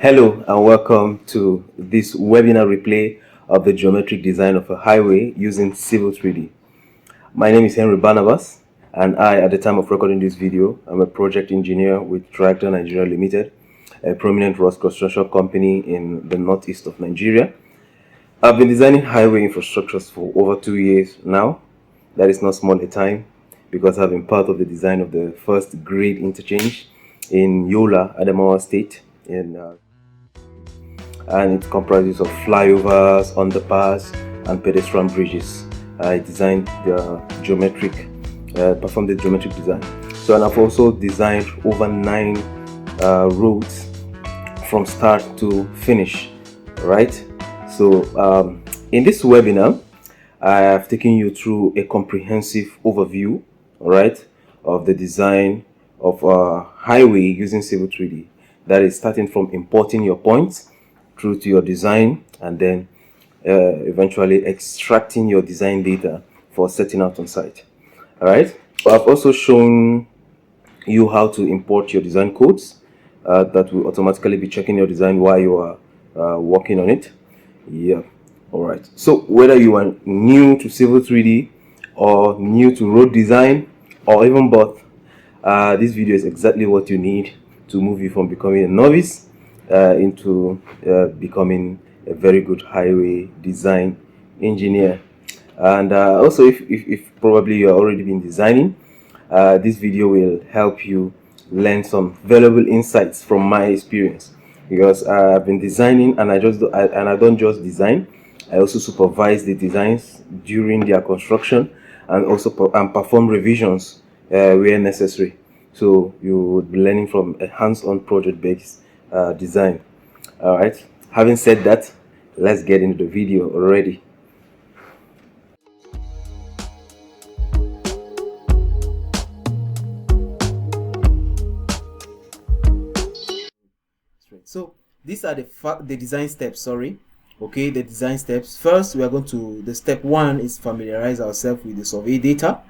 Hello and welcome to this webinar replay of the geometric design of a highway using Civil3D. My name is Henry Barnabas, and at the time of recording this video, I'm a project engineer with Tractor Nigeria Limited, a prominent road construction company in the northeast of Nigeria. I've been designing highway infrastructures for over 2 years now. That is not small a time, because I've been part of the design of the first grade interchange in Yola, Adamawa State, and it comprises of flyovers, underpass, and pedestrian bridges. I designed the performed the geometric design. So, and I've also designed over 9 roads from start to finish. Right. So, in this webinar, I have taken you through a comprehensive overview, right, of the design of a highway using Civil3D. That is starting from importing your points through to your design, and then eventually extracting your design data for setting out on site. All right. I've also shown you how to import your design codes that will automatically be checking your design while you are working on it. Yeah. All right. So whether you are new to Civil3D or new to road design or even both, this video is exactly what you need to move you from becoming a novice into becoming a very good highway design engineer. And also, if probably you're already been designing, this video will help you learn some valuable insights from my experience, because I've been designing, and I don't just design. I also supervise the designs during their construction, and also perform revisions where necessary. So you would be learning from a hands-on project-based design. All right. Having said that, let's get into the video already. So these are the design steps. Okay, the design steps. First, we are going to the step 1 is familiarize ourselves with the survey data.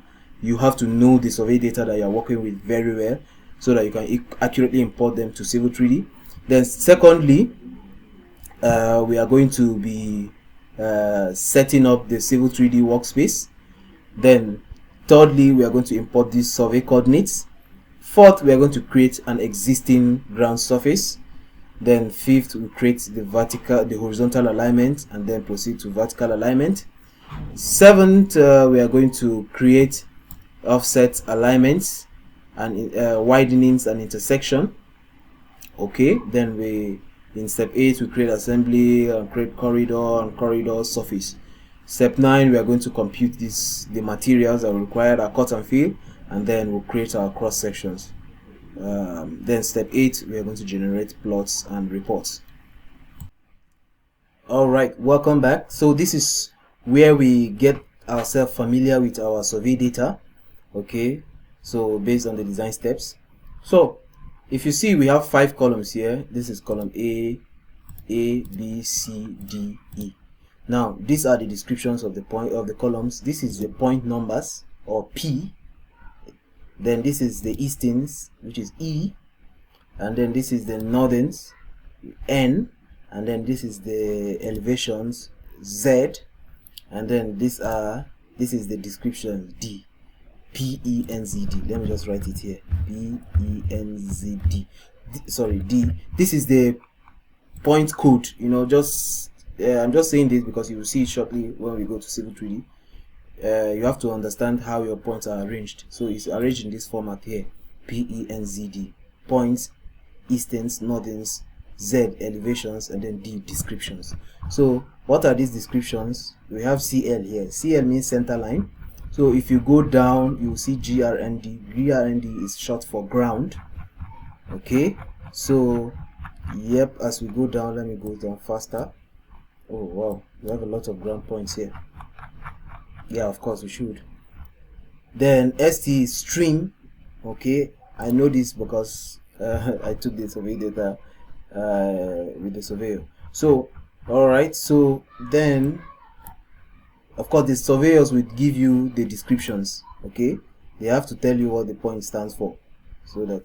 You have to know the survey data that you are working with very well, so that you can accurately import them to Civil3D. Then secondly, we are going to be setting up the Civil3D workspace. Then thirdly, we are going to import these survey coordinates. Fourth, we are going to create an existing ground surface. Then fifth, we create the horizontal alignment, and then proceed to vertical alignment. Seventh, we are going to create offset alignments and widenings and intersection. Okay, then in step 8 we create assembly and create corridor and corridor surface. Step 9, we are going to compute the materials that are required, our cut and fill, and then we'll create our cross sections. Then step 8, we are going to generate plots and reports. All right, welcome back. So this is where we get ourselves familiar with our survey data. Okay, so based on the design steps. So if you see, we have 5 columns here. This is column A, B, C, D, E. Now these are the descriptions of the columns. This is the point numbers, or P. Then this is the eastings, which is E, and then this is the northerns, N, and then this is the elevations, Z, and then this is the description, D, P-E-N-Z-D. Let me just write it here, P-E-N-Z-D. Sorry, D. This is the point code. I'm just saying this because you will see it shortly when we go to Civil3D. You have to understand how your points are arranged. So it's arranged in this format here, P-E-N-Z-D. Points, easterns, northerns, Z, elevations, and then D, descriptions. So what are these descriptions? We have CL here. CL means center line. So if you go down, you will see GRND. GRND is short for ground. Okay, so yep, as we go down, let me go down faster. Oh wow, we have a lot of ground points here. Yeah, of course we should. Then ST is stream. Okay, I know this because I took the survey data with the surveyor. So all right, so then of course the surveyors will give you the descriptions. Okay, they have to tell you what the point stands for, so that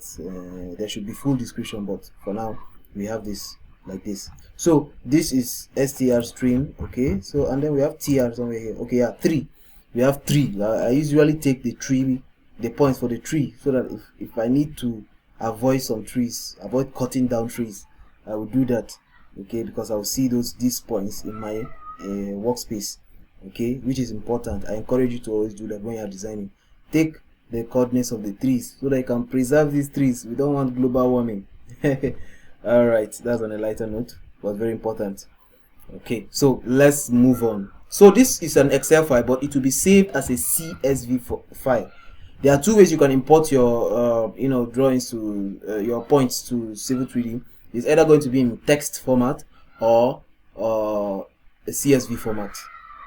there should be full description, but for now we have this like this. So this is str stream, okay. So and then we have tr somewhere here, okay. Yeah, 3. We have 3. I usually take the points for the tree, so that if I need to avoid some trees, avoid cutting down trees, I will do that, okay, because I will see these points in my workspace, okay, which is important. I encourage you to always do that when you are designing. Take the coordinates of the trees so that you can preserve these trees. We don't want global warming. All right, that's on a lighter note, but very important. Okay, so let's move on. So this is an Excel file, but it will be saved as a CSV file. There are 2 ways you can import your drawings to your points to Civil3D. It's either going to be in text format or a CSV format.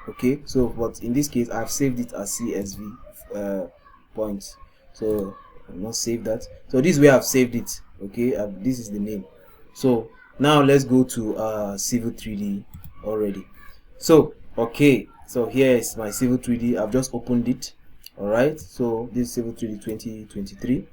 Okay, so but in this case I've saved it as CSV points, so I'll not save that. So this way I've saved it, okay. This is the name. So now let's go to Civil3D already. So okay, so here is my Civil3D. I've just opened it. All right, so this is Civil3D 2023.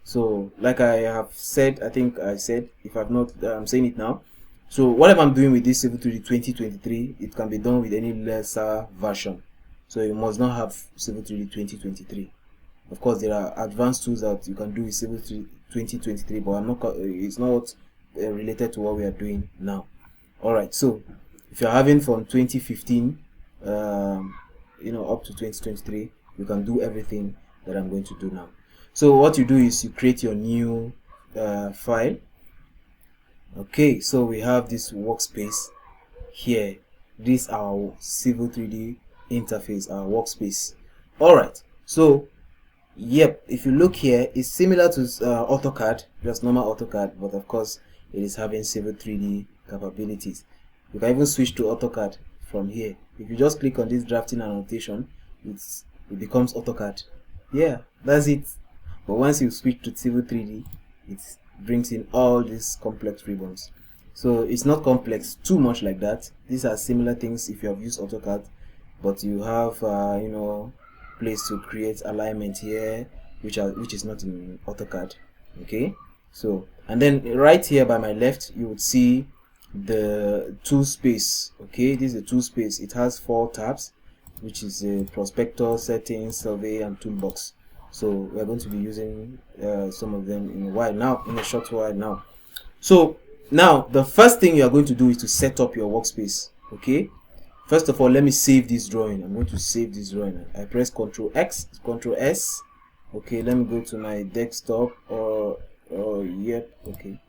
So like I have said, I think I said, if I've not, I'm saying it now. So whatever I'm doing with this Civil3D 2023, it can be done with any lesser version. So you must not have Civil3D 2023. Of course, there are advanced tools that you can do with Civil3D 2023, but it's not related to what we are doing now. All right, so if you're having from 2015 up to 2023, you can do everything that I'm going to do now. So what you do is you create your new file. Okay, so we have this workspace here. This is our Civil3D interface, our workspace. All right, so yep, if you look here, it's similar to AutoCAD, just normal AutoCAD, but of course it is having Civil3D capabilities. You can even switch to AutoCAD from here. If you just click on this drafting and annotation, it becomes AutoCAD. Yeah, that's it. But once you switch to Civil3D, it brings in all these complex ribbons. So it's not complex too much like that. These are similar things if you have used AutoCAD, but you have place to create alignment here, which is not in AutoCAD. Okay, so and then right here by my left you would see the tool space. Okay, this is a tool space. It has 4 tabs, which is a prospector, settings, survey, and toolbox. So we're going to be using some of them in a short while now. So now the first thing you are going to do is to set up your workspace. Okay, first of all, let me save this drawing. I'm going to save this drawing. I press Ctrl X, Ctrl S. Okay, let me go to my desktop yep. Okay,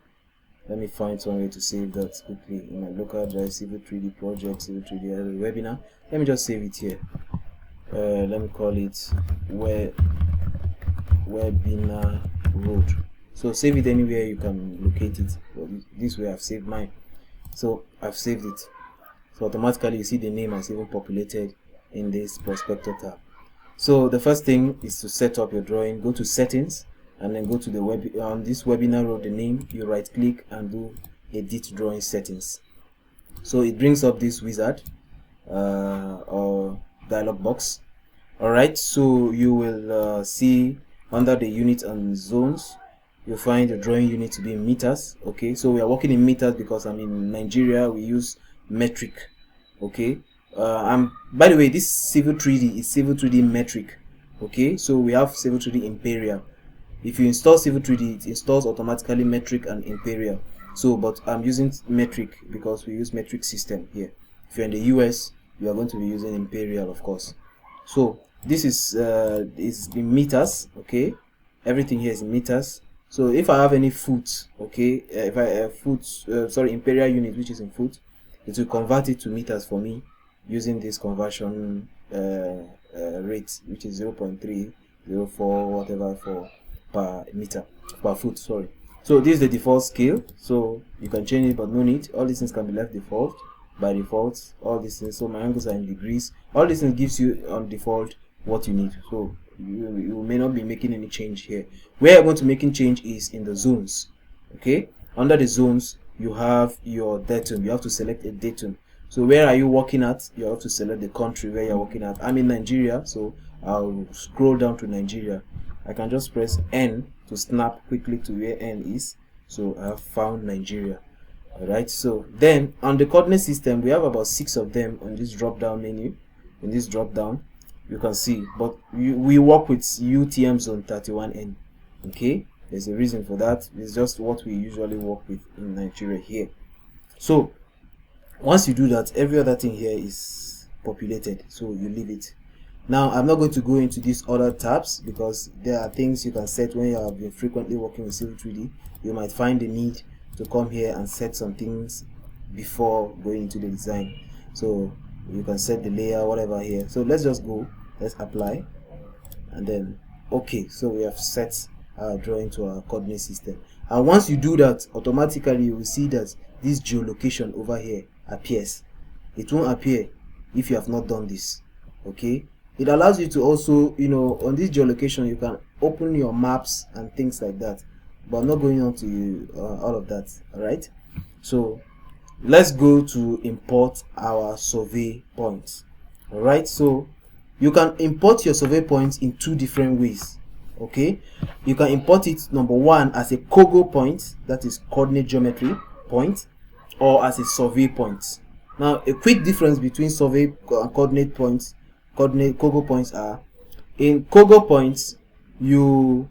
let me find some way to save that quickly in my local drive. Civil3D project, Civil3D webinar. Let me just save it here. Let me call it webinar road. So save it anywhere you can locate it. But this way I've saved mine. So I've saved it. So automatically you see the name has even populated in this prospector tab. So the first thing is to set up your drawing. Go to settings and then go to the on this webinar road, the name, you right click and do edit drawing settings. So it brings up this wizard or dialog box. Alright, so you will see under the unit and zones, you'll find the drawing unit to be in meters. Okay, so we are working in meters because I'm in Nigeria, we use metric. Okay, by the way, this Civil3D is Civil3D metric. Okay, so we have Civil3D imperial. If you install Civil3D, it installs automatically metric and imperial. So but I'm using metric because we use metric system here. If you're in the US, you are going to be using imperial, of course. So this is in meters. Okay, everything here is in meters. So if I have any foot, okay, if I have foot, imperial unit which is in foot, it will convert it to meters for me using this conversion rate, which is 0.304 whatever per meter per foot. Sorry. So this is the default scale. So you can change it, but no need. All these things can be left default by default. All these things. So my angles are in degrees. All these things gives you on default what you need. So you may not be making any change here. Where I'm going to making change is in the zones. Okay, under the zones you have your datum. You have to select a datum. So where are you working at? You have to select the country where you're working at. I'm in Nigeria, so I'll scroll down to Nigeria. I can just press N to snap quickly to where N is. So I have found Nigeria. All right, so then on the coordinate system we have about 6 of them on this drop down menu. In this drop down you can see, but we work with UTM zone 31N. okay, there's a reason for that. It's just what we usually work with in Nigeria here. So once you do that, every other thing here is populated, so you leave it. Now I'm not going to go into these other tabs because there are things you can set when you have been frequently working with Civil3D. You might find the need to come here and set some things before going into the design. So you can set the layer, whatever here. So let's just go, let's apply, and then okay. So we have set our drawing to our coordinate system, and once you do that, automatically you will see that this geolocation over here appears. It won't appear if you have not done this. Okay, it allows you to also, you know, on this geolocation you can open your maps and things like that, but I'm not going on to all of that. All right, so let's go to import our survey points. All right, so you can import your survey points in 2 different ways. Okay, you can import it, number 1, as a COGO point, that is coordinate geometry point, or as a survey point. Now a quick difference between survey and coordinate points, COGO points are, in COGO points you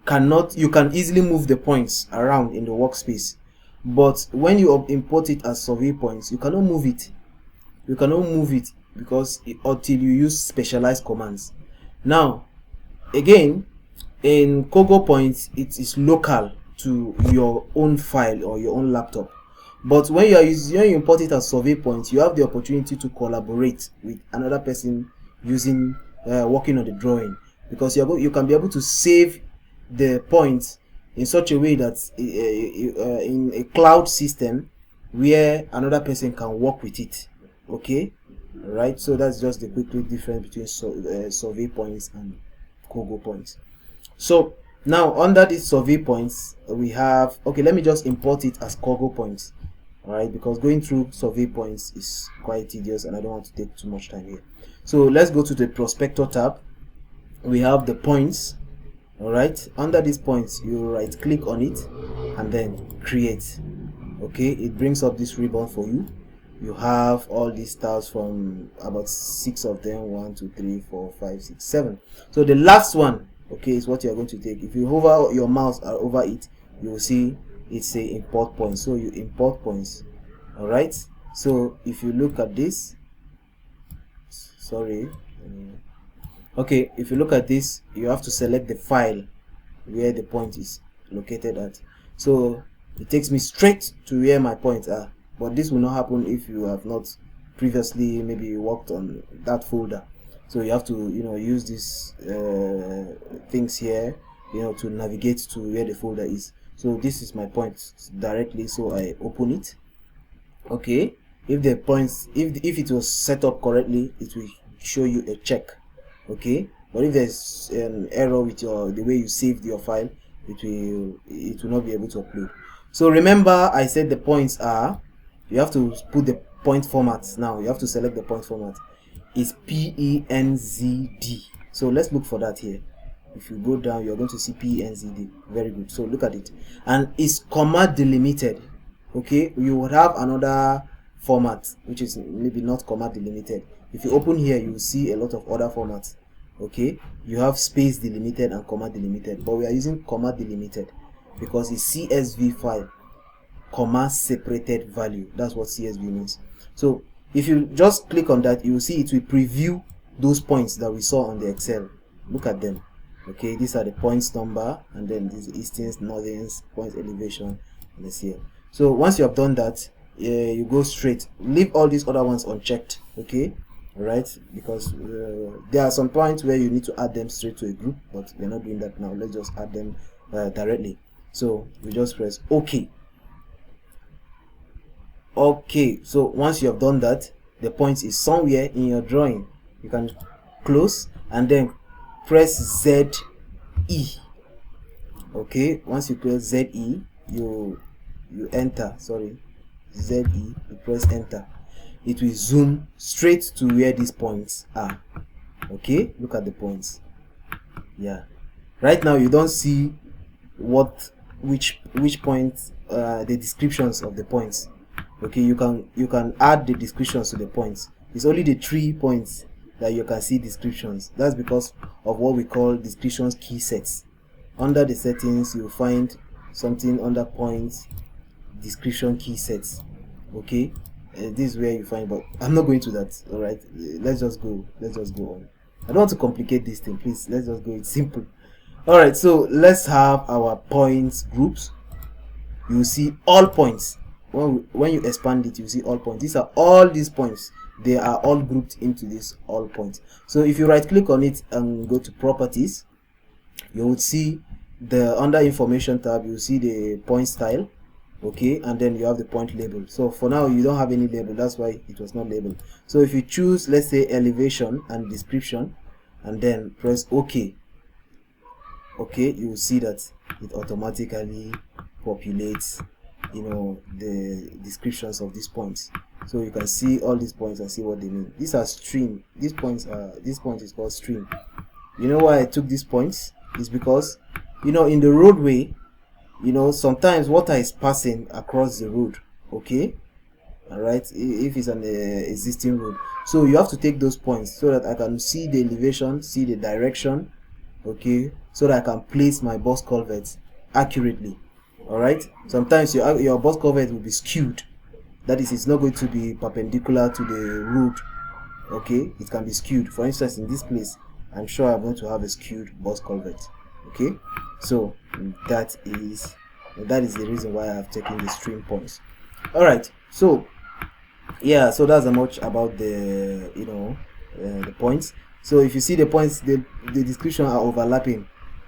can easily move the points around in the workspace, but when you import it as survey points, you cannot move it. You cannot move it because until you use specialized commands. Now again, in COGO points it is local to your own file or your own laptop, but when you import it as survey points, you have the opportunity to collaborate with another person using working on the drawing, because you can be able to save the points in such a way that in a cloud system where another person can work with it. Okay, right, so that's just the quick difference between survey points and COGO points. So now under these survey points we have, okay, let me just import it as COGO points. All right, because going through survey points is quite tedious and I don't want to take too much time here. So let's go to the prospector tab. We have the points. All right, under these points you right click on it and then create. Okay, it brings up this ribbon for you. You have all these stars, from about 6 of them, 1 2 3 4 5 6 7. So the last one, okay, is what you are going to take. If you hover your mouse over it, you will see it's a import points, so you import points. All right, so if you look at this, sorry, okay, if you look at this, you have to select the file where the point is located at. So it takes me straight to where my points are, but this will not happen if you have not previously maybe worked on that folder. So you have to, you know, use these things here, you know, to navigate to where the folder is. So this is my point directly, so I open it. Okay, if the points, if it was set up correctly, it will show you a check. Okay, but if there's an error with the way you saved your file, it will not be able to upload. So remember, I said the points are, you have to put the point format. Now you have to select the point format. It's PENZD. So let's look for that here. If you go down, you're going to see PENZD. Very good. So look at it, and it's comma delimited. Okay, you would have another format which is maybe not comma delimited. If you open here, you will see a lot of other formats. Okay, you have space delimited and comma delimited, but we are using comma delimited because it's CSV file, comma separated value. That's what CSV means. So if you just click on that, you will see it will preview those points that we saw on the Excel. Look at them. Okay, these are the points number, and then these easterns, northerns, points elevation, and this here. So once you have done that, you go straight, leave all these other ones unchecked. Okay, all right, because there are some points where you need to add them straight to a group, but we're not doing that now. Let's just add them directly. So we just press OK. Okay, so once you have done that, the point is somewhere in your drawing. You can close and then press ZE. Okay, once you press ZE, you enter, sorry, ZE, you press enter. It will zoom straight to where these points are. Okay, look at the points. Yeah, right now you don't see which point the descriptions of the points. Okay, you can add the descriptions to the points. It's only the 3 points that you can see descriptions. That's because of what we call descriptions key sets. Under the settings, you'll find something under points, description key sets. Okay, this is where you find, but I'm not going to that. All right, let's just go on. I don't want to complicate this thing, please. Let's just go. It's simple. All right, so let's have our points groups. You see all points. When you expand it, you see all points. These are all these points. They are all grouped into this all points. So if you right click on it and go to properties, you would see the under information tab, you see the point style. Okay, and then you have the point label. So for now you don't have any label, that's why it was not labeled. So if you choose, let's say, elevation and description, and then press OK, okay, you will see that it automatically populates, you know, the descriptions of these points. So you can see all these points and see what they mean. These are stream. This point is called stream. You know why I took these points? Is because, you know, in the roadway, you know, sometimes water is passing across the road. Okay, all right, if it's an existing road, so you have to take those points so that I can see the elevation, see the direction. Okay, so that I can place my box culverts accurately. All right, sometimes your box culvert will be skewed. That is, it's not going to be perpendicular to the road. Okay, it can be skewed. For instance, in this place, I'm sure I'm going to have a skewed box culvert. Okay, so that is the reason why I have taken the stream points. All right, so yeah, so that's much about the, you know, the points. So if you see the points, the description are overlapping.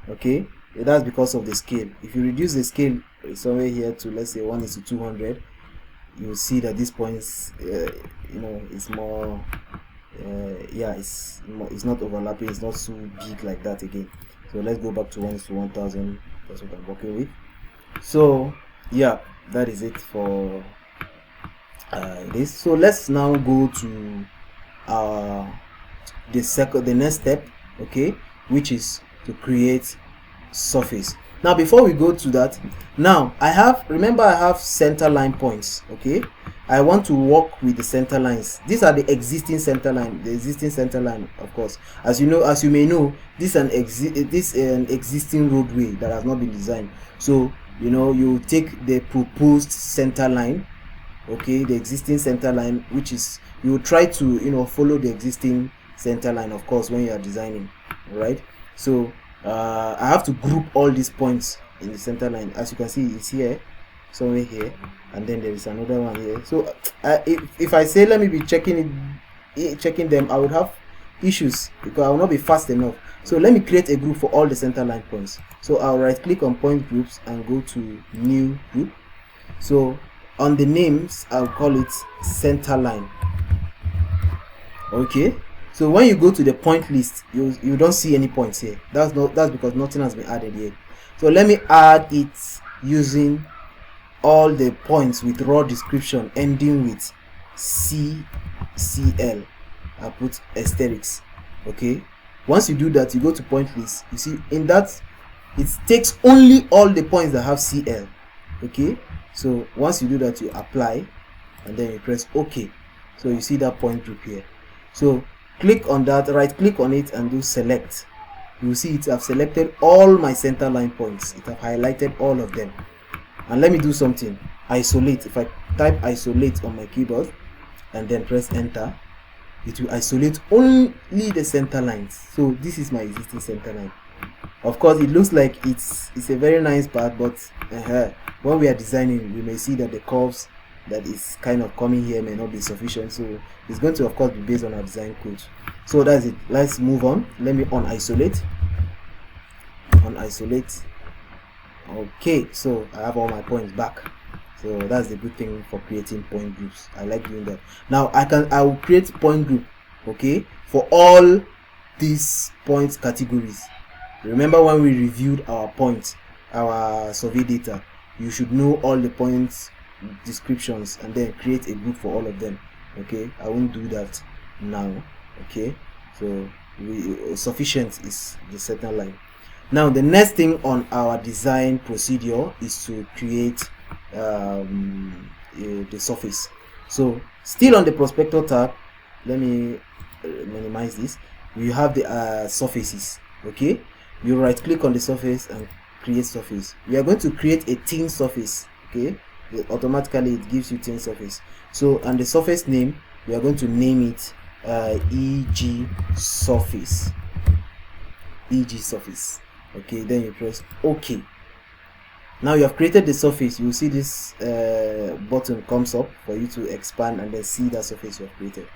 Okay, that's because of the scale. If you reduce the scale somewhere here to, let's say, 1:200, you will see that these points, you know, it's more, yeah, it's not overlapping. It's not so big like that again. So let's go back to 1:1000. That's what I'm working with. So yeah, that is it for this. So let's now go to the next step, okay, which is to create surface. Now before we go to that, now I have center line points. Okay, I want to work with the center lines. These are the existing center line, of course. As you may know, this is an existing roadway that has not been designed. So, you know, you take the proposed center line, okay, the existing center line, which is, you try to, you know, follow the existing center line, of course, when you are designing. All right, so I have to group all these points in the center line. As you can see, it's here, somewhere here, and then there is another one here. So if I say let me be checking them, I would have issues because I will not be fast enough. So let me create a group for all the center line points. So I'll right click on point groups and go to new group. So on the names, I'll call it center line. Okay, so when you go to the point list, you don't see any points here. That's because nothing has been added yet. So let me add it using all the points with raw description ending with CL. I put asterisks. Okay, once you do that, you go to point list. You see in that it takes only all the points that have CL. Okay, so once you do that, you apply and then you press OK. So you see that point group here. So click on that, right click on it and do select. You will see it have selected all my center line points. It have highlighted all of them. And let me do something, isolate. If I type isolate on my keyboard and then press enter, it will isolate only the center lines. So this is my existing center line. Of course, it looks like it's a very nice part, but when we are designing, we may see that the curves that is kind of coming here may not be sufficient. So it's going to, of course, be based on our design code. So that's it. Let's move on. Let me unisolate. Okay, so I have all my points back. So that's the good thing for creating point groups. I like doing that. Now I will create point group, okay, for all these points categories. Remember when we reviewed our points, our survey data, you should know all the points descriptions and then create a group for all of them. Okay, I won't do that now. Okay, so sufficient is the center line. Now the next thing on our design procedure is to create the surface. So still on the prospector tab, let me minimize this. You have the surfaces. Okay, you right click on the surface and create surface. We are going to create a thin surface. Okay, automatically it gives you thin surface. So, and the surface name, we are going to name it EG surface. EG surface. Okay, then you press OK. Now you have created the surface. You will see this button comes up for you to expand and then see that surface you have created.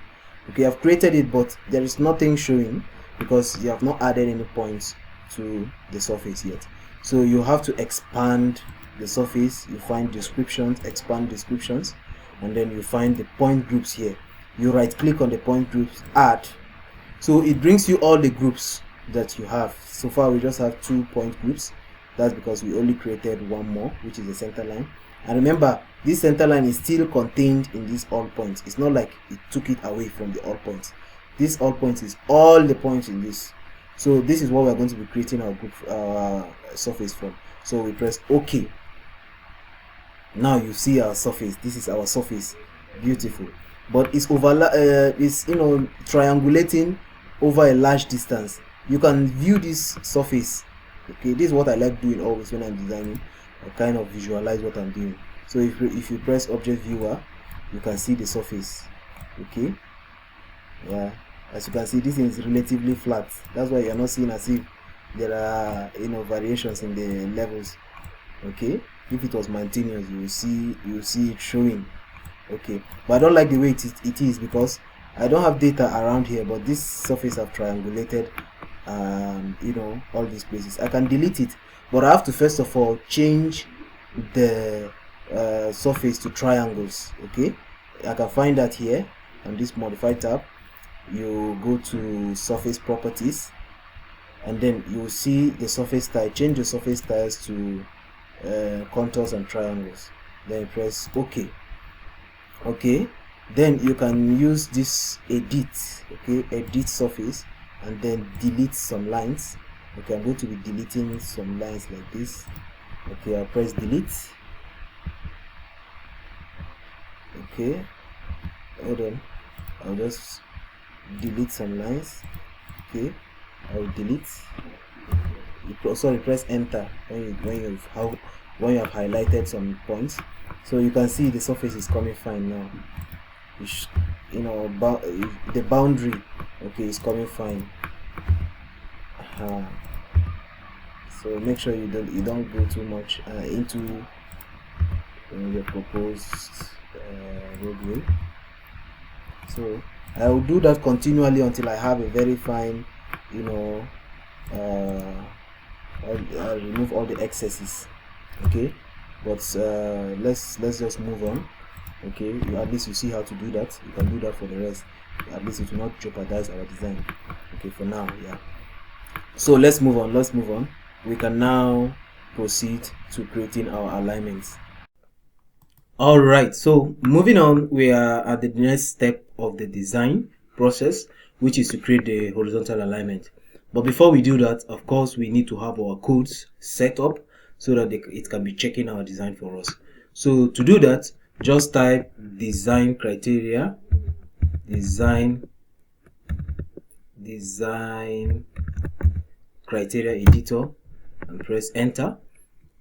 Okay, I've created it, but there is nothing showing because you have not added any points to the surface yet. So you have to expand the surface. You find descriptions, expand descriptions, and then you find the point groups here. You right click on the point groups, add. So it brings you all the groups that you have. So far we just have 2 point groups. That's because we only created one more, which is the center line. And remember, this center line is still contained in these all points. It's not like it took it away from the all points. This all points is all the points in this. So this is what we're going to be creating our group surface from. So we press OK. Now you see our surface. This is our surface. Beautiful. But it's it's triangulating over a large distance. You can view this surface. Okay, this is what I like doing always when I'm designing. I kind of visualize what I'm doing. So if you press object viewer, you can see the surface. Okay, yeah, as you can see, this is relatively flat. That's why you're not seeing as if there are variations in the levels. Okay, if it was continuous, you will see it showing. Okay, but I don't like the way it is because I don't have data around here, but this surface I've triangulated all these places. I can delete it, but I have to first of all change the surface to triangles. Okay, I can find that here on this modify tab. You go to surface properties, and then you will see the surface style. Change the surface styles to contours and triangles. Then you press OK. Okay, then you can use this edit. Okay, edit surface, and then delete some lines. Okay, I'm going to be deleting some lines like this. Okay, I'll press delete. Okay, hold on, I'll just delete some lines. Okay, I'll delete. Sorry, press enter when you have highlighted some points. So you can see the surface is coming fine now. The boundary, okay, is coming fine. So make sure you don't go too much into your proposed roadway. So I will do that continually until I have a very fine, I'll remove all the excesses. Okay, but let's just move on. Okay, at least you see how to do that. You can do that for the rest. At least it will not jeopardize our design. Okay, for now, yeah. So let's move on. We can now proceed to creating our alignments. All right, so moving on, we are at the next step of the design process, which is to create the horizontal alignment. But before we do that, of course, we need to have our codes set up so that it can be checking our design for us. So to do that, just type design criteria, design criteria editor, and press enter.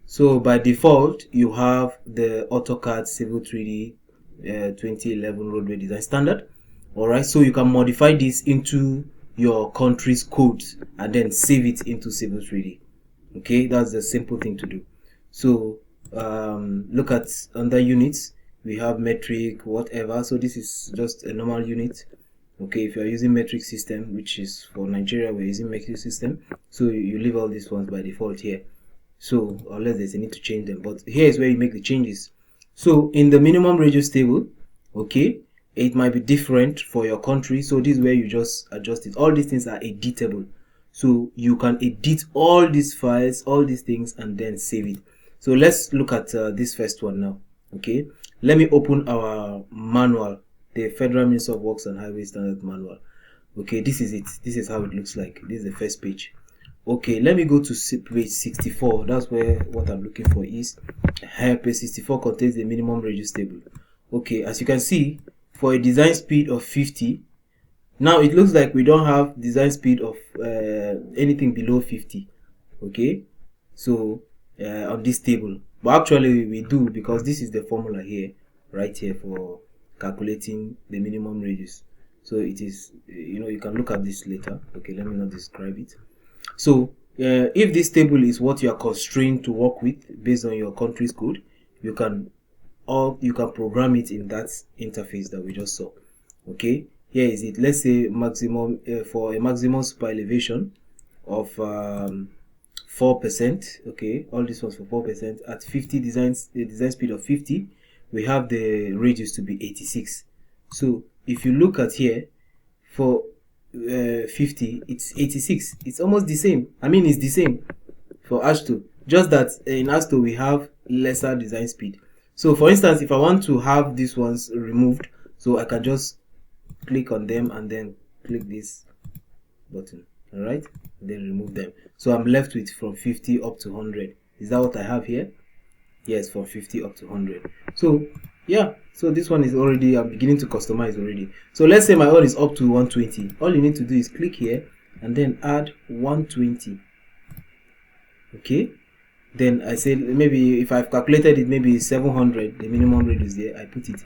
So by default, you have the AutoCAD Civil3D 2011 roadway design standard. Alright, so you can modify this into your country's codes and then save it into Civil3D. Okay, that's the simple thing to do. So look at under units, we have metric, whatever. So this is just a normal unit. Okay, if you are using metric system, which is for Nigeria, we're using metric system. So you leave all these ones by default here. So unless there's a need to change them, but here is where you make the changes. So in the minimum radius table, okay, it might be different for your country. So this is where you just adjust it. All these things are editable. So you can edit all these files, all these things, and then save it. So let's look at this first one now. Okay, let me open our manual, the Federal Ministry of Works and Highway Standard Manual. Okay, this is it. This is how it looks like. This is the first page. Okay, let me go to page 64. That's where what I'm looking for is. Page 64 contains the minimum radius table. Okay, as you can see, for a design speed of 50, now it looks like we don't have design speed of anything below 50. Okay, so on this table, but actually we do, because this is the formula here, right here, for calculating the minimum radius. So it is, you can look at this later. Okay, let me not describe it. So if this table is what you are constrained to work with based on your country's code, you can program it in that interface that we just saw. Okay, here is it. Let's say maximum for a maximum super elevation of 4%. Okay, all this was for 4% at 50 design speed of 50. We have the radius to be 86. So if you look at here, for 50, it's 86. It's almost the same. I mean, it's the same for H2, just that in H2 we have lesser design speed. So for instance, if I want to have these ones removed, so I can just click on them and then click this button, all right, and then remove them. So I'm left with from 50 up to 100. Is that what I have here? Yes, from 50 up to 100. So yeah, so this one is already, I'm beginning to customize already. So let's say my own is up to 120. All you need to do is click here and then add 120. Okay, then I said maybe if I've calculated it, maybe 700, the minimum radius there, I put it.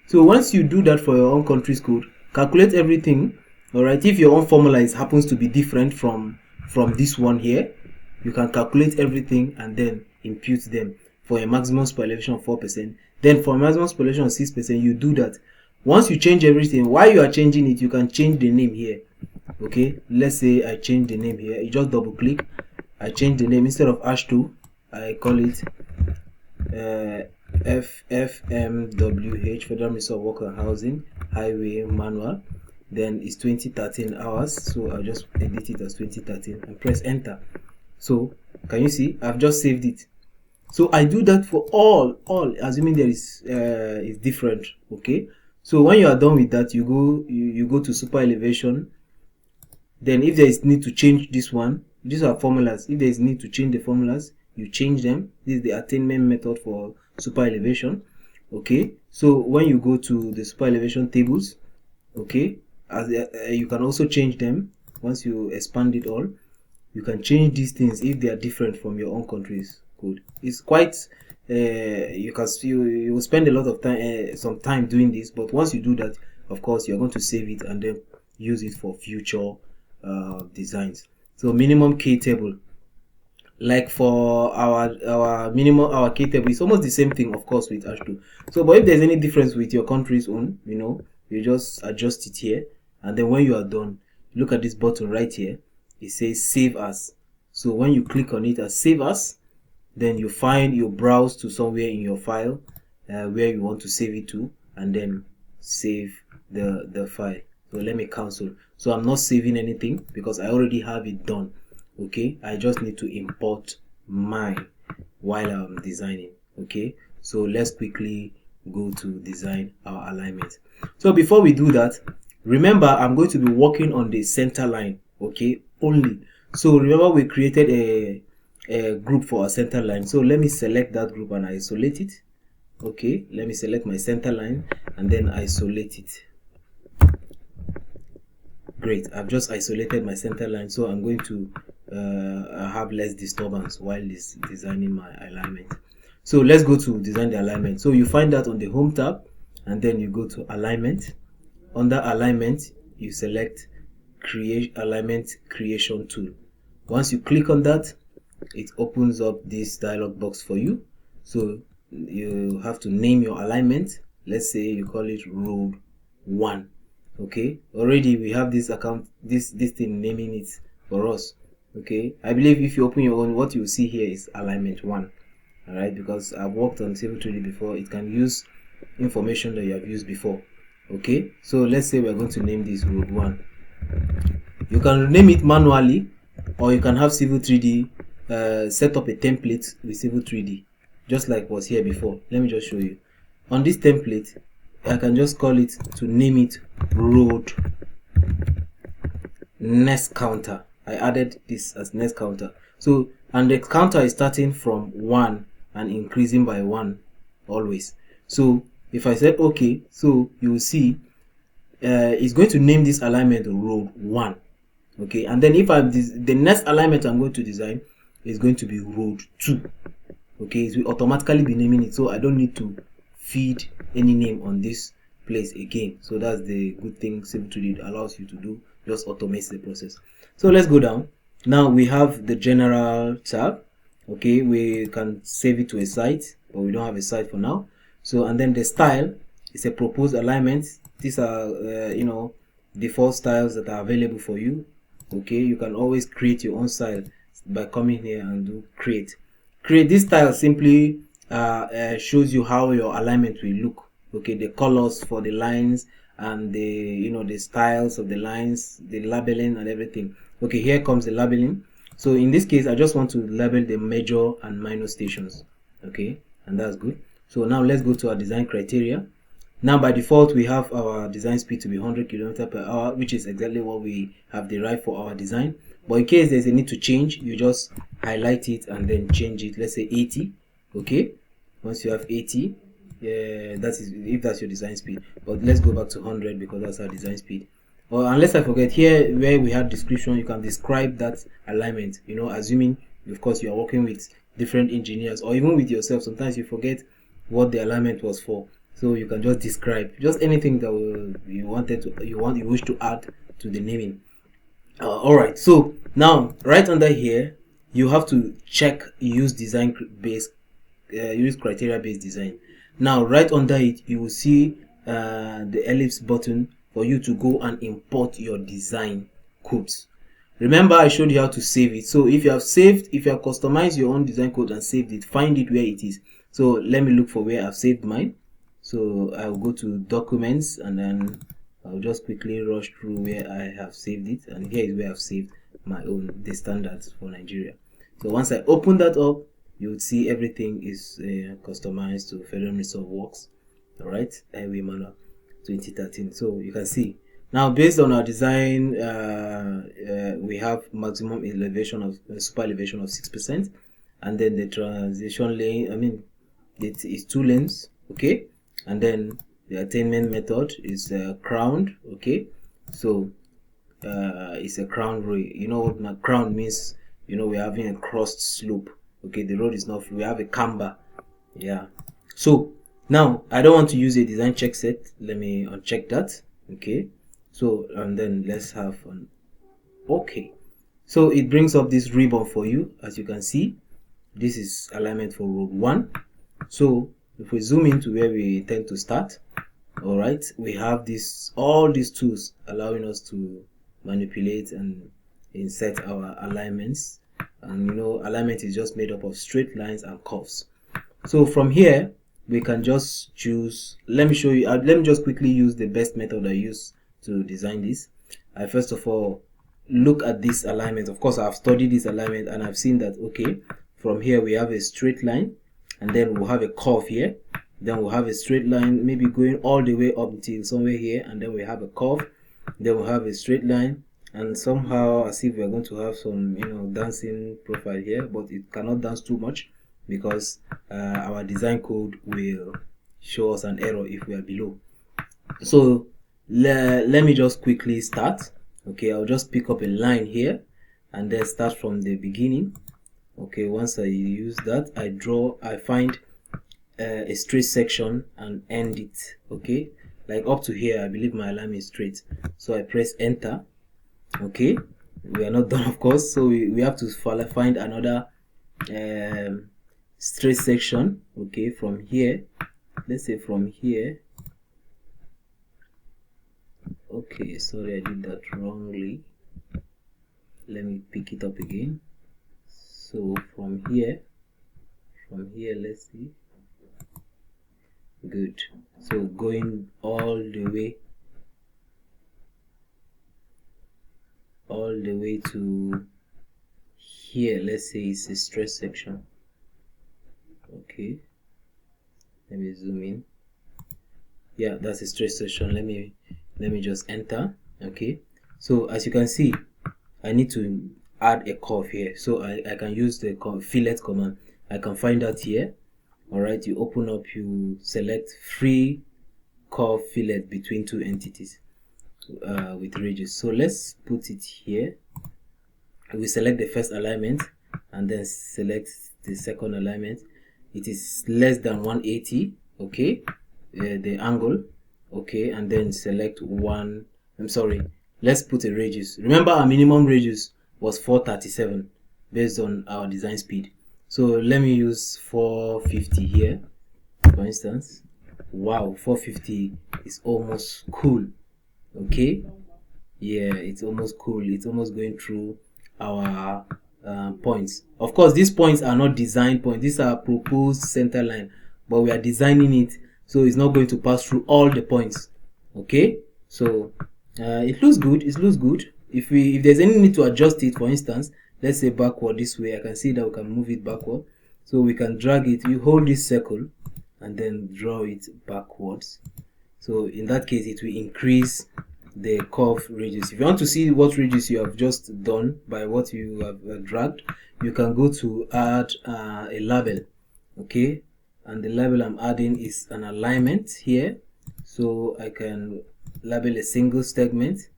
So once you do that for your own country's code, calculate everything. All right, if your own formula happens to be different from this one here, you can calculate everything and then impute them for a maximum super elevation of 4%. Then for a maximum super elevation of 6%, you do that. Once you change everything, while you are changing it, you can change the name here. Okay, let's say I change the name here. You just double click. I change the name. Instead of H2, I call it FMWH, Federal Ministry of Work and Housing, Highway Manual. Then it's 2013 hours, so I'll just edit it as 2013 and press enter. So can you see, I've just saved it. So I do that for all assuming there is different. Okay, so when you are done with that, you go to super elevation. Then if there is need to change this one, these are formulas. If there is need to change the formulas, you change them. This is the attainment method for super elevation. Okay, so when you go to the super elevation tables, okay, you can also change them. Once you expand it all, you can change these things if they are different from your own country's code. It's quite you will spend a lot of time, some time doing this, but once you do that, of course you're going to save it and then use it for future designs. So minimum K table, like for our K table, it's almost the same thing, of course, with H2. So but if there's any difference with your country's own, you just adjust it here, and then when you are done, look at this button right here. It says save as. So when you click on it as save as, then you browse to somewhere in your file where you want to save it to, and then save the file. So let me cancel. So I'm not saving anything because I already have it done. Okay, I just need to import mine while I'm designing. Okay, so let's quickly go to design our alignment. So before we do that, remember I'm going to be working on the center line, okay, only. So remember we created a group for our center line. So let me select that group and isolate it. Okay, let me select my center line and then isolate it. Great, I've just isolated my center line, so I'm going to have less disturbance while designing my alignment. So let's go to design the alignment. So you find that on the home tab, and then you go to alignment. Under alignment, you select create alignment creation tool. Once you click on that, it opens up this dialog box for you. So you have to name your alignment. Let's say you call it road 1. Okay, already we have this account, this thing naming it for us. Okay, I believe if you open your own, what you see here is alignment 1. All right, because I've worked on Civil3D before, it can use information that you have used before. Okay, so let's say we're going to name this road 1. You can rename it manually, or you can have Civil3D set up a template with Civil3D, just like was here before. Let me just show you. On this template, I can just call it, to name it road next counter. I added this as next counter. So, and the counter is starting from 1 and increasing by 1 always. So if I said okay, so you will see it's going to name this alignment row 1. Okay, and then if the next alignment I'm going to design is going to be row 2. Okay, it will automatically be naming it, so I don't need to feed any name on this place again. So that's the good thing Civil3D allows you to do, just automates the process. So let's go down. Now we have the general tab. Okay, we can save it to a site, but we don't have a site for now. So, and then the style is a proposed alignment. These are default styles that are available for you. Okay, you can always create your own style by coming here and do create. This style simply shows you how your alignment will look. Okay, the colors for the lines and the the styles of the lines, the labeling and everything. Okay, here comes the labeling. So in this case, I just want to label the major and minor stations. Okay, and that's good. So now let's go to our design criteria. Now by default, we have our design speed to be 100 km/h, which is exactly what we have derived for our design. But in case there's a need to change, you just highlight it and then change it. Let's say 80. Okay, once you have 80, that is if that's your design speed. But let's go back to 100 because that's our design speed. Or unless I forget, here where we have description, you can describe that alignment. Assuming of course you are working with different engineers or even with yourself. Sometimes you forget what the alignment was for, so you can just describe just anything that you wish to add to the naming. All right, so now right under here you have to check use criteria based design. Now right under it you will see the ellipse button for you to go and import your design codes. Remember I showed you how to save it. So if you have customized your own design code and saved it, find it where it is. So let me look for where I've saved mine. So I'll go to documents and then I'll just quickly rush through where I have saved it, and here is where I've saved my own, the standards for Nigeria. So once I open that up, you would see everything is customized to Federal Ministry of Works. All right, Highway Manual 2013. So you can see now based on our design, we have maximum elevation of super elevation of 6%, and then the transition lane, it is 2 lanes. Okay, and then the attainment method is crowned. Okay, so it's a crown road. You know what my crown means? We're having a crossed slope. Okay, the road is not, we have a camber. Yeah, so now I don't want to use a design check set. Let me uncheck that. Okay, so and then let's have an okay. So it brings up this ribbon for you. As you can see, this is alignment for road 1. So if we zoom into where we tend to start, all right, we have all these tools allowing us to manipulate and insert our alignments. And alignment is just made up of straight lines and curves. So from here we can just choose. Let me show you. Let me just quickly use the best method I use to design this. I first of all look at this alignment. Of course, I've studied this alignment and I've seen that okay, from here we have a straight line, and then we'll have a curve here, then we'll have a straight line maybe going all the way up until somewhere here, and then we have a curve, then we'll have a straight line, and somehow as if we're going to have some dancing profile here, but it cannot dance too much because our design code will show us an error if we are below. So let me just quickly start. Okay, I'll just pick up a line here and then start from the beginning. Okay, once I use that, I find a straight section and end it. Okay, like up to here I believe my alignment is straight, so I press enter. Okay, we are not done of course, so we have to find another straight section. Okay, from here, let's say from here. Okay, sorry, I did that wrongly. Let me pick it up again. So from here, let's see. Good. So going all the way to here, let's say it's a straight section. Okay, let me zoom in. Yeah, that's a straight section. Let me just enter. Okay, so as you can see, I need to add a curve here. So I can use the fillet command. I can find that here. Alright, you open up, you select free curve fillet between two entities with radius. So let's put it here. We select the first alignment and then select the second alignment. It is less than 180, okay, the angle, okay, and then select let's put a radius. Remember, our minimum radius was 437 based on our design speed. So let me use 450 here, for instance. Wow, 450 is almost cool. Okay, yeah, it's almost cool. It's almost going through our points. Of course, these points are not design points. These are proposed center line, but we are designing it, so it's not going to pass through all the points. Okay, so it looks good. It looks good. If there's any need to adjust it, for instance, let's say backward this way, I can see that we can move it backward. So we can drag it. You hold this circle and then draw it backwards. So in that case, it will increase the curve radius. If you want to see what radius you have just done by what you have dragged, you can go to add a label. Okay, and the label I'm adding is an alignment here. So I can label a single segment.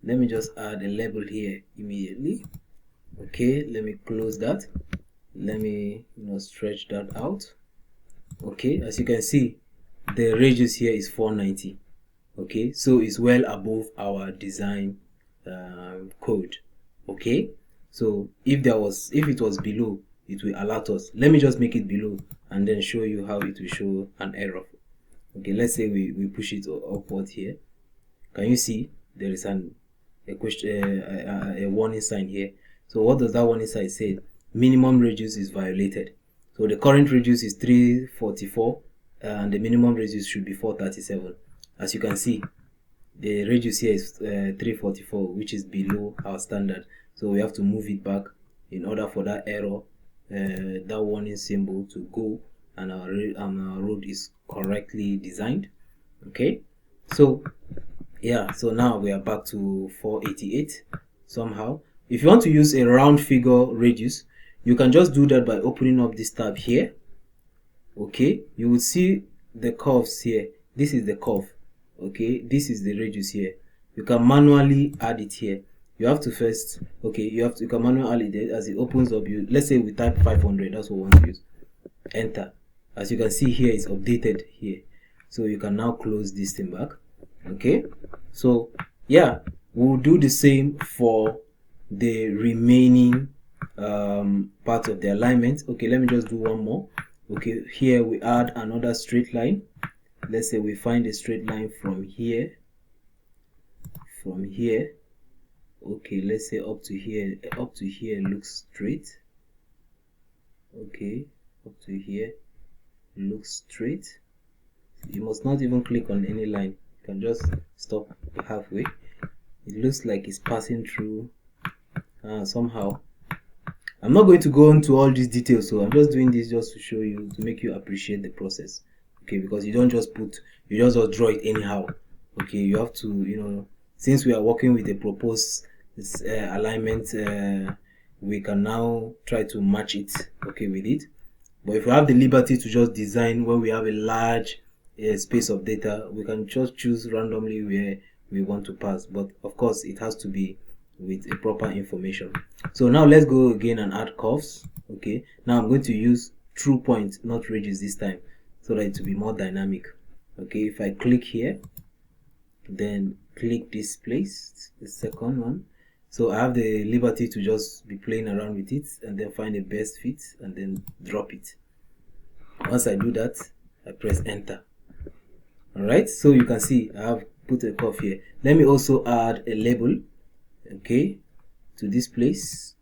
Let me just add a label here immediately. Okay, let me close that. Let me stretch that out. Okay, as you can see, the radius here is 490. Okay, so it's well above our design code. Okay, so if it was below, it will alert us. Let me just make it below and then show you how it will show an error. Okay, let's say we push it upward here. Can you see there is a warning sign here? So what does that warning sign say? Minimum radius is violated. So the current radius is 344 and the minimum radius should be 437. As you can see, the radius here is 344, which is below our standard. So we have to move it back in order for that error, that warning symbol to go, and our road is correctly designed. Okay, so yeah, so now we are back to 488 somehow. If you want to use a round figure radius, you can just do that by opening up this tab here. Okay, you will see the curves here. This is the curve. Okay, this is the radius here. You can manually add it here. You have to first, okay, you can manually add it as it opens up. Let's say we type 500, that's what we want to use. Enter. As you can see here, it's updated here. So you can now close this thing back. Okay, so yeah, we'll do the same for the remaining part of the alignment. Okay, let me just do one more. Okay, here we add another straight line. Let's say we find a straight line from here. Okay, let's say up to here looks straight. Okay, up to here looks straight. You must not even click on any line. You can just stop halfway. It looks like it's passing through somehow. I'm not going to go into all these details, so I'm just doing this just to show you, to make you appreciate the process. Okay, because you don't just draw it anyhow. Okay, you have to, since we are working with a proposed alignment, we can now try to match it, okay, with it. But if we have the liberty to just design when we have a large space of data, we can just choose randomly where we want to pass. But of course, it has to be with a proper information. So now let's go again and add curves. Okay, now I'm going to use true point, not radius this time, so that it will be more dynamic. Okay, if I click here, then click this place, the second one. So I have the liberty to just be playing around with it and then find the best fit and then drop it. Once I do that, I press enter. Alright, so you can see I have put a curve here. Let me also add a label, okay, to this place.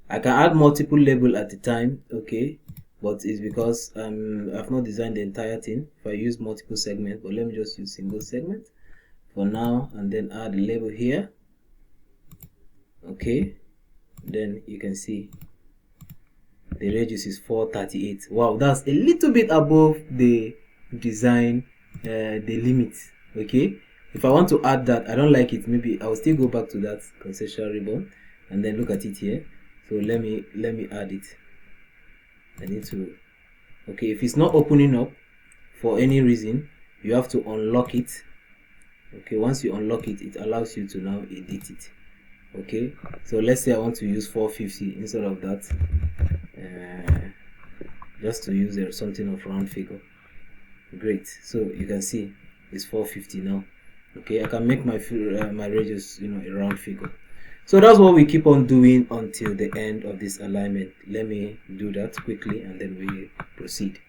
I can add multiple label at a time, okay, but it's because I've not designed the entire thing. If I use multiple segments, but let me just use single segment for now, and then add a label here. Okay, then you can see the radius is 438. Wow, that's a little bit above the design the limit. Okay, if I want to add that, I don't like it, maybe I'll still go back to that conceptual ribbon and then look at it here. So let me add it. I need to, okay, if it's not opening up for any reason, you have to unlock it. Okay, once you unlock it, it allows you to now edit it. Okay, so let's say I want to use 450 instead of that, just to use something of round figure. Great, so you can see it's 450 now. Okay, I can make my radius, a round figure. So that's what we keep on doing until the end of this alignment. Let me do that quickly and then we proceed.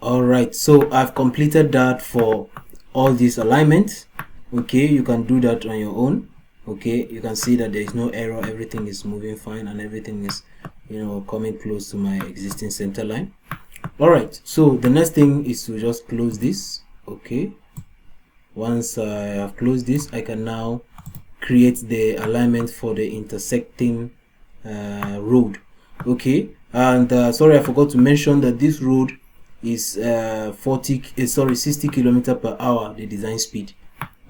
Alright, so I've completed that for all these alignments. Okay, you can do that on your own. Okay, you can see that there is no error, everything is moving fine and everything is coming close to my existing center line. Alright, so the next thing is to just close this. Okay, once I have closed this, I can now create the alignment for the intersecting road. Okay, and sorry, I forgot to mention that this road is 60 kilometers per hour, the design speed.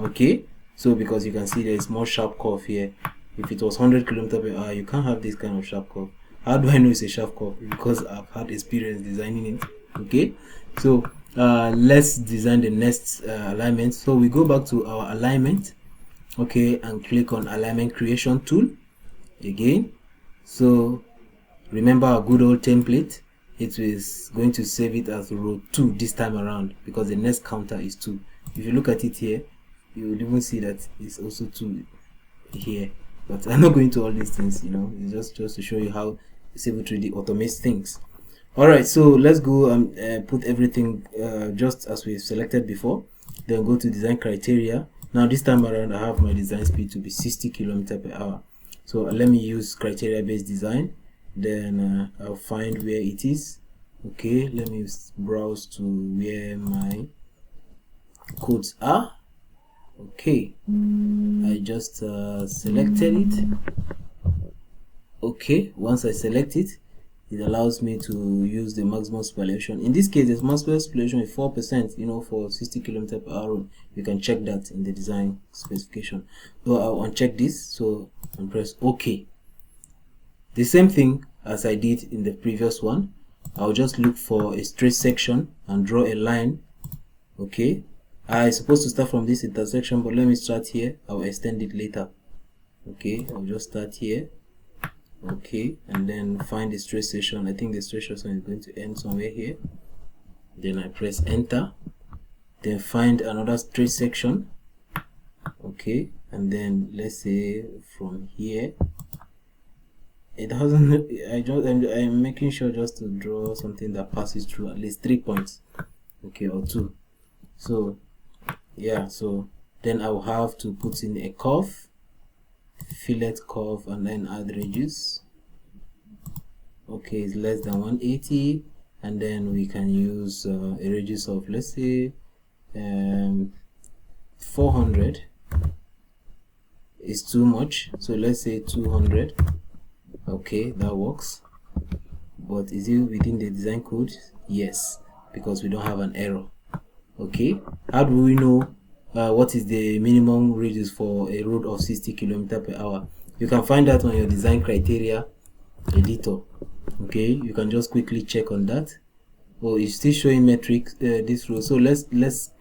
Okay, so because you can see there is more sharp curve here. If it was 100 kilometers per hour, you can't have this kind of sharp curve. How do I know it's a sharp curve? Because I've had experience designing it. Okay, so let's design the next alignment. So we go back to our alignment, okay, and click on alignment creation tool again. So remember our good old template. It is going to save it as row 2 this time around because the next counter is 2. If you look at it here, you will even see that it's also 2 here. But I'm not going to all these things, it's just to show you how Civil3D automates things. Alright, so let's go and put everything just as we selected before. Then go to design criteria. Now this time around, I have my design speed to be 60 kilometers per hour. So let me use criteria based design. Then I'll find where it is. Okay, let me browse to where my codes are. Okay, I just selected it. Okay, once I select it, it allows me to use the maximum spallation. In this case, the maximum spallation is 4%, for 60 kilometers per hour. You can check that in the design specification. So I'll uncheck this, so and press OK. The same thing as I did in the previous one. I'll just look for a straight section and draw a line. Okay, I'm supposed to start from this intersection, but let me start here. I'll extend it later. Okay, I'll just start here. Okay, and then find the straight section. I think the straight section is going to end somewhere here. Then I press enter. Then find another straight section. Okay, and then let's say from here. It doesn't. I'm making sure just to draw something that passes through at least 3 points. Okay, or 2. So yeah, so then I will have to put in a curve, fillet curve, and then add radius. Okay, it's less than 180, and then we can use a radius of, let's say 400 is too much, so let's say 200. Okay, that works. But is it within the design code? Yes, because we don't have an error. Okay, how do we know what is the minimum radius for a road of 60 kilometers per hour? You can find that on your design criteria editor. Okay, you can just quickly check on that. Oh, it's still showing metrics this row. So let's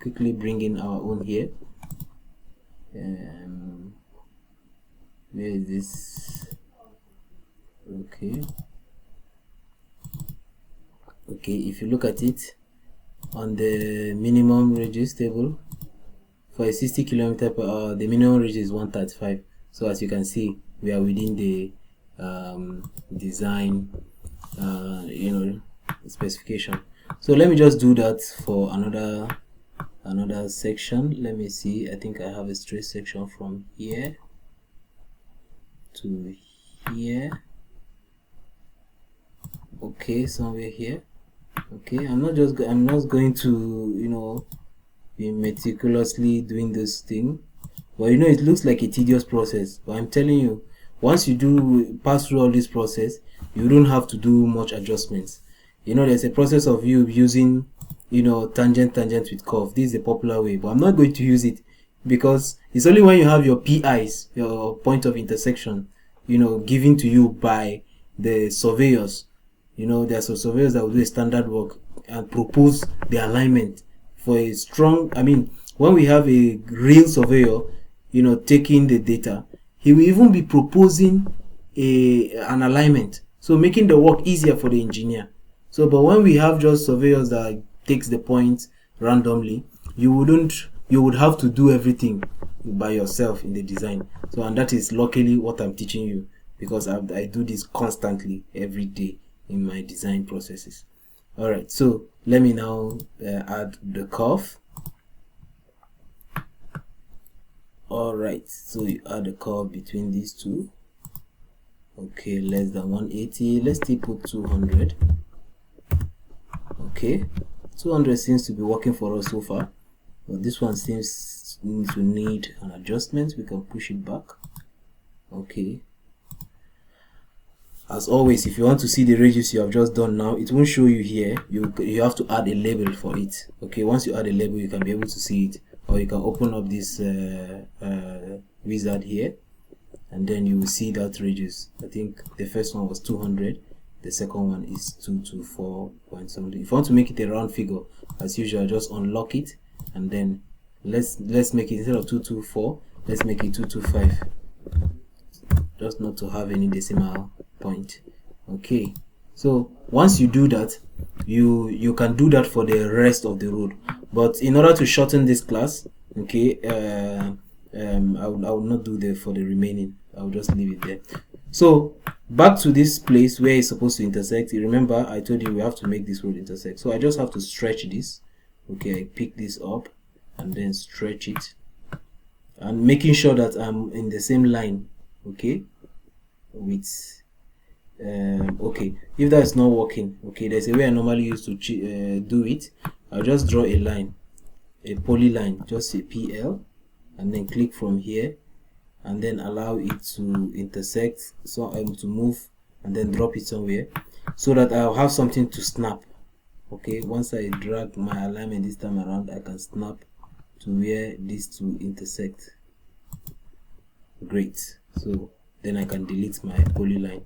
quickly bring in our own here. Where is this? Okay, if you look at it on the minimum radius table for a 60 kilometers per hour, the minimum radius is 135. So as you can see, we are within the design specification. So let me just do that for another section. Let me see, I think I have a straight section from here to here. Okay, somewhere here. Okay, I'm not going to be meticulously doing this thing, but it looks like a tedious process. But I'm telling you, once you do pass through all this process, you don't have to do much adjustments. There's a process of you using tangent with curve. This is a popular way, but I'm not going to use it because it's only when you have your PIs, your point of intersection, given to you by the surveyors. There are some surveyors that will do a standard work and propose the alignment for a strong, when we have a real surveyor, taking the data, he will even be proposing an alignment, so making the work easier for the engineer. So, but when we have just surveyors that takes the point randomly, you would have to do everything by yourself in the design. So, and that is luckily what I'm teaching you, because I do this constantly every day in my design processes. All right, so let me now add the curve. All right, so you add a curve between these two. Okay, less than 180. Let's still put 200. Okay, 200 seems to be working for us so far, but this one seems to need an adjustment. We can push it back. Okay. As always, if you want to see the radius you have just done now, it won't show you here. You have to add a label for it. Okay, once you add a label, you can be able to see it, or you can open up this wizard here, and then you will see that radius. I think the first one was 200. The second one is 224 point something. If you want to make it a round figure, as usual, just unlock it, and then let's make it, instead of 224, let's make it 225. Just not to have any decimal point. Okay, so once you do that, you can do that for the rest of the road. But in order to shorten this class, okay, I will not do that for the remaining. I'll just leave it there. So back to this place where it's supposed to intersect. You remember I told you we have to make this road intersect, so I just have to stretch this. Okay, I pick this up and then stretch it, and making sure that I'm in the same line. Okay, with okay, if that's not working, okay, there's a way I normally used to do it. I'll just draw a line, a polyline, just a PL, and then click from here, and then allow it to intersect, so I'm to move, and then drop it somewhere, so that I'll have something to snap. Okay, once I drag my alignment this time around, I can snap to where these two intersect. Great. So then I can delete my polyline.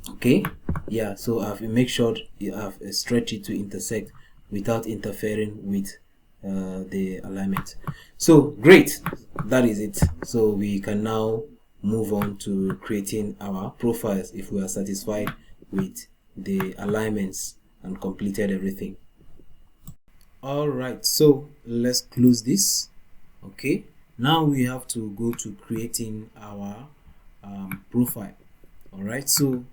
Okay, yeah, so I've make sure I've stretched it to intersect without interfering with the alignment. So great, that is it. So we can now move on to creating our profiles if we are satisfied with the alignments and completed everything. All right, so let's close this. Okay, now we have to go to creating our profile. All right, so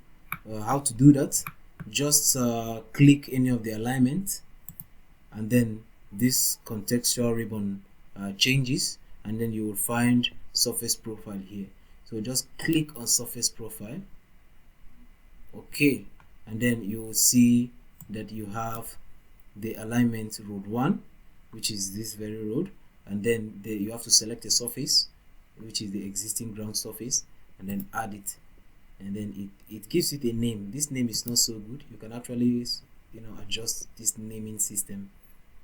how to do that? Just click any of the alignment, and then this contextual ribbon changes, and then you will find surface profile here. So just click on surface profile. Okay, and then you will see that you have the alignment road 1, which is this very road, and then you have to select a surface, which is the existing ground surface, and then add it, and then it gives it a name. This name is not so good. You can actually adjust this naming system,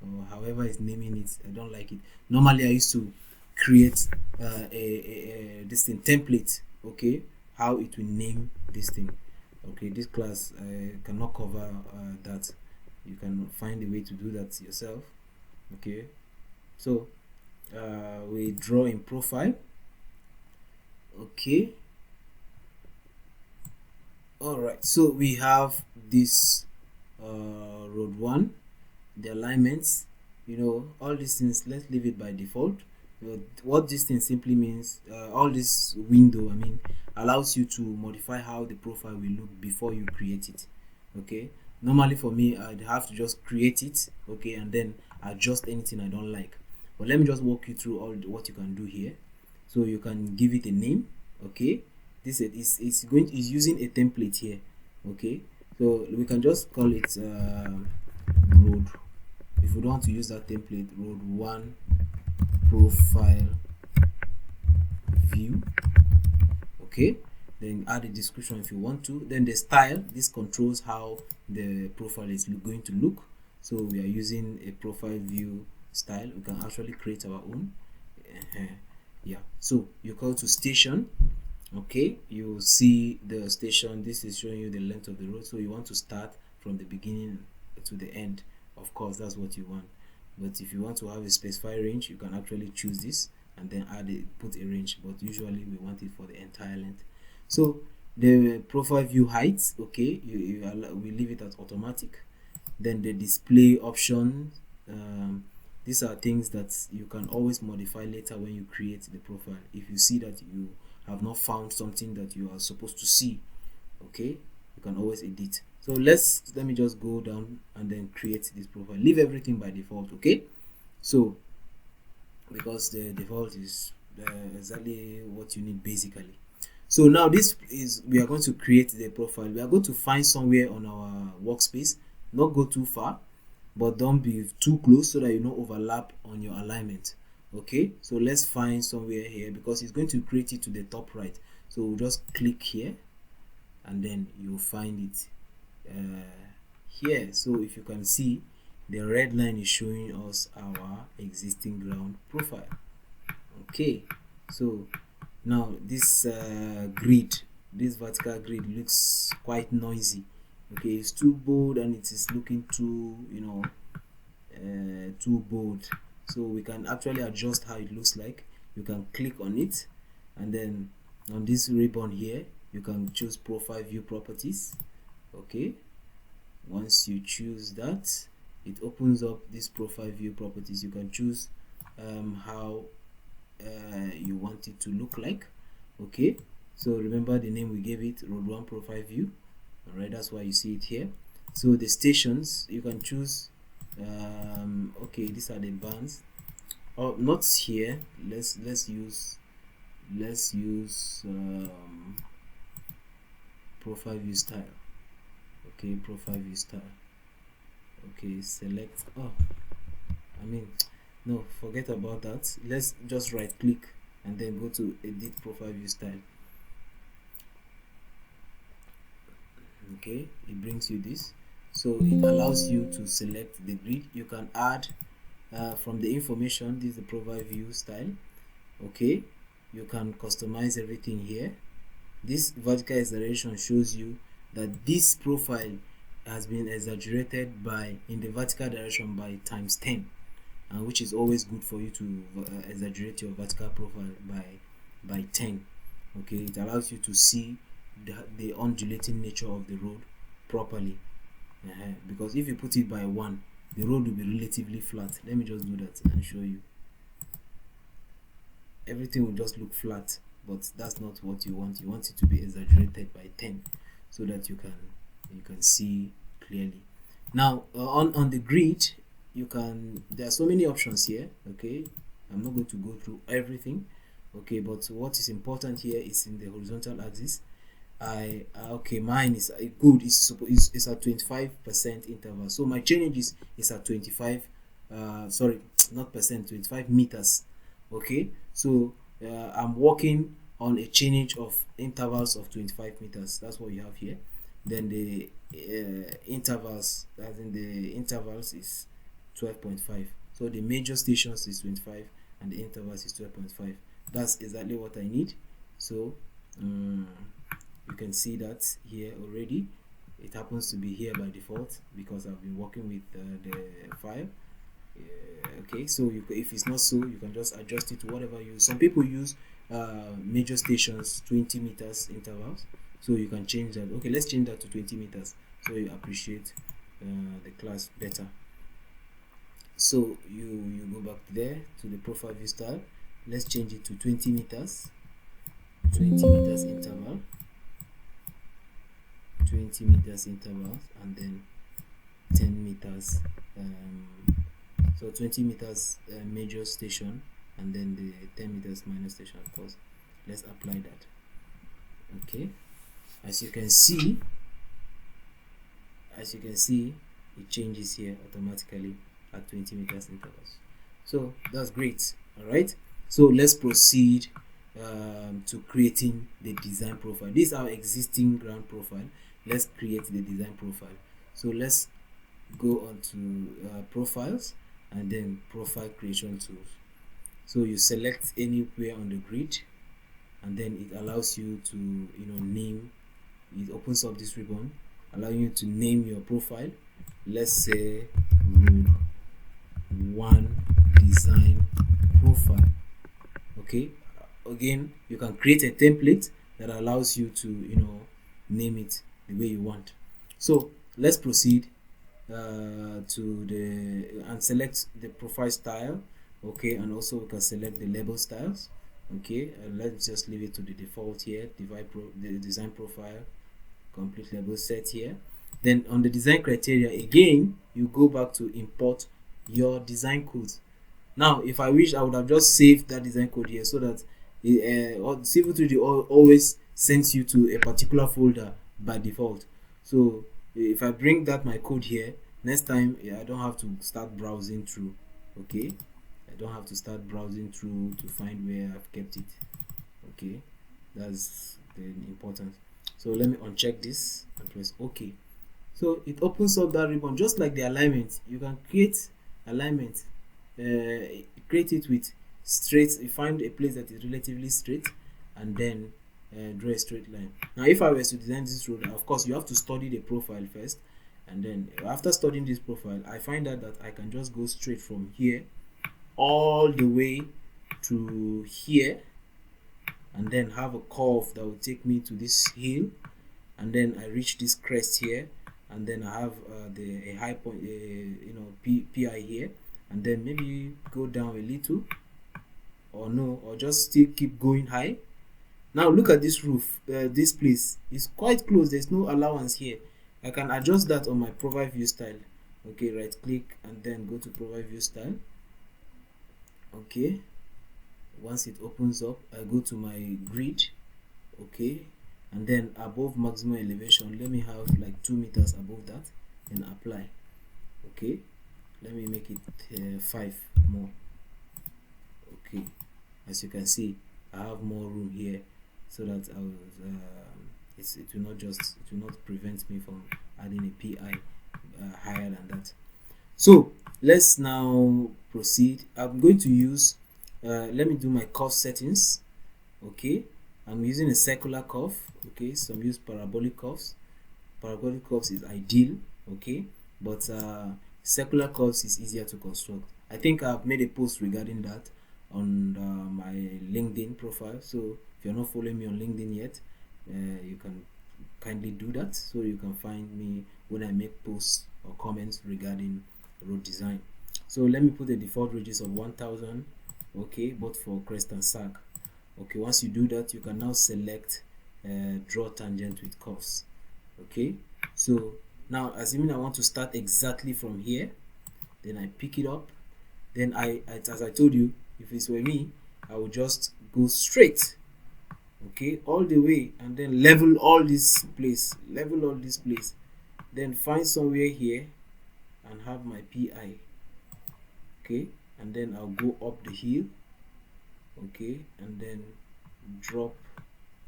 or however it's naming it. I don't like it. Normally I used to create this thing template, okay, how it will name this thing. Okay, this class cannot cover that. You can find a way to do that yourself. Okay, so we draw in profile. Okay, all right, so we have this road 1, the alignments, all these things. Let's leave it by default. What this thing simply means, all this window allows you to modify how the profile will look before you create it. Okay, normally for me I'd have to just create it, okay, and then adjust anything I don't like. But let me just walk you through all what you can do here. So you can give it a name. Okay, this is using a template here. Okay, so we can just call it road. If we don't want to use that template, road 1 profile view. Okay, then add a description if you want to. Then the style, this controls how the profile is going to look. So we are using a profile view style. We can actually create our own. Yeah, so you go to station. Okay, you see the station. This is showing you the length of the road, so you want to start from the beginning to the end. Of course, that's what you want. But if you want to have a specified range, you can actually choose this and then put a range, but usually we want it for the entire length. So the profile view height, okay, we leave it at automatic. Then the display option, these are things that you can always modify later when you create the profile. If you see that you have not found something that you are supposed to see, okay, you can always edit. So let me just go down and then create this profile. Leave everything by default, okay? So because the default is exactly what you need basically. So now we are going to create the profile. We are going to find somewhere on our workspace, not go too far, but don't be too close so that you don't overlap on your alignment. Okay, so let's find somewhere here because it's going to create it to the top right. So we'll just click here and then you'll find it here. So if you can see, the red line is showing us our existing ground profile. Okay, so now this grid, this vertical grid looks quite noisy. Okay, it's too bold and it is looking too, too bold. So we can actually adjust how it looks like. You can click on it and then on this ribbon here you can choose profile view properties. Okay, once you choose that, it opens up this profile view properties. You can choose how you want it to look like. Okay, so remember the name we gave it, road 1 profile view. All right, that's why you see it here. So the stations you can choose. Okay, these are the bands. Oh, not here. Let's use profile view style. Okay, profile view style. Okay, select. Oh, no, forget about that. Let's just right click and then go to edit profile view style. Okay, it brings you this. So it allows you to select the grid. You can add from the information. This is the profile view style. Okay, you can customize everything here. This vertical exaggeration shows you that this profile has been exaggerated in the vertical direction by times 10, which is always good for you to exaggerate your vertical profile by 10. Okay, it allows you to see the undulating nature of the road properly, because if you put it by 1, the road will be relatively flat. Let me just do that and show you. Everything will just look flat, but that's not what you want. You want it to be exaggerated by 10 so that you can see clearly. Now on the grid, there are so many options here. Okay, I'm not going to go through everything. Okay, but what is important here is in the horizontal axis. Okay, mine is good. It's at 25% interval. So my change is at 25. Sorry, not percent, 25 meters. Okay, so I'm working on a change of intervals of 25 meters. That's what you have here. Then the intervals, as in the intervals, is 12.5. So the major stations is 25 and the intervals is 12.5. That's exactly what I need. So you can see that here already. It happens to be here by default because I've been working with the file. Okay, so if it's not so, you can just adjust it to whatever you use. Some people use major stations 20 meters intervals, so you can change that. Okay, let's change that to 20 meters so you appreciate the class better. So you go back there to the profile view style. Let's change it to 20 meters 20 meters interval, 20 meters intervals, and then 10 meters so 20 meters major station and then the 10 meters minor station. Of course, let's apply that. Okay, as you can see it changes here automatically at 20 meters intervals. So that's great. All right, so let's proceed to creating the design profile. This is our existing ground profile. Let's create the design profile. So let's go on to profiles and then profile creation tools. So you select anywhere on the grid, and then it allows you to name. It opens up this ribbon, allowing you to name your profile. Let's say Road 1 Design Profile. Okay, again, you can create a template that allows you to name it the way you want. So let's proceed to the and select the profile style. Okay, and also we can select the label styles. Okay, let's just leave it to the default here. The design profile, complete label set here. Then on the design criteria, again you go back to import your design codes. Now if I wish, I would have just saved that design code here, so that Civil3D always sends you to a particular folder by default. So if I bring that my code here, next time I don't have to start browsing through. Okay, I don't have to start browsing through to find where I've kept it. Okay, that's the importance. So let me uncheck this and press OK. So it opens up that ribbon, just like the alignment. You can create alignment, create it with straight. You find a place that is relatively straight, and then draw a straight line. Now if I was to design this road, of course you have to study the profile first, and then after studying this profile, I find out that I can just go straight from here all the way to here, and then have a curve that will take me to this hill, and then I reach this crest here, and then I have a high point, PI here, and then maybe go down a little, or no, or just still keep going high. Now look at this roof. This place is quite close. There's no allowance here. I can adjust that on my profile view style. Okay, right click and then go to profile view style. Okay, once it opens up, I go to my grid. Okay, and then above maximum elevation, let me have like 2 meters above that, and apply. Okay, let me make it 5 more. Okay, as you can see, I have more room here, so that I will it will not prevent me from adding a PI higher than that. So let's now proceed. I'm going to use let me do my curve settings. Okay, I'm using a circular curve. Okay, so I'm using parabolic curves. Parabolic curves is ideal. Okay, but circular curves is easier to construct. I think I've made a post regarding that on my LinkedIn profile. So if you're not following me on LinkedIn yet, you can kindly do that, so you can find me when I make posts or comments regarding road design. So let me put the default radius of 1000. Okay, both for crest and sag. Okay, once you do that, you can now select draw tangent with curves. Okay, so now assuming I want to start exactly from here, then I pick it up. Then as I told you, if it's were me, I would just go straight, okay, all the way, and then level all this place, then find somewhere here and have my PI. Okay, and then I'll go up the hill. Okay, and then drop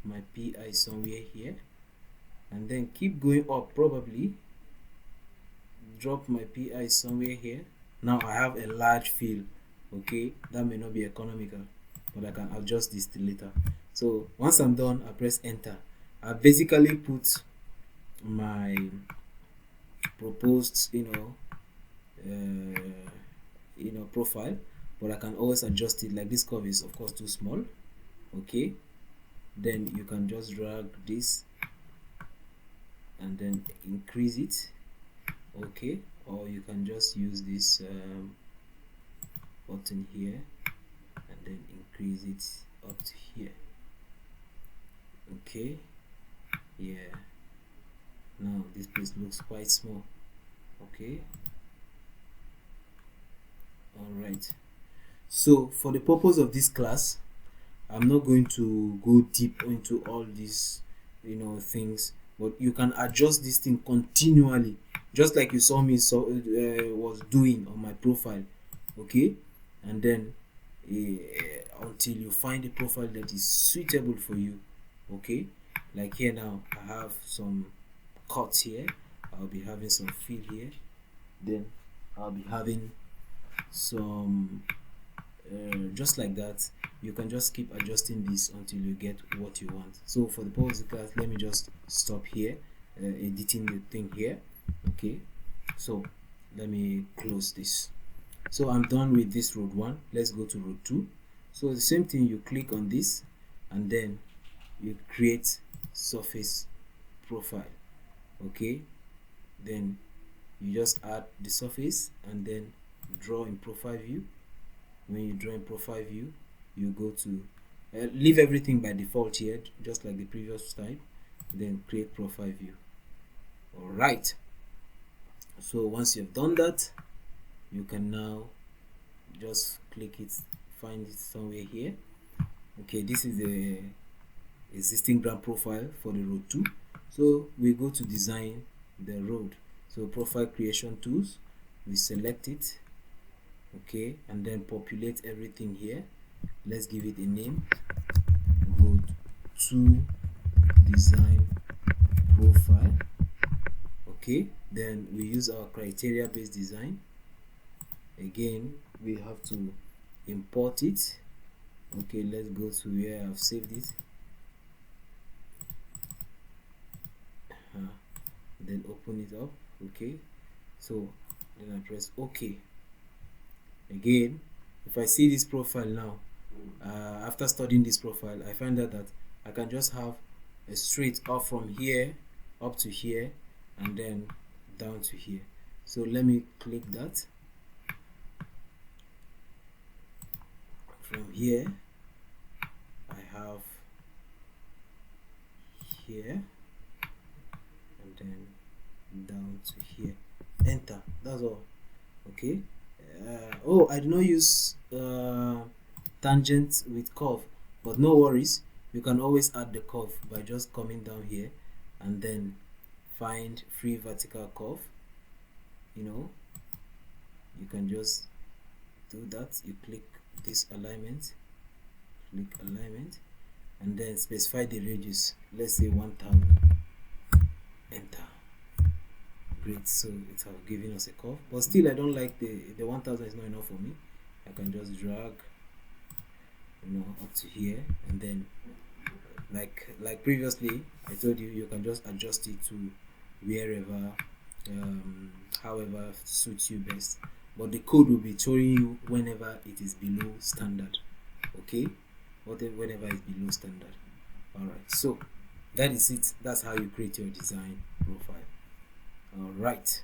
my PI somewhere here, and then keep going up, probably drop my PI somewhere here. Now I have a large field. Okay, that may not be economical, but I can adjust this till later. So once I'm done, I press enter. I basically put my proposed profile, but I can always adjust it. Like this curve is of course too small. Okay, then you can just drag this and then increase it. Okay, or you can just use this button here and then increase it up to here. Okay, yeah, now this place looks quite small. Okay, all right. So for the purpose of this class, I'm not going to go deep into all these things, but you can adjust this thing continually, just like you saw me was doing on my profile. Okay, and then until you find a profile that is suitable for you. Okay, like here now I have some cuts here, I'll be having some fill here, then I'll be having some just like that. You can just keep adjusting this until you get what you want. So for the purpose of the class, let me just stop here, editing the thing here. Okay, so let me close this. So I'm done with this road 1. Let's go to road 2. So the same thing, you click on this and then you create surface profile. Okay, then you just add the surface and then draw in profile view. When you draw in profile view, you go to leave everything by default here, just like the previous type, then create profile view. All right, so once you've done that, you can now just click it, find it somewhere here. Okay, this is the existing ground profile for the road 2. So we go to design the road. So profile creation tools, we select it. Okay, and then populate everything here. Let's give it a name, road 2 design profile. Okay, then we use our criteria based design. Again, we have to import it. Okay, let's go to where I've saved it. Then open it up. Okay, so then I press OK. Again, if I see this profile now, after studying this profile, I find out that I can just have a straight up from here up to here and then down to here. So let me click that. From here I have here and then down to here. Enter. That's all. Okay. Oh, I do not use tangent with curve, but no worries, you can always add the curve by just coming down here and then find free vertical curve. You can just do that. You click this alignment, and then specify the radius, let's say 1000. Enter. Great, so it has given us a curve, but still I don't like the 1000 is not enough for me. I can just drag up to here, and then like previously I told you, you can just adjust it to wherever however suits you best, but the code will be showing you whenever it is below standard. Okay, whenever it's below standard. All right, so that is it. That's how you create your design profile. All right,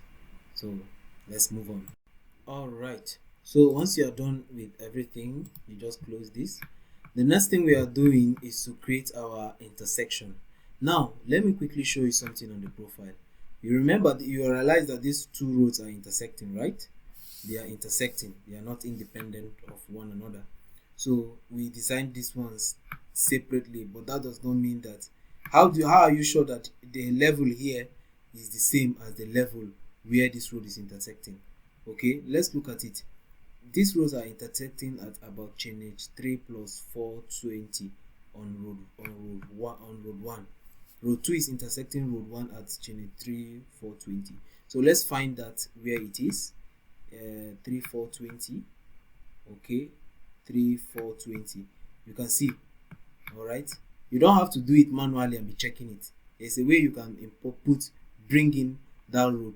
so let's move on. All right, so once you are done with everything, you just close this. The next thing we are doing is to create our intersection. Now let me quickly show you something on the profile. You remember that you realize that these two roads are intersecting, right? They are intersecting, they are not independent of one another. So we designed these ones separately, but that does not mean that how are you sure that the level here is the same as the level where this road is intersecting? Okay, let's look at it. These roads are intersecting at about chainage 3 plus 420 on road 1. Road 2 is intersecting road 1 at chainage 3 420. So let's find that where it is. 3 420. Okay, 3 420. You can see. All right, you don't have to do it manually and be checking it. There's a way you can bring in that road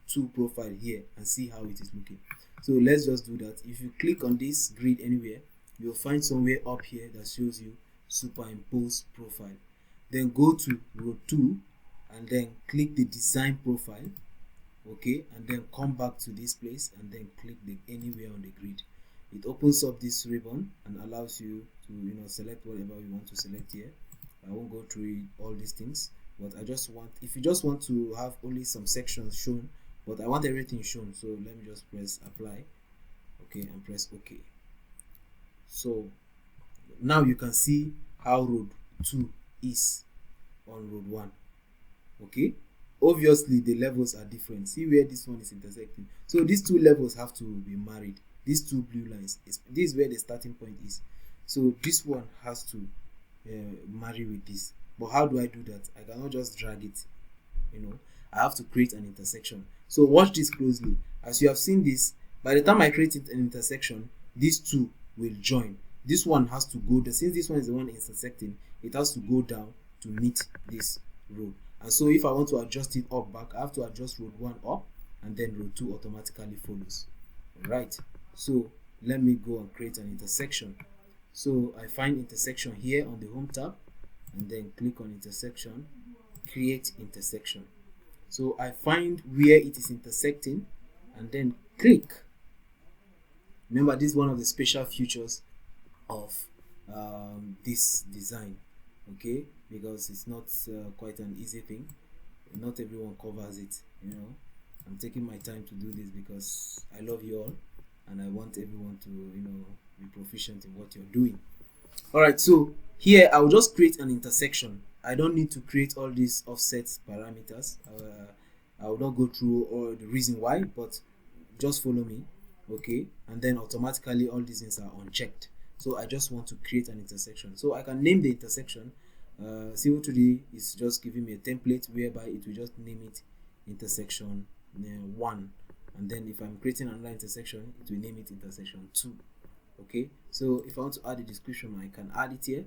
2 profile here and see how it is looking. So let's just do that. If you click on this grid anywhere, you'll find somewhere up here that shows you superimpose profile. Then go to road 2 and then click the design profile. Okay, and then come back to this place and then click anywhere on the grid. It opens up this ribbon and allows you to select whatever you want to select here. I won't go through all these things, but I just want, if you just want to have only some sections shown, but I want everything shown, so let me just press apply. Okay, and press OK. So now you can see how road 2 is on road 1. Okay, obviously the levels are different. See where this one is intersecting. So these two levels have to be married. These two blue lines, this is where the starting point is. So this one has to marry with this. But how do I do that? I cannot just drag it. I have to create an intersection. So watch this closely. As you have seen this, by the time I create an intersection, these two will join. This one has to go down. Since this one is the one intersecting, it has to go down to meet this road. And so if I want to adjust it up back, I have to adjust road 1 up, and then road 2 automatically follows. Right, so let me go and create an intersection. So I find intersection here on the home tab, and then click on intersection, create intersection. So I find where it is intersecting, and then click. Remember, this is one of the special features of this design, okay, because it's not quite an easy thing. Not everyone covers it, you know. I'm taking my time to do this because I love you all, and I want everyone to, you know, be proficient in what you're doing. All right, so here I'll just create an intersection. I don't need to create all these offset parameters. I will not go through all the reason why, but just follow me, okay? And then automatically all these things are unchecked. So I just want to create an intersection. So I can name the intersection. Civil3D is just giving me a template whereby it will just name it intersection 1, and then if I'm creating another intersection, it will name it intersection 2. Okay, so if I want to add a description, I can add it here.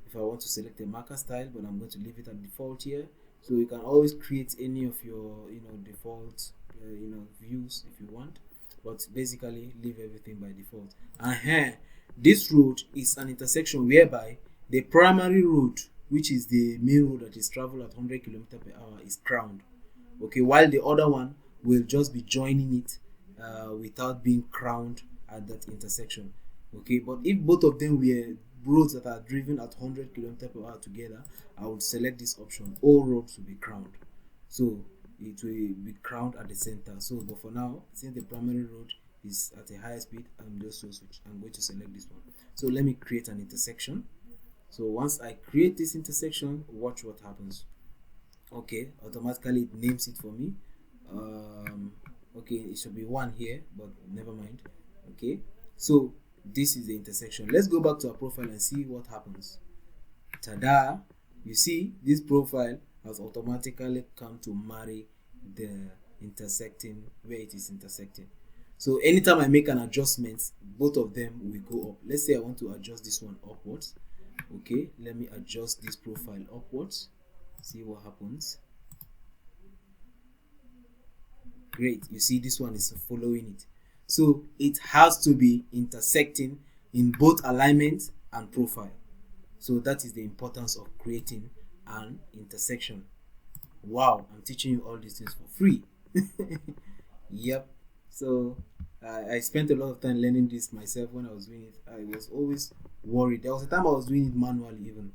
If I want to select a marker style, but I'm going to leave it at default here. So you can always create any of your, you know, default views if you want, but basically leave everything by default. And this road is an intersection whereby the primary road, which is the main road that is traveled at 100 km/h, is crowned. Okay, while the other one will just be joining it without being crowned at that intersection. Okay, but if both of them were roads that are driven at 100 km/h together, I would select this option. All roads will be crowned, so it will be crowned at the center. So, but for now, since the primary road is at a higher speed, I'm going to select this one. So let me create an intersection. So once I create this intersection, watch what happens. Okay, automatically it names it for me. Okay, it should be 1 here, but never mind. Okay, so this is the intersection. Let's go back to our profile and see what happens. Tada! You see, this profile has automatically come to marry the intersecting where it is intersecting. So anytime I make an adjustment, both of them will go up. Let's say I want to adjust this one upwards. Okay, let me adjust this profile upwards. See what happens. Great, you see this one is following it. So it has to be intersecting in both alignment and profile. So that is the importance of creating an intersection. Wow, I'm teaching you all these things for free. Yep. So I spent a lot of time learning this myself. When I was doing it, I was always worried. There was a time I was doing it manually even.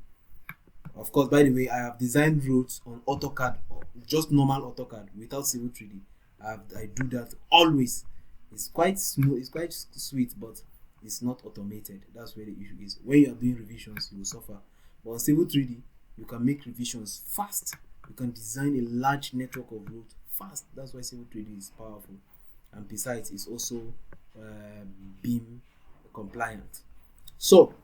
Of course, by the way, I have designed roads on AutoCAD, just normal AutoCAD without Civil3D. I do that always. It's quite smooth, it's quite sweet, but it's not automated. That's where the issue is. When you are doing revisions, you will suffer. But on Civil3D, you can make revisions fast. You can design a large network of roads fast. That's why Civil3D is powerful. And besides, it's also BIM compliant. So,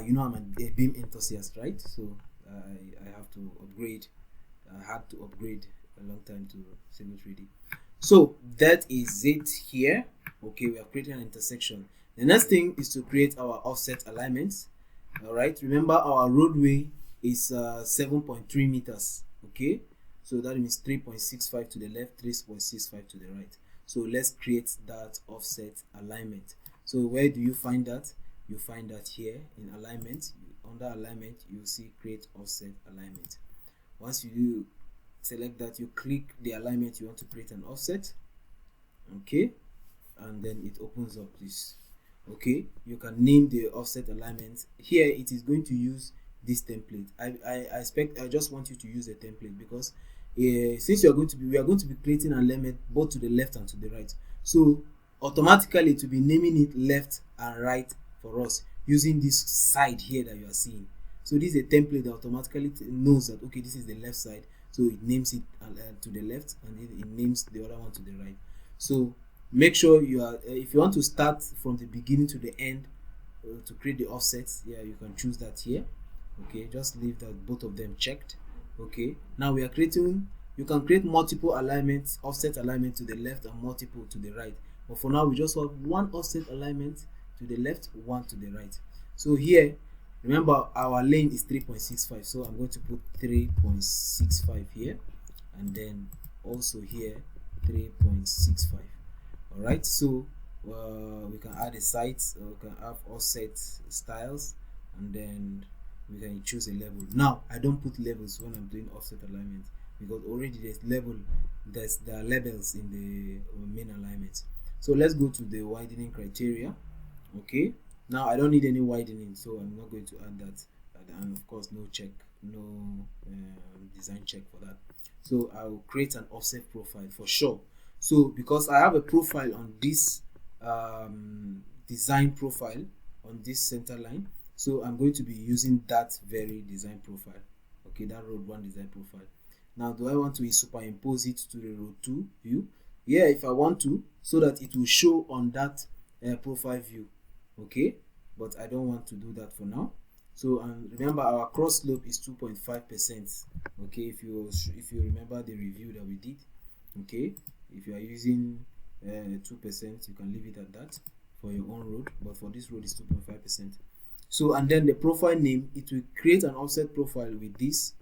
you know, I'm a BIM enthusiast, right? So I have to upgrade. I had to upgrade a long time to Civil3D. So that is it here. Okay, we have created an intersection. The next thing is to create our offset alignments. All right, remember our roadway is 7.3 meters. Okay, so that means 3.65 to the left, 3.65 to the right. So let's create that offset alignment. So where do you find that? You find that here in alignment. Under alignment, you'll see create offset alignment. Once you do select that, you click the alignment you want to create an offset. Okay, and then it opens up this. Okay, you can name the offset alignment. Here it is going to use this template. I just want you to use a template because since we are going to be creating an alignment both to the left and to the right, so automatically to be naming it left and right for us using this side here that you are seeing. So this is a template that automatically knows that okay, this is the left side, so it names it to the left, and it names the other one to the right. So make sure you are if you want to start from the beginning to the end to create the offsets, yeah, you can choose that here. Okay, just leave that both of them checked. Okay, now we are creating, you can create multiple alignments, offset alignment to the left and multiple to the right, but for now we just have one offset alignment to the left, 1 to the right. So here, remember our lane is 3.65, so I'm going to put 3.65 here, and then also here 3.65. all right, so we can add a site, or we can have offset styles, and then we can choose a level. Now I don't put levels when I'm doing offset alignment, because already there are labels in the main alignment. So let's go to the widening criteria. Okay, now I don't need any widening, so I'm not going to add that, and of course no design check for that. So I'll create an offset profile for sure. So because I have a profile on this design profile on this center line, so I'm going to be using that very design profile. Okay, that road 1 design profile. Now, do I want to superimpose it to the road 2 view? Yeah, if I want to, so that it will show on that profile view. Okay, but I don't want to do that for now. So, and remember, our cross slope is 2.5%. okay, if you remember the review that we did. Okay, if you are using 2%, you can leave it at that for your own road, but for this road is 2.5%. So, and then the profile name, it will create an offset profile with this.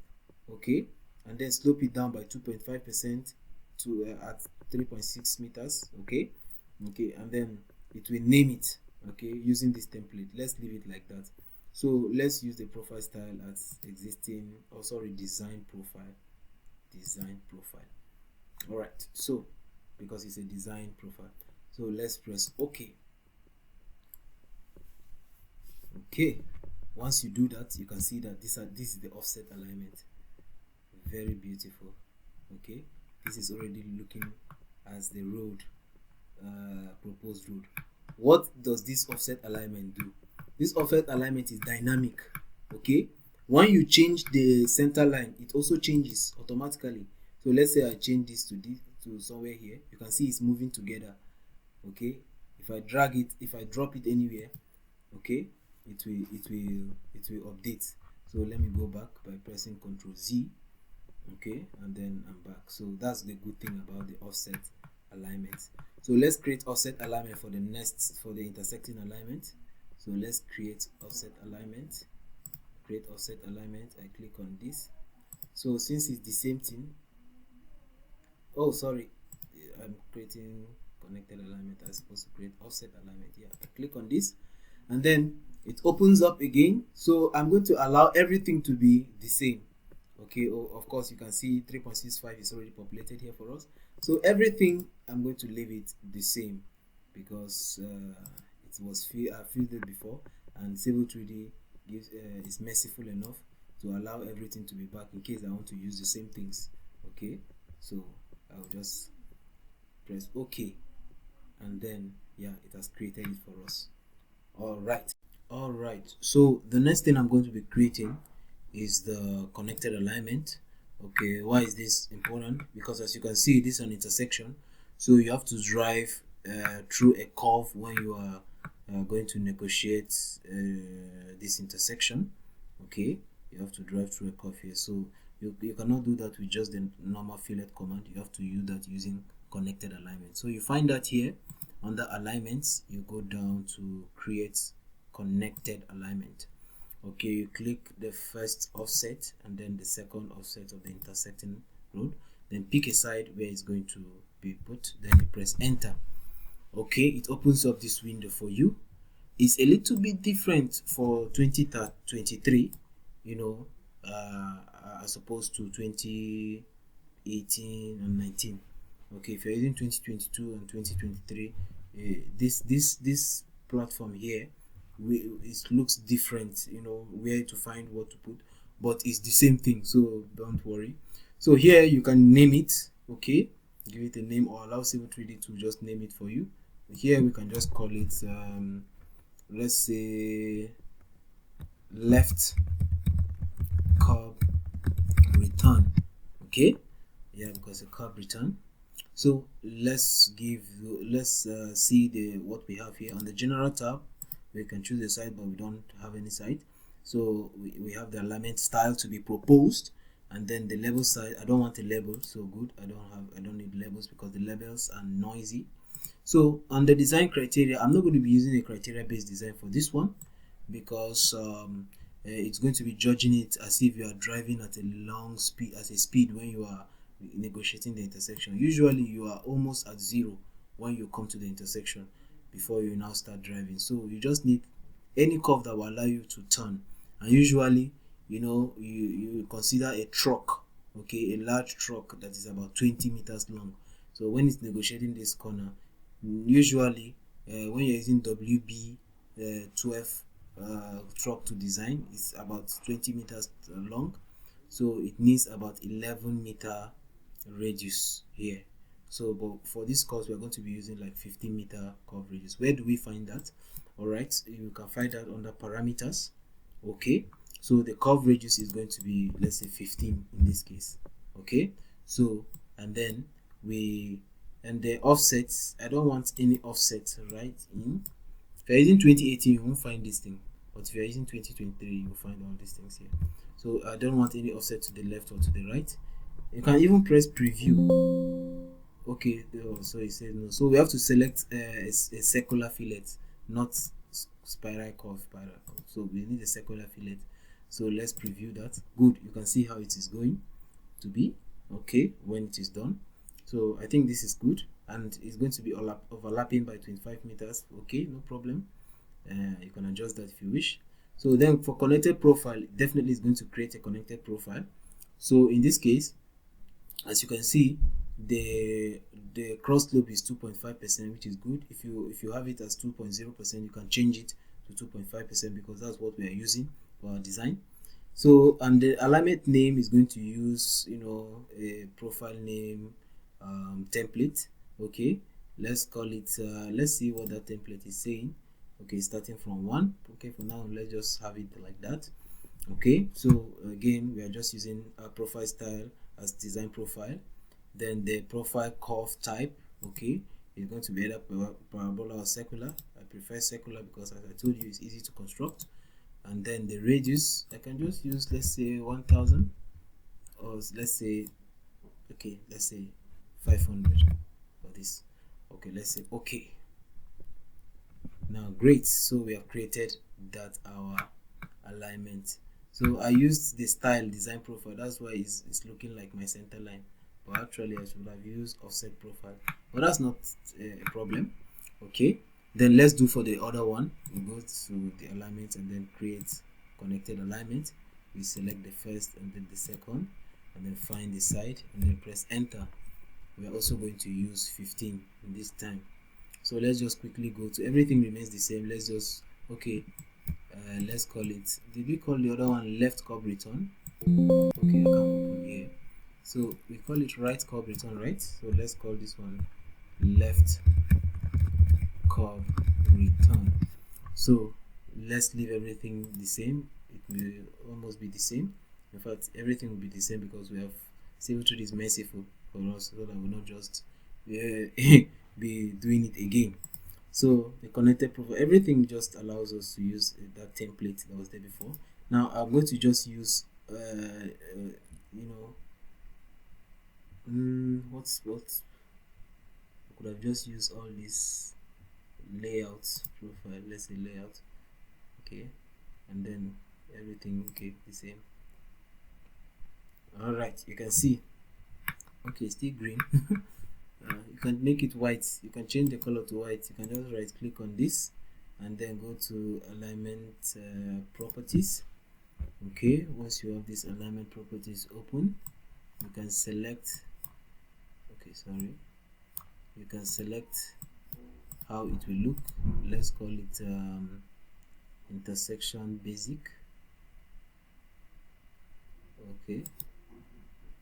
Okay, and then slope it down by 2.5% to at 3.6 meters. Okay, and then it will name it, okay, using this template. Let's leave it like that. So let's use the profile style as existing, or sorry, design profile. All right, so because it's a design profile, so let's press OK. Okay, once you do that, you can see that this is the offset alignment. Very beautiful. Okay, this is already looking as the road, proposed road. What does this offset alignment do? This offset alignment is dynamic. Okay, when you change the center line, it also changes automatically. So let's say I change this to somewhere here, you can see it's moving together. Okay, if I drag it, if I drop it anywhere, okay, it will update. So let me go back by pressing Ctrl Z. Okay, and then I'm back. So that's the good thing about the offset alignment. So let's create offset alignment for the intersecting alignment. So let's create offset alignment. Create offset alignment. I click on this. So since it's the same thing, oh sorry, I'm creating connected alignment. I'm supposed to create offset alignment. Yeah, I click on this, and then it opens up again. So I'm going to allow everything to be the same. Okay, of course you can see 3.65 is already populated here for us. So everything, I'm going to leave it the same, because it was fielded before, and Civil3D is merciful enough to allow everything to be back in case I want to use the same things. Okay, so I'll just press OK, and then yeah, it has created it for us. All right, so the next thing I'm going to be creating is the connected alignment. Okay, why is this important? Because as you can see, this is an intersection, so you have to drive through a curve when you are going to negotiate this intersection. Okay, you have to drive through a curve here, so you cannot do that with just the normal fillet command. You have to use that using connected alignment. So you find that here under alignments, you go down to create connected alignment. Okay, you click the first offset and then the second offset of the intersecting road, then pick a side where it's going to be put, then you press enter. Okay, it opens up this window for you. It's a little bit different for 2023, you know, as opposed to 2018 and 19. Okay, if you're using 2022 and 2023, this platform here, it looks different, you know, where to find what to put, but it's the same thing, so don't worry. So here you can name it. Okay, give it a name, or allow Civil3D to just name it for you. Here we can just call it let's say left curb return. Okay, yeah, because a curb return. So let's see what we have here on the general tab. We can choose a site, but we don't have any site. So we have the alignment style to be proposed, and then the label side. I don't want a label, so good. I don't need labels because the labels are noisy. So on the design criteria, I'm not going to be using a criteria based design for this one, because it's going to be judging it as if you are driving at a long speed, at a speed when you are negotiating the intersection. Usually you are almost at zero when you come to the intersection before you now start driving. So you just need any curve that will allow you to turn. And usually, you consider a truck, okay, a large truck that is about 20 meters long. So when it's negotiating this corner, usually when you're using WB 12 truck to design, it's about 20 meters long, so it needs about 11-meter radius here. So but for this course we are going to be using like 15-meter curve radius. Where do we find that? All right, you can find that under parameters. Okay, so the curve radius is going to be, let's say, 15 in this case. Okay, so and then and the offsets, I don't want any offsets right in. If you're using 2018, you won't find this thing, but if you're using 2023, you'll find all these things here. So I don't want any offset to the left or to the right. You can even press preview. Okay, so it says no. So we have to select a circular fillet, not spiral curve. So we need a circular fillet. So let's preview that. Good, you can see how it is going to be, okay, when it is done. So I think this is good, and it's going to be overlapping by 25 meters. Okay, no problem. You can adjust that if you wish. So then for connected profile, definitely is going to create a connected profile. So in this case, as you can see, the cross slope is 2.5%, which is good. If you have it as 2.0%, you can change it to 2.5% because that's what we are using for our design. So, and the alignment name is going to use a profile name template. Okay, let's call it let's see what that template is saying. Okay, starting from 1. Okay, for now let's just have it like that. Okay, so again we are just using a profile style as design profile. Then the profile curve type, okay, is going to be either parabola or circular. I prefer circular because, as I told you, it's easy to construct. And then the radius, I can just use, let's say 1000, or let's say 500 for this. Okay, let's say okay. Now great, so we have created that our alignment. So I used the style design profile, that's why it's looking like my center line, but actually I should have used offset profile, but that's not a problem. Okay, then let's do for the other one. We go to the alignment and then create connected alignment. We select the first and then the second, and then find the side and then press enter. We are also going to use 15 in this time. So let's just quickly go to, everything remains the same. Let's just, okay, let's call it, did we call the other one left curve return? Okay, I can open here. So we call it right curve return, right? So let's call this one left curve return. So let's leave everything the same. It will almost be the same. In fact, everything will be the same because we have Civil3D is merciful for us, so that we will not just be doing it again. So the connected profile, everything just allows us to use that template that was there before. Now I'm going to just use what I could have just used all this layout profile, let's say layout, okay, and then everything okay the same. All right, you can see, okay, still green. You can make it white, you can change the color to white. You can just right click on this and then go to alignment properties. Okay, once you have this alignment properties open, you can select, okay, sorry, you can select how it will look. Let's call it intersection basic. Okay,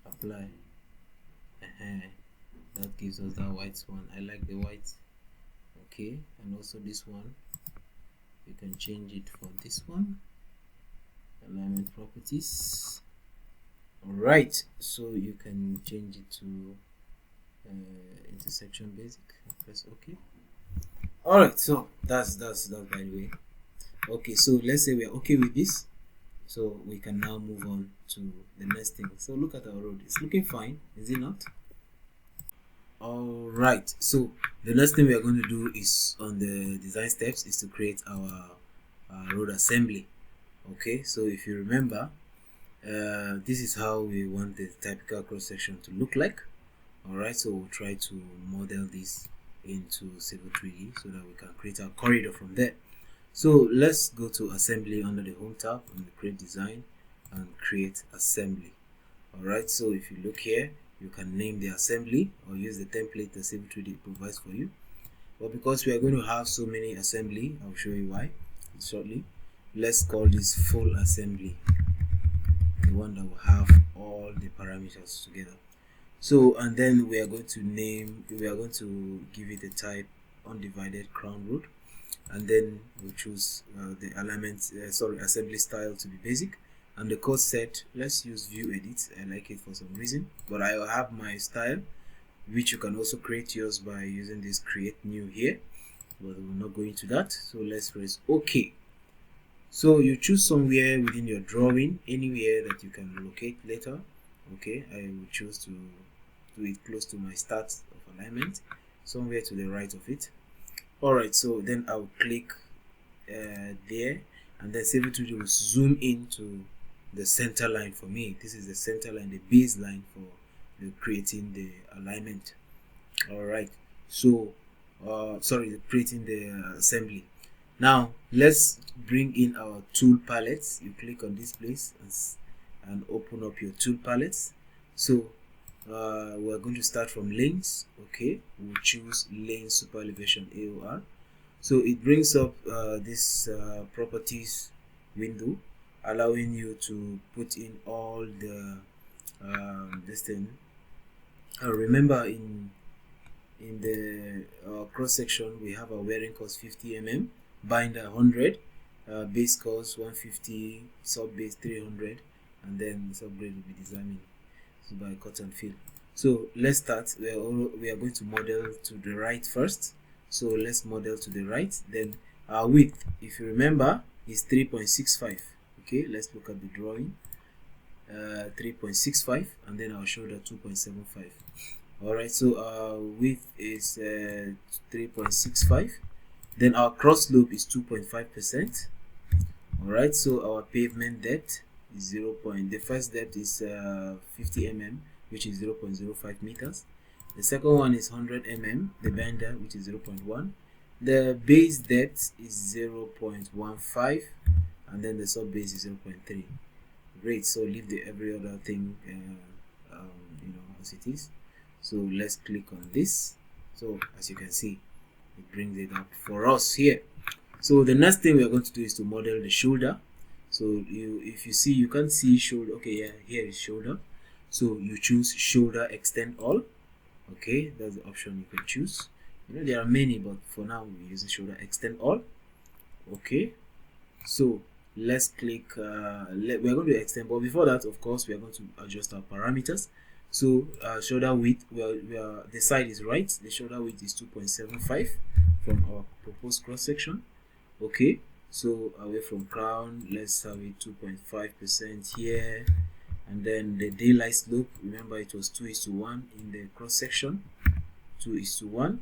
apply. That gives us that white one. I like the white. Okay, and also this one, you can change it for this one, alignment properties. All right, so you can change it to intersection basic. Press OK. All right, so that's that, by the way. Okay, so let's say we're okay with this, so we can now move on to the next thing. So look at our road, it's looking fine, is it not? All right, so the next thing we are going to do is on the design steps is to create our road assembly. Okay, so if you remember, this is how we want the typical cross section to look like. All right, so we'll try to model this into Civil3D so that we can create our corridor from there. So let's go to assembly under the home tab and create design and create assembly. All right, so if you look here, you can name the assembly or use the template that Civil3D provides for you. But because we are going to have so many assembly, I'll show you why shortly. Let's call this full assembly, the one that will have all the parameters together. So, and then we are going to give it a type undivided crown road, and then we'll choose the assembly style to be basic, and the code set, let's use view edit. I like it for some reason, but I have my style, which you can also create yours by using this create new here, but we're not going to that. So let's press OK. So you choose somewhere within your drawing, anywhere that you can locate later. Okay, I will choose to do it close to my start of alignment, somewhere to the right of it. Alright, so then I'll click there, and then Civil3D will zoom into the center line for me. This is the center line, the baseline for creating the alignment. Alright, so creating the assembly. Now let's bring in our tool palettes. You click on this place and open up your tool palettes. So we're going to start from lanes. Okay, we'll choose lane super elevation AOR. So it brings up this properties window, allowing you to put in all the this thing. Remember in the cross section we have our wearing cost 50 mm, binder 100, base cost 150, sub base 300, and then subgrade will be designing by cut and fill. So let's start. We are going to model to the right first. So let's model to the right. Then our width, if you remember, is 3.65. Okay, let's look at the drawing. 3.65, and then our shoulder 2.75. all right, so our width is 3.65. then our cross slope is 2.5%. all right, so our pavement depth is 0. The first depth is 50 mm, which is 0.05 meters. The second one is 100 mm, the bender, which is 0.1. The base depth is 0.15, and then the sub base is 0.3. Great. So leave the every other thing as it is. So let's click on this. So as you can see, it brings it up for us here. So the next thing we are going to do is to model the shoulder. So if you see, you can't see shoulder. Okay, yeah, here is shoulder. So you choose shoulder extend all. Okay, that's the option you can choose. There are many, but for now we're using shoulder extend all. Okay, so let's click we're going to extend, but before that, of course, we are going to adjust our parameters. So shoulder width, the side is right, the shoulder width is 2.75 from our proposed cross section. Okay, so away from crown, let's have it 2.5% here. And then the daylight slope, remember it was 2:1 in the cross section, 2:1.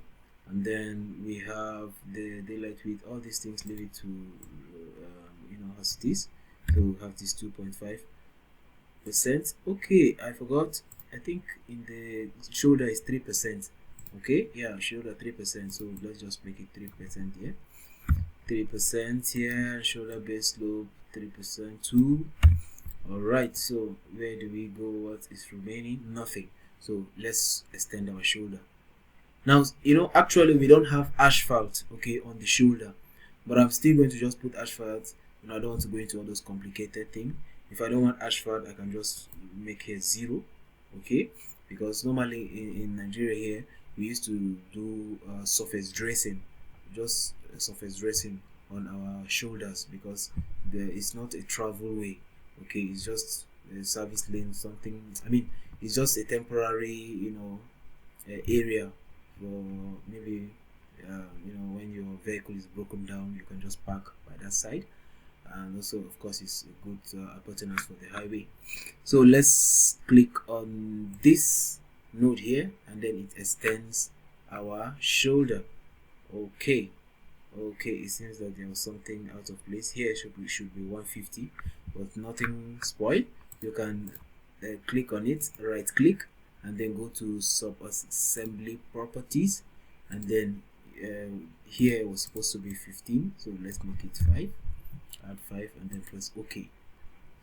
And then we have the daylight width, all these things, leave it to as it is. So we have this 2.5%. okay, I forgot, I think in the shoulder is 3%. okay, yeah, shoulder 3%, so let's just make it 3% here. 3% here, shoulder base slope 3% too. all right, so where do we go? What is remaining? Nothing. So let's extend our shoulder. Now, actually we don't have asphalt, okay, on the shoulder, but I'm still going to just put asphalt. I don't want to go into all those complicated things. If I don't want asphalt, I can just make here 0, okay, because normally in Nigeria here we used to do surface dressing, just surface dressing on our shoulders, because it's not a travel way. Okay, it's just a service lane, something. I mean, it's just a temporary area for maybe when your vehicle is broken down, you can just park by that side. And also, of course, it's a good appurtenance for the highway. So let's click on this. node here, and then it extends our shoulder. Okay, it seems that there was something out of place here. Should be 150, but nothing spoiled. You can click on it, right click, and then go to sub-assembly properties, and then here it was supposed to be 15, so let's make it 5. Add 5 and then press OK.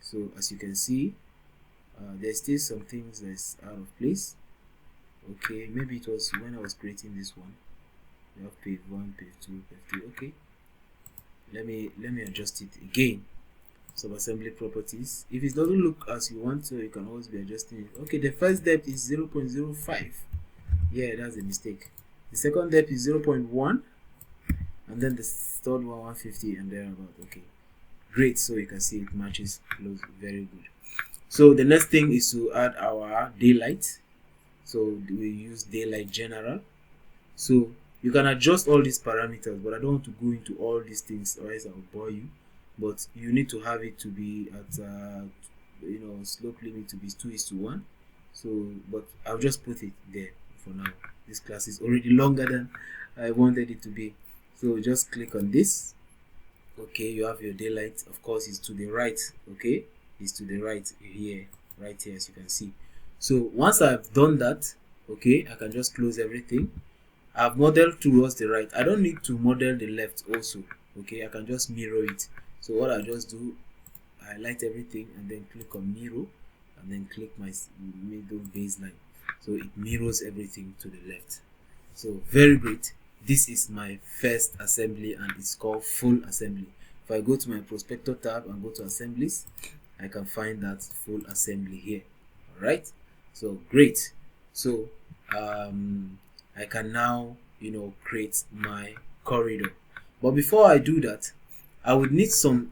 So as you can see, there's still some things that's out of place. Okay, maybe it was when I was creating this one. We have page 1, page 2, page 3. Okay, let me adjust it again. Subassembly properties. If it doesn't look as you want to, you can always be adjusting it. Okay, the first depth is 0.05. Yeah, that's a mistake. The second depth is 0.1, and then the third one 150, and thereabout. Okay, great. So you can see it matches close. Very good. So the next thing is to add our daylight. So we use daylight general. So you can adjust all these parameters, but I don't want to go into all these things, or else I will bore you. But you need to have it to be at slope limit to be 2:1. So, but I'll just put it there for now. This class is already longer than I wanted it to be. So just click on this. Okay, you have your daylight. Of course, it's to the right. Okay, it's to the right here, right here, as you can see. So once I've done that, okay, I can just close everything. I've modeled towards the right. I don't need to model the left also. Okay, I can just mirror it. So what I just do, I highlight everything and then click on mirror, and then click my middle baseline. So it mirrors everything to the left. So very great. This is my first assembly, and it's called full assembly. If I go to my prospector tab and go to assemblies, I can find that full assembly here. All right. So great. So I can now create my corridor. But before I do that, I would need some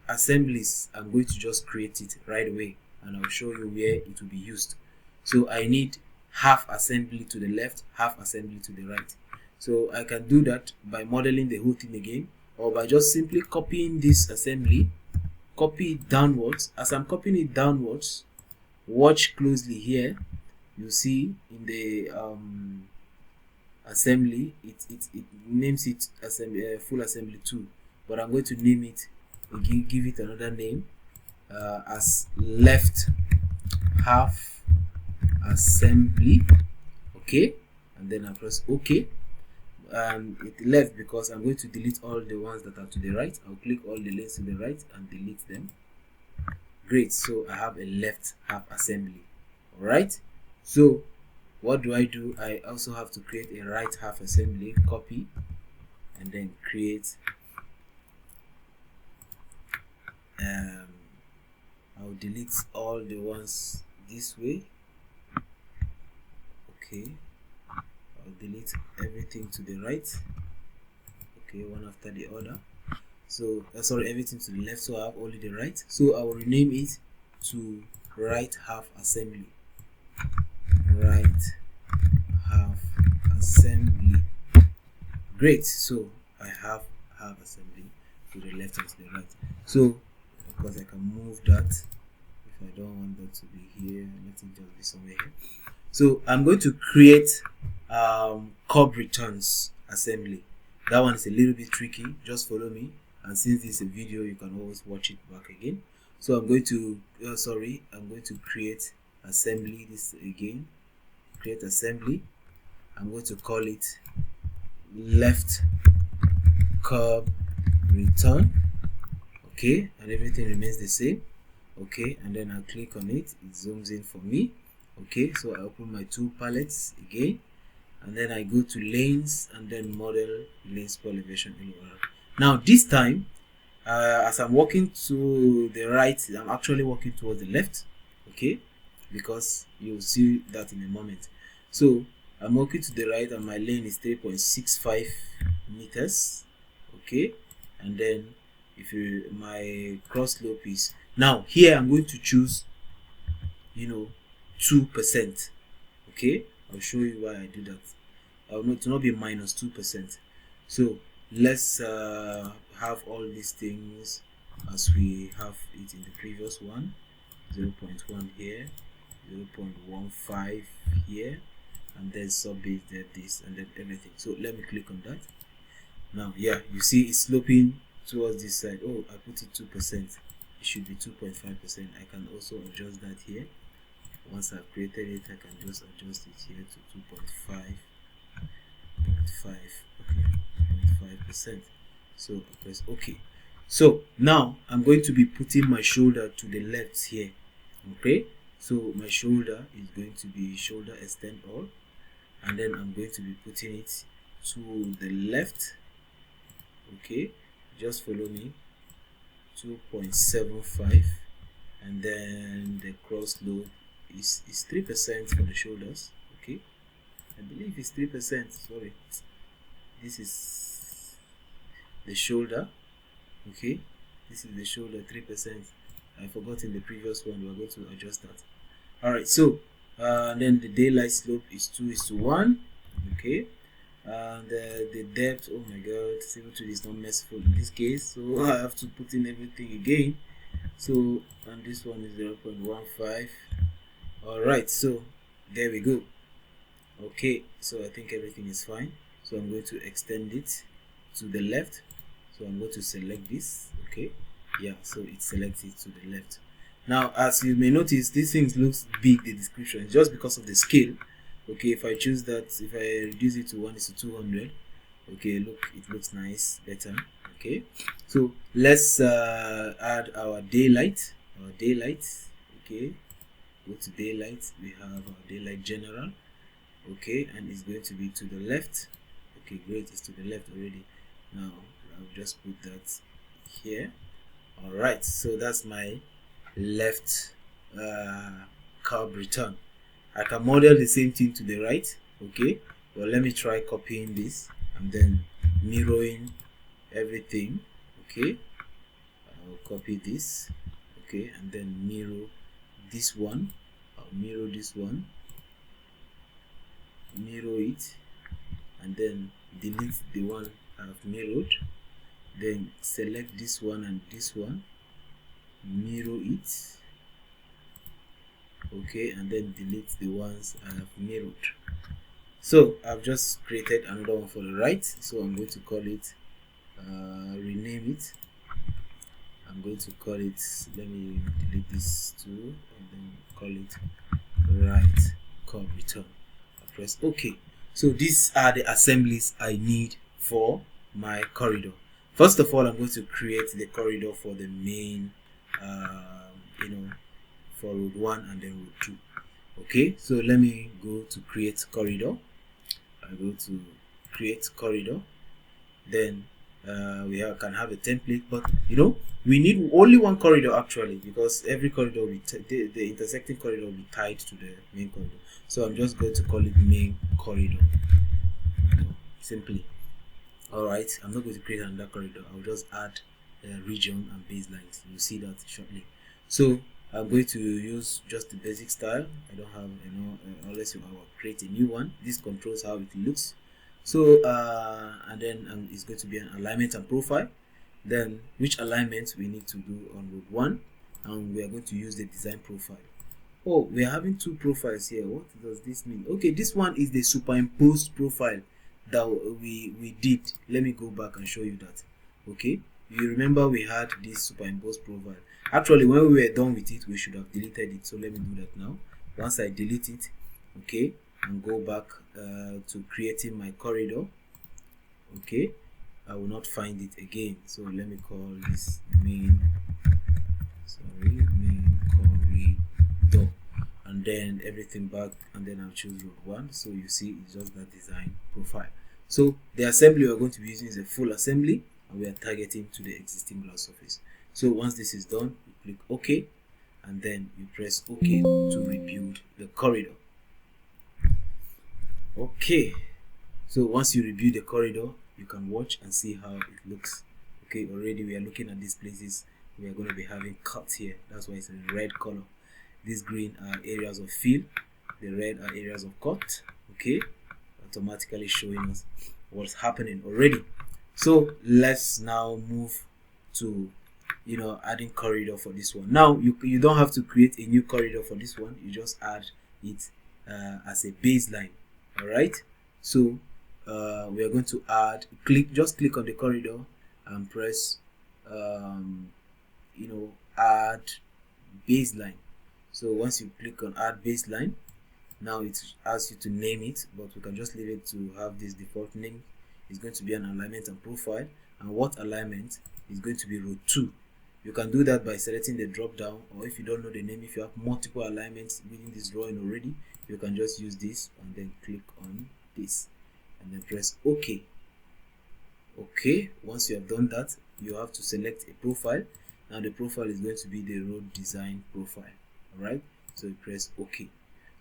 assemblies. I'm going to just create it right away, and I'll show you where it will be used. So I need half assembly to the left, half assembly to the right. So I can do that by modeling the whole thing again, or by just simply copying this assembly, copy it downwards. As I'm copying it downwards, watch closely here. You see in the assembly, it names it assembly, full assembly 2, but I'm going to name it, give it another name as left half assembly. Okay, and then I press OK. It left because I'm going to delete all the ones that are to the right. I'll click all the links to the right and delete them. Great. So I have a left half assembly. All right. So what do? I also have to create a right half assembly. Copy and then create. I'll delete all the ones this way. Okay. I'll delete everything to the right. Okay, one after the other. So sorry, everything to the left, so I have only the right. So I will rename it to right half assembly. Right half assembly. Great. So I have half assembly to the left and to the right. So of course I can move that if I don't want that to be here. Let it just be somewhere here. So I'm going to create curb returns assembly. That one is a little bit tricky. Just follow me, and since this is a video, you can always watch it back again. So I'm going to I'm going to create assembly. This again, create assembly. I'm going to call it left curb return. Okay, and everything remains the same. Okay, and then I'll click on it. It zooms in for me. Okay, so I open my two palettes again, and then I go to lanes and then model lanes per elevation. Now this time, as I'm walking to the right, I'm actually walking towards the left. Okay, because you'll see that in a moment. So I'm walking to the right, and my lane is 3.65 meters. Okay, and then my cross slope is, now here I'm going to choose 2%. Okay, I'll show you why I do that. I want it to not be minus 2%. So let's have all these things as we have it in the previous one. 0.1 here, 0.15 here, and then sub base there, this, and then everything. So let me click on that. Now, yeah, you see it's sloping towards this side. Oh, I put it 2%. It should be 2.5%. I can also adjust that here. Once I've created it, I can just adjust it here to 2.5. Okay, 0.5%. So I press OK. So now I'm going to be putting my shoulder to the left here. Okay, so my shoulder is going to be shoulder extend all, and then I'm going to be putting it to the left. Okay, just follow me. 2.75, and then the cross load is 3% for the shoulders. Okay, I believe it's 3%. Sorry, this is the shoulder. Okay, this is the shoulder, 3%. I forgot in the previous one. We are going to adjust that. All right, so then the daylight slope is 2:1. Okay, and the depth, oh my god, Civil3D is not merciful in this case, so I have to put in everything again. So, and this one is 0.15. all right, so there we go. Okay, so I think everything is fine. So I'm going to extend it to the left. So I'm going to select this. Okay, yeah, so it selects it to the left. Now, as you may notice, this thing looks big, the description, just because of the scale. Okay, if I choose that, if I reduce it to 1:200, okay, look, it looks nice, better. Okay, so let's add our daylight. Okay, go to daylight. We have our daylight general. Okay, and it's going to be to the left. Okay, great, it's to the left already. Now I'll just put that here. All right, so that's my left curve return. I can model the same thing to the right. Okay, well, let me try copying this and then mirroring everything. Okay, I'll copy this. Okay, and then mirror this one. I'll mirror this one, mirror it, and then delete the one I've mirrored. Then select this one and this one, mirror it. Okay, and then delete the ones I have mirrored. So I've just created another one for the right, so I'm going to call it rename it. I'm going to call it, let me delete this too, and then call it right curve return. I press OK. So these are the assemblies I need for my corridor. First of all, I'm going to create the corridor for the main for road 1 and then road 2. Okay, so let me go to create corridor. I go to create corridor. Then we can have a template, but we need only one corridor actually, because every corridor will be the intersecting corridor will be tied to the main corridor. So I'm just going to call it main corridor simply. All right, I'm not going to create another corridor. I'll just add region and baselines. You'll see that shortly. So I'm going to use just the basic style. I don't have unless I will create a new one. This controls how it looks. So and then it's going to be an alignment and profile. Then which alignment we need to do on road 1, and we are going to use the design profile. Oh, we are having two profiles here. What does this mean? Okay, this one is the superimposed profile that we did. Let me go back and show you that. Okay, you remember we had this superimposed profile. Actually, when we were done with it, we should have deleted it. So let me do that now. Once I delete it, okay, and go back to creating my corridor. Okay, I will not find it again. So let me call this main corridor, and then everything back, and then I'll choose road 1. So you see, it's just that design profile. So the assembly we're going to be using is a full assembly, and we are targeting to the existing glass surface. So once this is done, you click OK, and then you press OK to rebuild the corridor. Okay, so once you rebuild the corridor, you can watch and see how it looks. Okay, already we are looking at these places. We are going to be having cuts here. That's why it's in red color. These green are areas of fill, the red are areas of cut. Okay, automatically showing us what's happening already. So let's now move to adding corridor for this one. Now you don't have to create a new corridor for this one, you just add it as a baseline. All right, so we are going to just click on the corridor and press add baseline. So once you click on add baseline, now it asks you to name it, but we can just leave it to have this default name. It's going to be an alignment and profile, and what alignment is going to be row 2. You can do that by selecting the drop down, or if you don't know the name, if you have multiple alignments within this drawing already, you can just use this and then click on this and then press OK. Okay, once you have done that, you have to select a profile. Now the profile is going to be the road design profile. Alright, so you press OK.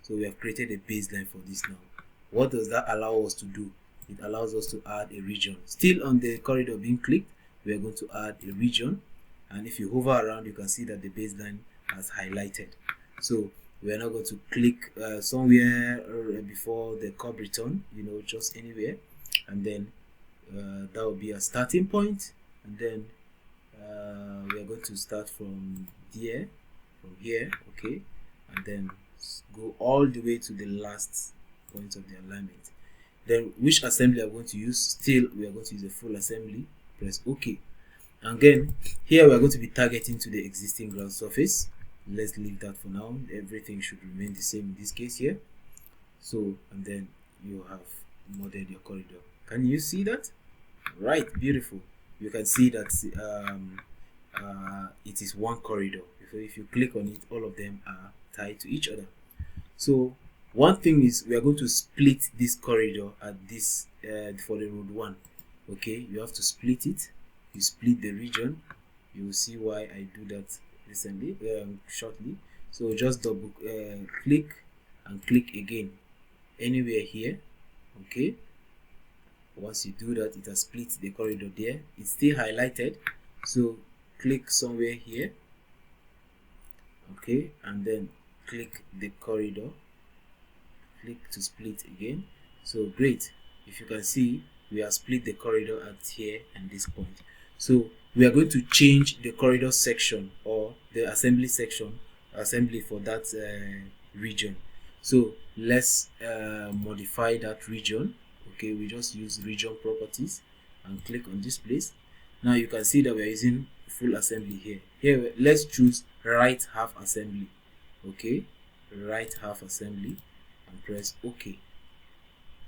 So we have created a baseline for this now. What does that allow us to do? It allows us to add a region. Still on the corridor being clicked, we are going to add a region, and if you hover around, you can see that the baseline has highlighted. So we are now going to click somewhere before the curve return, just anywhere, and then that will be a starting point, and then we are going to start from here, okay, and then go all the way to the last point of the alignment. Then which assembly I'm going to use? Still, we are going to use a full assembly. Press OK. And again, here we are going to be targeting to the existing ground surface. Let's leave that for now. Everything should remain the same in this case here. So, and then you have modded your corridor. Can you see that? Right, beautiful. You can see that it is one corridor. If you click on it, all of them are tied to each other. So one thing is, we are going to split this corridor at this for the road 1. Okay, you have to split it. You split the region. You will see why I do that recently, shortly. So just double click and click again anywhere here. Okay, once you do that, it has split the corridor there. It's still highlighted, so click somewhere here. Okay, and then click the corridor, click to split again. So great, if you can see, we have split the corridor at here and this point. So we are going to change the corridor section, or the assembly for that region. So let's modify that region. Okay, we just use region properties and click on this place. Now you can see that we are using full assembly here. Let's choose right half assembly. Okay, right half assembly, and press OK.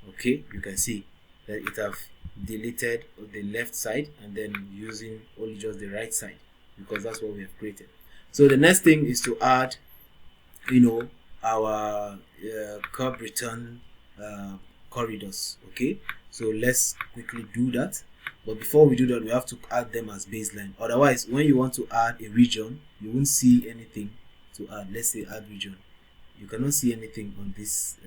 Okay, you can see that it have deleted the left side and then using only just the right side, because that's what we have created. So the next thing is to add our curve return corridors. Okay, so let's quickly do that, but before we do that, we have to add them as baseline. Otherwise, when you want to add a region, you won't see anything to add. Let's say add region, you cannot see anything on this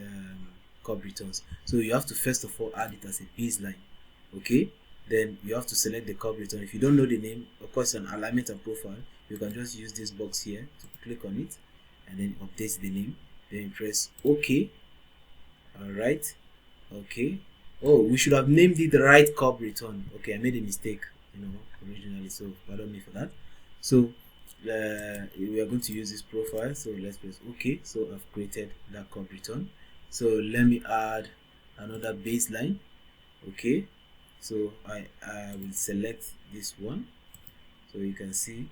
curve returns. So you have to first of all add it as a baseline. Okay, then you have to select the curve return. If you don't know the name, of course, an alignment and profile, you can just use this box here to click on it and then update the name. Then you press OK. All right. Okay. Oh, we should have named it the right curve return. Okay, I made a mistake, originally, so pardon me for that. So we are going to use this profile, so let's press OK. So I've created that curve return. So let me add another baseline. Okay, so I will select this one, so you can see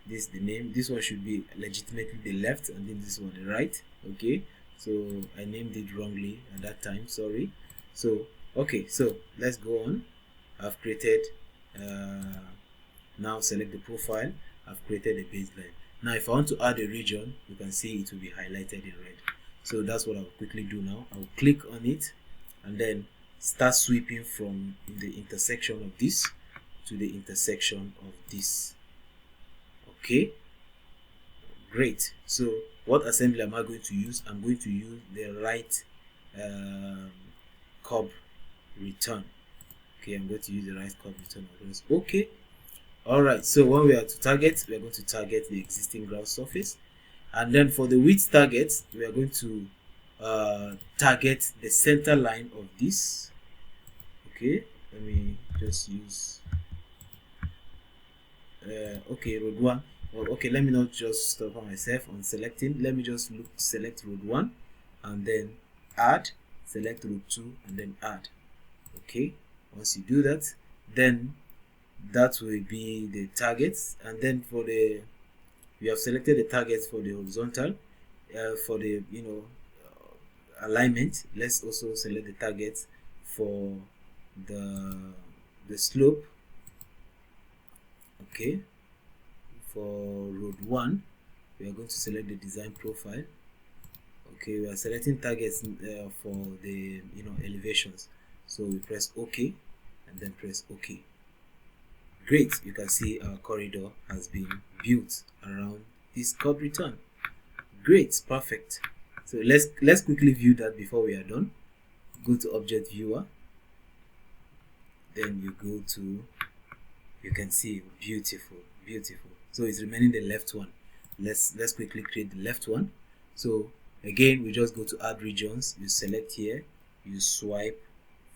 this, the name. This one should be legitimately the left, and then this one the right. Okay, so I named it wrongly at that time, sorry. So okay, so let's go on. I've created now select the profile. I've created a baseline. Now if I want to add a region, you can see it will be highlighted in red. So that's what I'll quickly do now. I'll click on it and then start sweeping from the intersection of this to the intersection of this. Okay, great. So what assembly am I going to use? I'm going to use the right curve return. Okay, I'm going to use the right curve return. Okay. All right, so when we are to target, we are going to target the existing ground surface, and then for the width target, we are going to target the center line of this. Okay, let me just use okay, road 1. Well, okay, let me not just stop on myself on selecting. Let me just select road 1 and then add, select road 2 and then add. Okay, once you do that, then that will be the targets. And then for the, we have selected the targets for the horizontal, for the alignment. Let's also select the targets for the slope. Okay, for road 1 we are going to select the design profile. Okay, we are selecting targets for the elevations, so we press OK and then press OK. Great, you can see our corridor has been built around this curb return. Great, perfect. So let's quickly view that before we are done. Go to object viewer, then you go to, you can see, beautiful. So it's remaining the left one. Let's quickly create the left one. So again, we just go to add regions, you select here, you swipe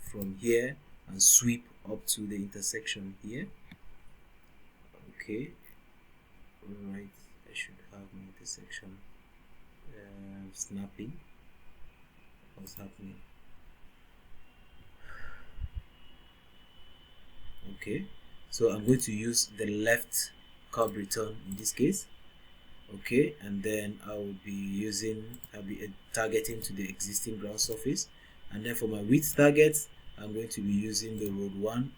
from here and sweep up to the intersection here. Okay, all right, I should have my intersection snapping. What's happening? Okay, so I'm going to use the left curb return in this case. Okay, and then I'll be targeting to the existing ground surface. And then for my width targets, I'm going to be using the road 1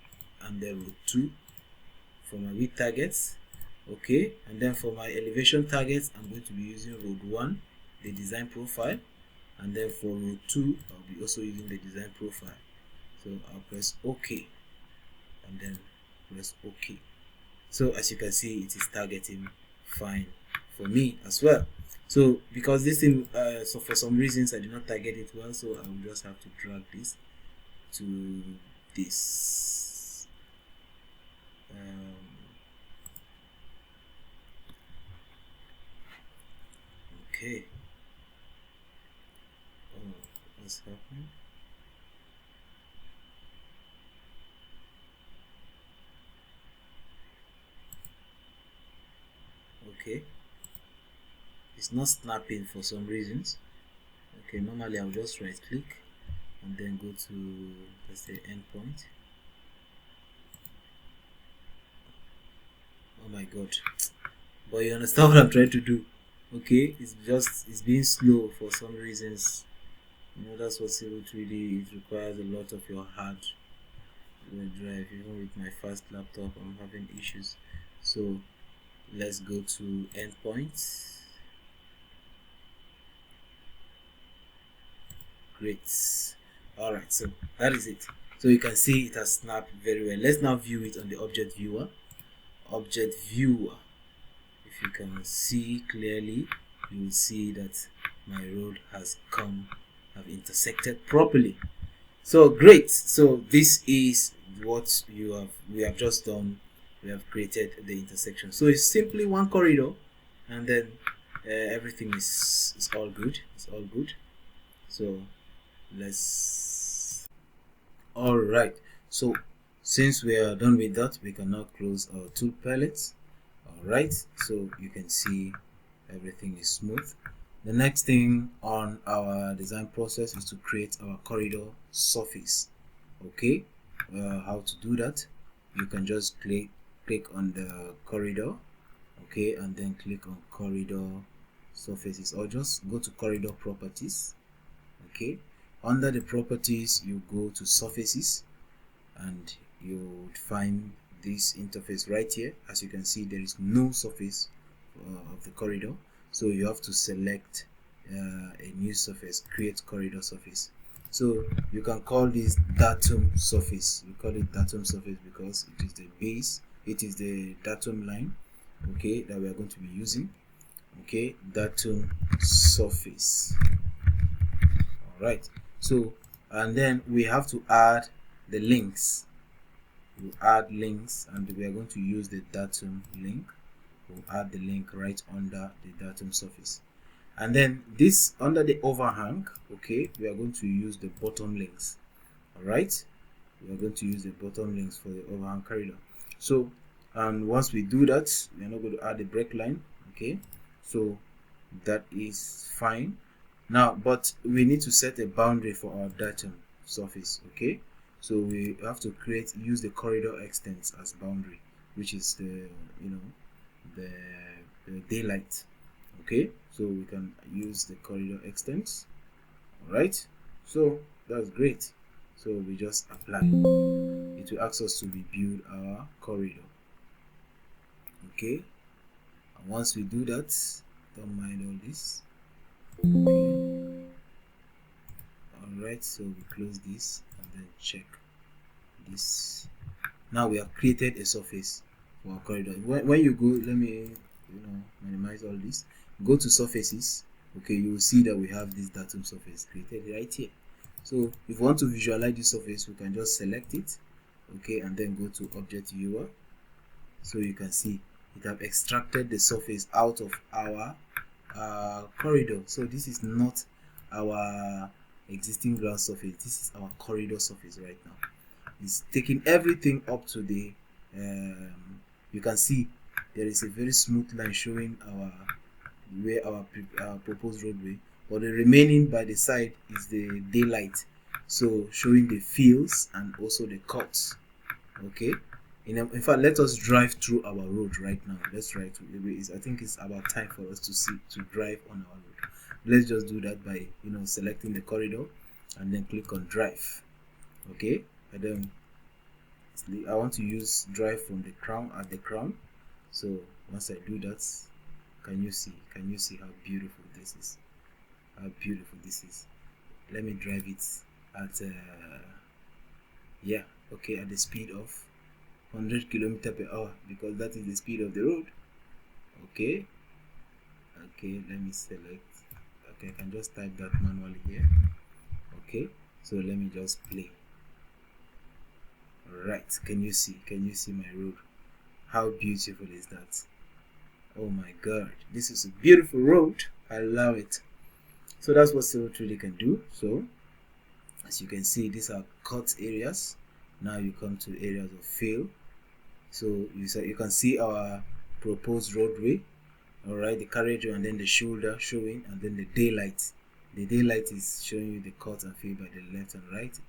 and the road 2 for my width targets. Okay, and then for my elevation targets, I'm going to be using road 1, the design profile, and then for road 2 I'll be also using the design profile. So I'll press OK and then press OK. So as you can see, it is targeting fine for me as well. So because this thing, so for some reasons I did not target it well, so I will just have to drag this to this. Okay. Oh, what's happening? Okay, it's not snapping for some reasons. Okay, normally I'll just right click and then go to, let's say, endpoint. Oh my god, but you understand what I'm trying to do. Okay, it's being slow for some reasons. That's what Civil3D, it requires a lot of your hard drive. Even with my fast laptop, I'm having issues. So let's go to endpoint. Great. All right, so that is it. So you can see it has snapped very well. Let's now view it on the object viewer. Object viewer, if you can see clearly, you will see that my road have intersected properly. So great. So this is what we have just done. We have created the intersection. So it's simply one corridor, and then everything is all good. It's all good. So let's. All right. So since we are done with that, we can now close our tool palettes. All right. So you can see everything is smooth. The next thing on our design process is to create our corridor surface. Okay, how to do that? You can just click on the corridor, okay, and then click on corridor surfaces, or just go to corridor properties. Okay, under the properties you go to surfaces and you would find this interface right here. As you can see, there is no surface of the corridor, so you have to select a new surface, create corridor surface. So you can call this datum surface. We call it datum surface because it is the base, it is the datum line, okay, that we are going to be using. Okay, datum surface. All right, so and then we have to add the links. We'll add links, and we are going to use the datum link. We'll add the link right under the datum surface. And then this under the overhang, okay, we are going to use the bottom links. All right, we are going to use the bottom links for the overhang corridor. So and once we do that, we're not going to add a break line. Okay, so that is fine. Now, but we need to set a boundary for our datum surface. Okay, so we have to use the corridor extents as boundary, which is the the daylight. Okay, so we can use the corridor extents. All right, so that's great. So we just apply. It will ask us to rebuild our corridor. Okay, and once we do that, don't mind all this. Okay, all right, so we close this and then check this. Now we have created a surface for our corridor. When you go, let me minimize all this. Go to surfaces. Okay, you will see that we have this datum surface created right here. So if we want to visualize this surface, we can just select it. Okay, and then go to object viewer. So you can see it have extracted the surface out of our corridor. So this is not our existing ground surface, this is our corridor surface right now. It's taking everything up to the you can see there is a very smooth line showing our proposed roadway, but the remaining by the side is the daylight, so showing the fields and also the cuts. Okay, in fact, let us drive through our road right now. Let's try to. I think it's about time for us to drive on our road. Let's just do that by selecting the corridor and then click on drive. Okay, and then I want to use drive from the crown at the crown. So once I do that, can you see how beautiful this is? How beautiful this is. Let me drive it at at the speed of 100 km/h, because that is the speed of the road. Okay, let me select. Okay, I can just type that manually here. Okay, so let me just play. Alright, can you see my road? How beautiful is that? Oh my god, this is a beautiful road. I love it. So that's what Civil3D can do. So as you can see, these are cut areas. Now you come to areas of fill. So you can see our proposed roadway. Alright, the carriageway and then the shoulder showing, and then the daylight. The daylight is showing you the cut and fill by the left and right.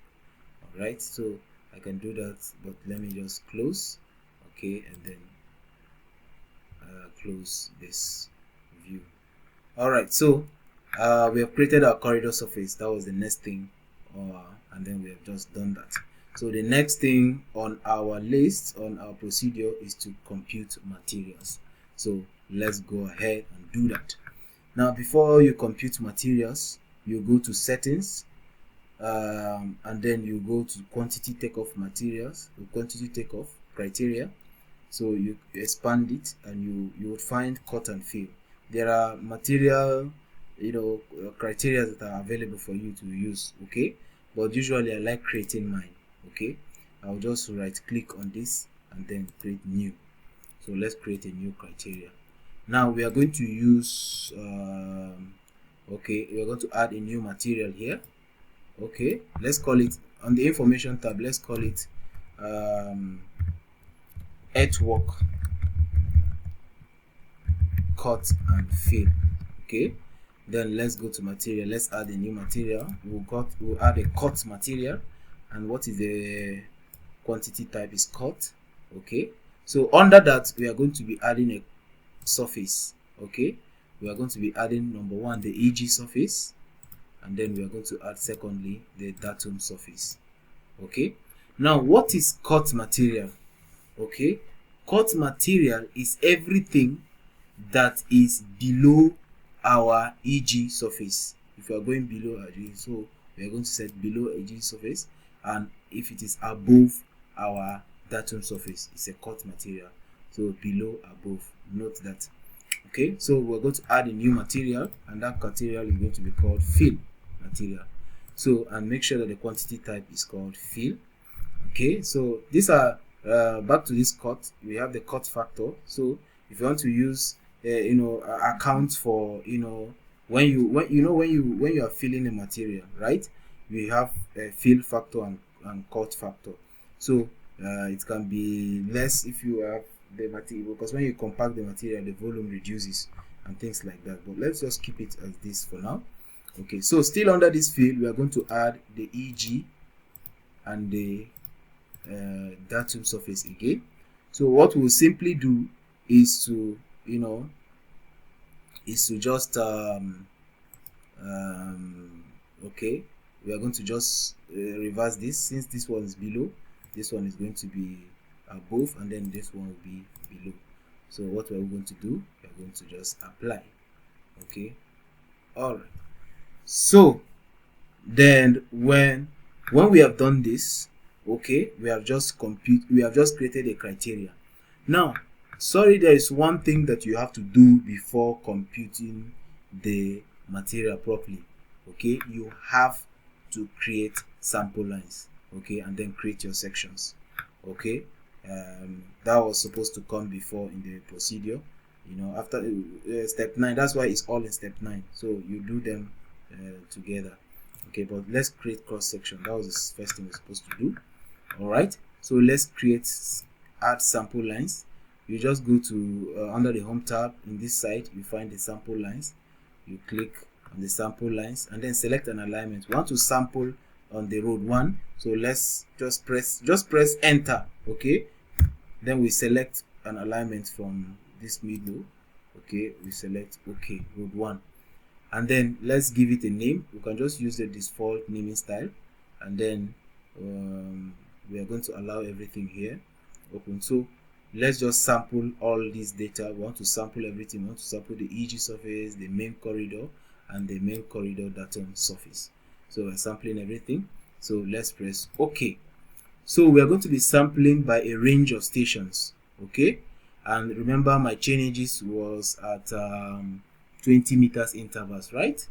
Alright, so I can do that, but let me just close. Okay, and then close this view. Alright, so we have created our corridor surface. That was the next thing, and then we have just done that. So the next thing on our list, on our procedure, is to compute materials. So let's go ahead and do that. Now, before you compute materials, you go to settings, and then you go to quantity takeoff materials, quantity takeoff criteria. So you expand it, and you will find cut and fill. There are material criteria that are available for you to use. Okay, but usually I like creating mine. Okay, I'll just right click on this and then create new. So let's create a new criteria. Now we are going to use we are going to add a new material here. Okay, let's call it, on the information tab, let's call it earthwork cut and fill. Okay, then let's go to material. Let's add a new material. We'll add a cut material, and what is the quantity type is cut. Okay, so under that we are going to be adding a surface. Okay, we are going to be adding number one, the EG surface, and then we are going to add secondly the datum surface. Okay, now what is cut material? Okay, cut material is everything that is below our EG surface. If you are going below our EG, so we are going to set below EG surface, and if it is above our datum surface, it's a cut material. So below, above, note that. Okay, so we're going to add a new material, and that material is going to be called fill material. So, and make sure that the quantity type is called fill. Okay, so these are back to this cut. We have the cut factor. So if you want to use account for when you are filling a material, right? We have a fill factor and cut factor. So it can be less if you have the material, because when you compact the material, the volume reduces and things like that. But let's just keep it as this for now. Okay, so still under this field, we are going to add the EG and the datum surface again. So what we'll simply do is to, just okay, we are going to just reverse this. Since this one is below, this one is going to be above, and then this one will be below. So what we're going to do, we're going to just apply. Okay, all right. So then when we have done this, okay, we have just created a criteria. Now, sorry, there is one thing that you have to do before computing the material properly. Okay, you have to create sample lines, okay, and then create your sections. Okay, that was supposed to come before in the procedure, after step 9. That's why it's all in step 9, so you do them together. Okay, but let's create cross section. That was the first thing we're supposed to do. All right, so let's add sample lines. You just go to under the home tab in this side, you find the sample lines. You click on the sample lines and then select an alignment. We want to sample on the road 1, so let's just press enter. Okay, then we select an alignment from this middle. Okay, we select okay, road 1, and then let's give it a name. You can just use the default naming style, and then we are going to allow everything here open. So let's just sample all this data. We want to sample everything. We want to sample the EG surface, the main corridor, and the main corridor datum surface. So we're sampling everything. So let's press OK. So we are going to be sampling by a range of stations. Okay, and remember my changes was at 20 meters intervals, right?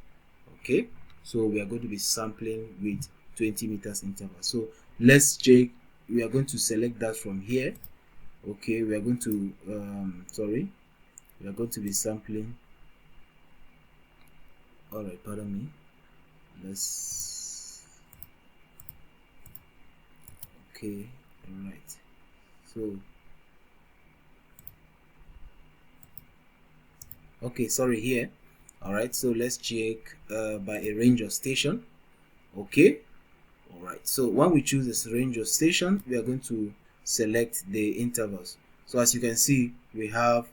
Okay, so we are going to be sampling with 20 meters intervals. So let's check. We are going to select that from here. Okay, we are going to we are going to be sampling. All right, pardon me. Okay, all right. So okay, sorry, here. All right, so let's check by a range of station. Okay, all right. So when we choose this range of station, we are going to select the intervals. So as you can see, we have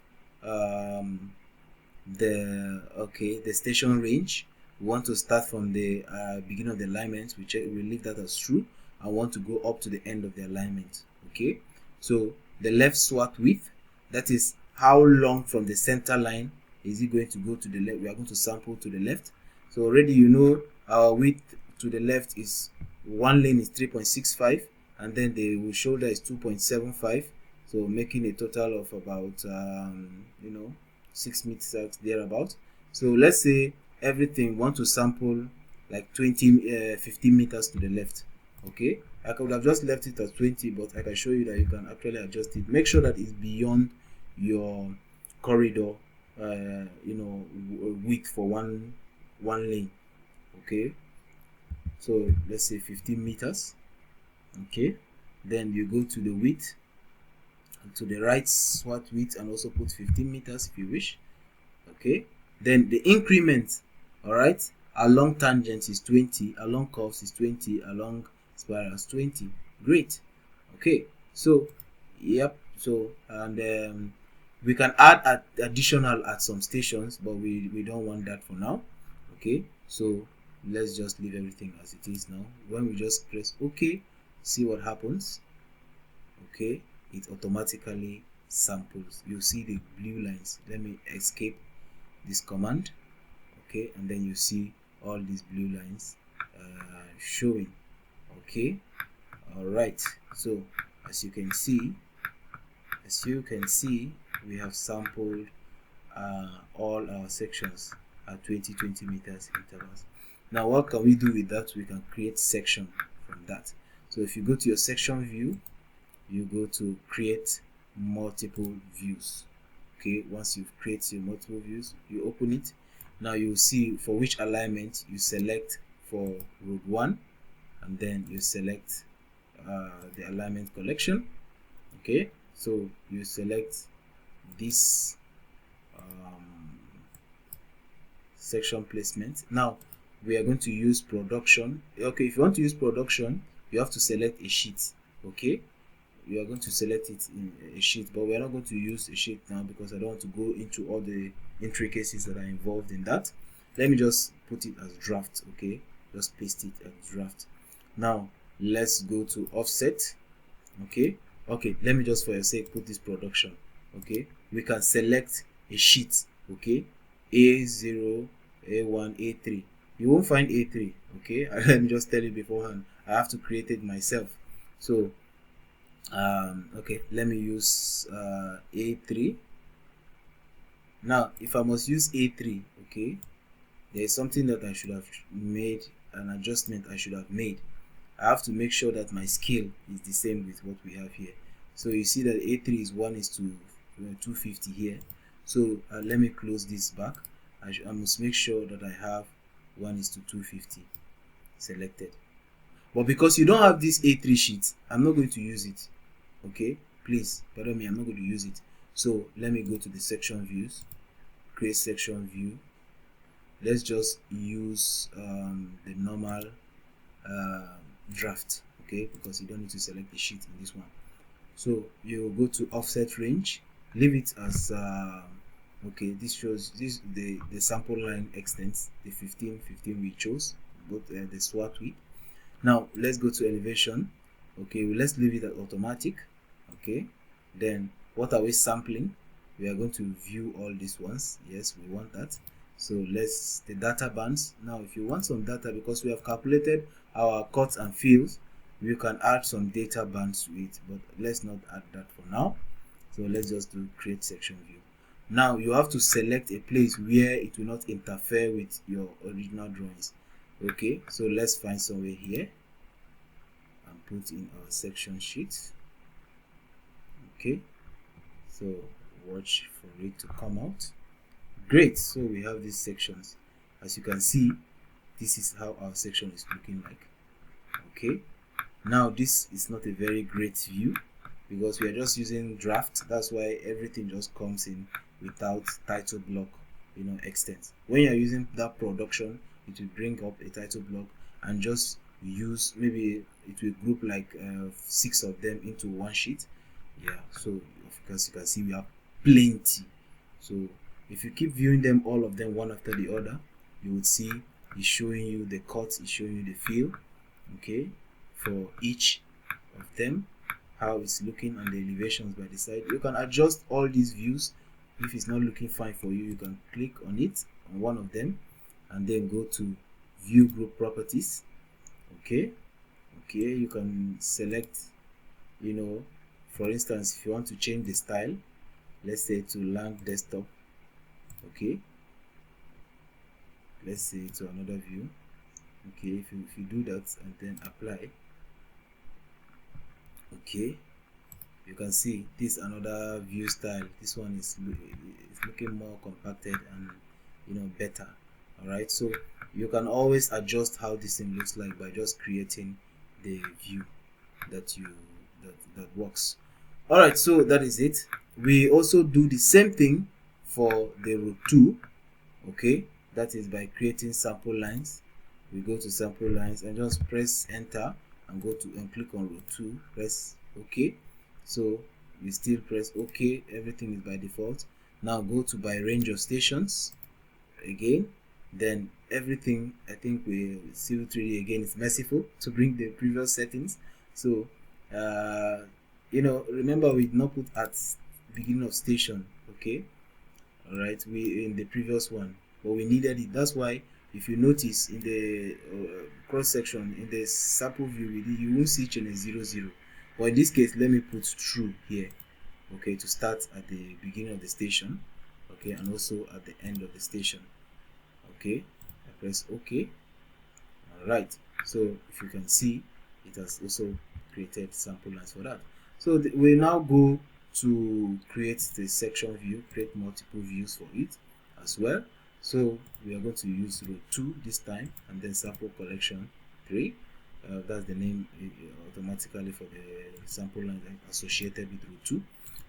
the station range. We want to start from the beginning of the alignment. We leave that as true. I want to go up to the end of the alignment. Okay, so the left swat width, that is how long from the center line is it going to go to the left. We are going to sample to the left. So already our width to the left is one lane is 3.65, and then the shoulder is 2.75, so making a total of about 6 meters thereabout. So let's say everything want to sample like 15 meters to the left. Okay, I could have just left it at 20, but I can show you that you can actually adjust it. Make sure that it's beyond your corridor width for one lane. Okay, so let's say 15 meters. Okay, then you go to the width, and to the right swat width, and also put 15 meters if you wish. Okay, then the increment, all right, along tangents is 20, along curves is 20, along spirals 20. Great. Okay, so yep, so and we can add additional at some stations, but we don't want that for now. Okay, so let's just leave everything as it is now. When we just press OK, see what happens. Okay, it automatically samples. You see the blue lines. Let me escape this command. Okay, and then you see all these blue lines showing. Okay, all right. So as you can see, we have sampled all our sections at 20 meters intervals. Now what can we do with that? We can create section from that. So if you go to your section view, you go to create multiple views. Okay, once you've created your multiple views, you open it. Now you'll see for which alignment you select for road 1, and then you select the alignment collection. Okay, So you select this section placement. Now we are going to use production. Okay, if you want to use production, you have to select a sheet. Okay, you are going to select it in a sheet, but we are not going to use a sheet now because I don't want to go into all the intricacies that are involved in that. Let me just put it as draft. Okay, just paste it as draft. Now let's go to offset. Okay, let me just for your sake put this production. Okay, we can select a sheet. Okay, A0, A1, A3. You won't find A3. Okay, let me just tell you beforehand, I have to create it myself. So okay, let me use A3. Now if I must use A3, okay, there is something that I should have made, an adjustment I should have made. I have to make sure that my scale is the same with what we have here. So you see that A3 is 1:250 here. So let me close this back. I must make sure that I have 1:250 selected. But because you don't have this A3 sheet, I'm not going to use it. Okay, please pardon me, I'm not going to use it. So let me go to the section views, create section view. Let's just use the normal draft, okay, because you don't need to select the sheet in this one. So you go to offset range, leave it as okay, this shows this the sample line extents, the 15 we chose, both the swat width. Now let's go to elevation. Okay, well, let's leave it at automatic. Okay, then what are we sampling? We are going to view all these ones. Yes, we want that. So let's the data bands. Now if you want some data, because we have calculated our cuts and fills, we can add some data bands to it, but let's not add that for now. So let's just do create section view. Now you have to select a place where it will not interfere with your original drawings. Okay, so let's find somewhere here and put in our section sheet. Okay, so watch for it to come out. Great, so we have these sections. As you can see, this is how our section is looking like. Okay, now this is not a very great view because we are just using draft. That's why everything just comes in without title block, extent. When you're using that production, it will bring up a title block and just use, maybe it will group like 6 of them into one sheet. Yeah, so because you can see we have plenty. So if you keep viewing them, all of them one after the other, you would see it's showing you the cut, it's showing you the fill, okay, for each of them, how it's looking, and the elevations by the side. You can adjust all these views. If it's not looking fine for you, you can click on it, on one of them, and then go to view group properties. Okay, you can select, for instance, if you want to change the style, let's say to lang desktop. Okay, let's say to another view. Okay, if you do that and then apply, okay, you can see this another view style. This one is looking more compacted and better. All right, so you can always adjust how this thing looks like by just creating the view that works. All right, so that is it. We also do the same thing for the row 2. Okay, that is by creating sample lines. We go to sample lines and just press enter and go to and click on row 2, press OK. So we still press OK, everything is by default. Now go to by range of stations again, then everything, I think we Civil3D again is merciful to bring the previous settings. So remember we did not put at beginning of station. Okay, all right, we in the previous one, but we needed it. That's why if you notice in the cross section in the sample view, you won't see channel 00, but in this case let me put true here. Okay, to start at the beginning of the station, okay, and also at the end of the station. Okay, I press OK. All right, so if you can see, it has also created sample lines for that. So we now go to create the section view, create multiple views for it as well. So we are going to use row 2 this time, and then sample collection 3. That's the name automatically for the sample line associated with row 2.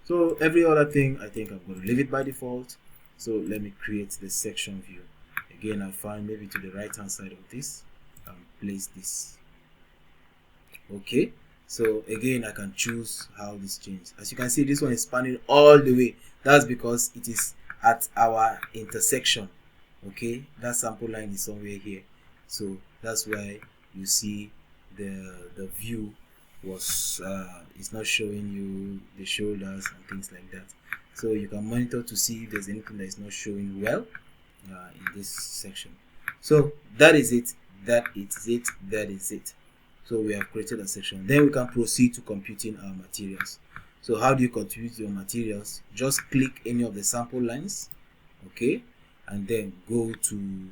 So every other thing, I think I'm going to leave it by default. So let me create the section view. Again, I find maybe to the right hand side of this and place this. Okay, so again, I can choose how this changes. As you can see, this one is spanning all the way. That's because it is at our intersection. Okay, that sample line is somewhere here, so that's why you see the view was it's not showing you the shoulders and things like that. So you can monitor to see if there's anything that is not showing well in this section. So that is it. That is it. That is it. So we have created a section. Then we can proceed to computing our materials. So how do you compute your materials? Just click any of the sample lines, okay, and then go to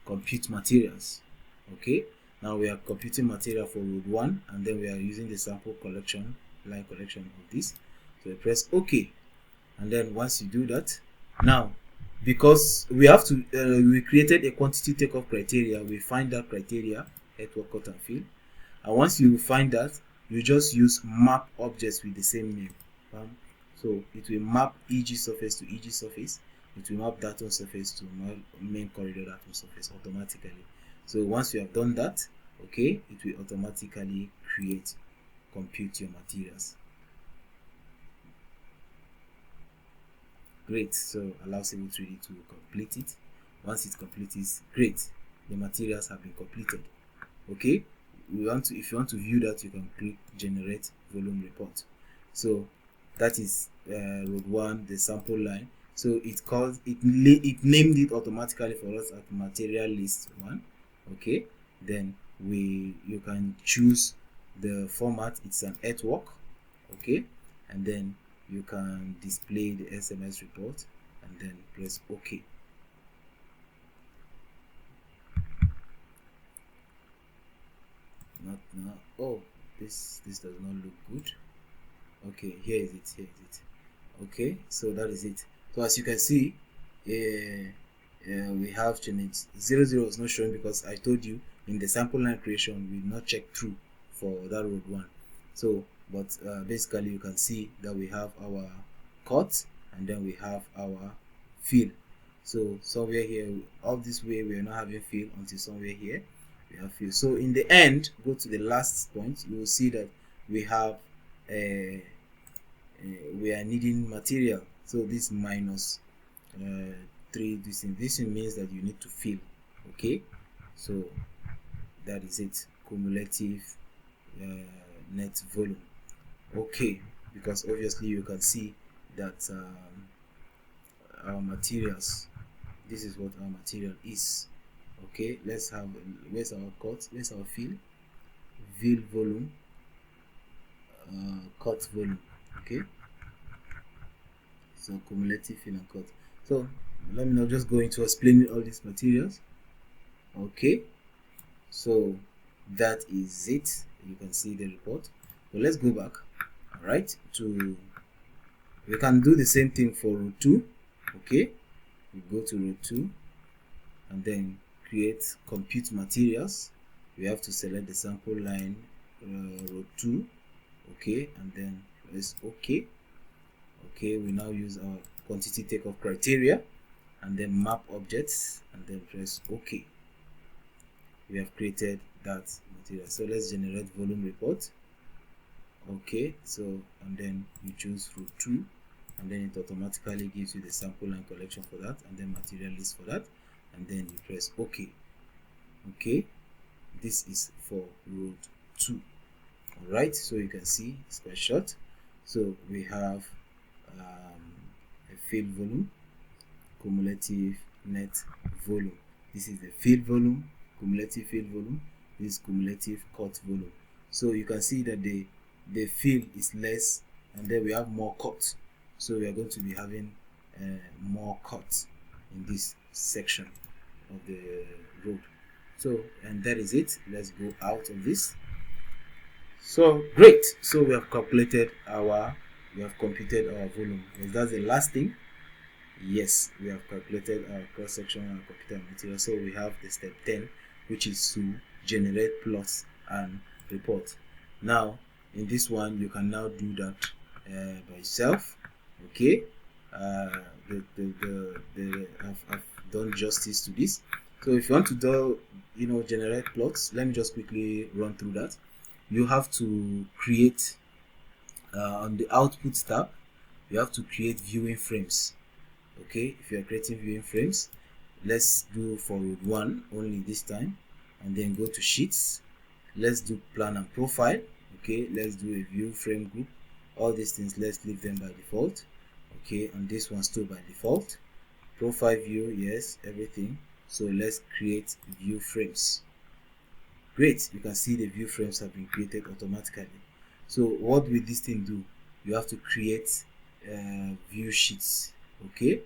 compute materials. Okay, now we are computing material for road 1, and then we are using the sample collection line collection of this. So I press OK, and then once you do that, now because we have to we created a quantity takeoff criteria, we find that criteria earthwork cut and fill, and once you find that, you just use map objects with the same name. So it will map EG surface to EG surface, it will map datum surface to main corridor datum surface automatically. So once you have done that, okay, it will automatically compute your materials. Great. So allow Civil3D to complete it. Once it completes, great, the materials have been completed. Okay, if you want to view that, you can click generate volume report. So that is road 1, the sample line. So it named it automatically for us at material list 1. Okay, then you can choose the format. It's an earthwork. Okay, and then you can display the SMS report and then press OK. Not now. Oh, this does not look good. Okay, here is it. Okay, so that is it. So as you can see, we have changed 00 is not showing because I told you in the sample line creation we not check through for that road 1. So but basically you can see that we have our cut and then we have our fill. So somewhere here, up this way, we are not having fill until somewhere here we have fill. So in the end, go to the last point, you will see that we have we are needing material. So this minus 3, this means that you need to fill. Okay, so that is it, cumulative net volume. Okay, because obviously you can see that our materials, this is what our material is. Okay, let's have, where's our cut, where's our fill volume, cut volume. Okay, so cumulative fill and cut. So let me now just go into explaining all these materials. Okay, so that is it. You can see the report. So let's go back. All right, we can do the same thing for row 2. Okay, we go to row 2 and then create compute materials. We have to select the sample line row 2. Okay, and then press OK. Okay, we now use our quantity takeoff criteria and then map objects and then press OK. We have created that material. So let's generate volume report. Okay, so and then you choose row 2 and then it automatically gives you the sample line collection for that and then material list for that, and then you press OK. Okay, this is for road 2. All right, so you can see it's quite short. So we have a fill volume, cumulative net volume. This is the fill volume, cumulative fill volume. This is cumulative cut volume. So you can see that the fill is less and then we have more cut. So we are going to be having more cut in this section of the road. So, and that is it. Let's go out of this. So great. So we have computed our volume. Is that the last thing? Yes, we have calculated our cross section and computer material. So we have the step 10, which is to generate plots and report. Now in this one you can now do that by itself. Okay, I've done justice to this. So if you want to do, generate plots, let me just quickly run through that. You have to create on the output tab, you have to create viewing frames. Okay, if you are creating viewing frames, let's do for road 1 only this time, and then go to sheets. Let's do plan and profile. Okay, let's do a view frame group. All these things, let's leave them by default. Okay, and this one's still by default. Profile view, yes, everything. So let's create view frames. Great, you can see the view frames have been created automatically. So what will this thing do? You have to create view sheets. Okay,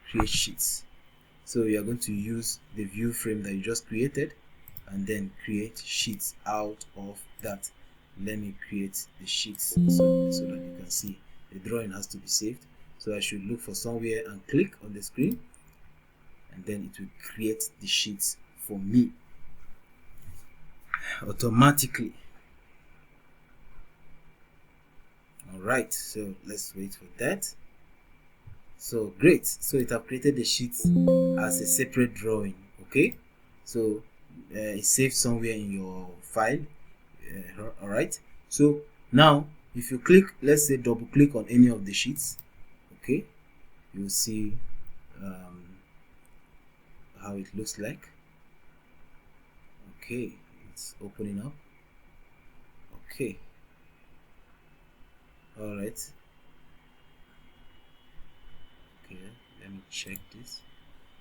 create sheets. So you are going to use the view frame that you just created and then create sheets out of that. Let me create the sheets so that you can see the drawing has to be saved. So I should look for somewhere and click on the screen, and then it will create the sheets for me automatically. Alright, so let's wait for that. So great, so it have created the sheets as a separate drawing. Okay, so it's saved somewhere in your file. Alright, so now if you click, let's say double click on any of the sheets, okay, you'll see how it looks like. Okay, it's opening up. Okay, alright, okay, let me check this.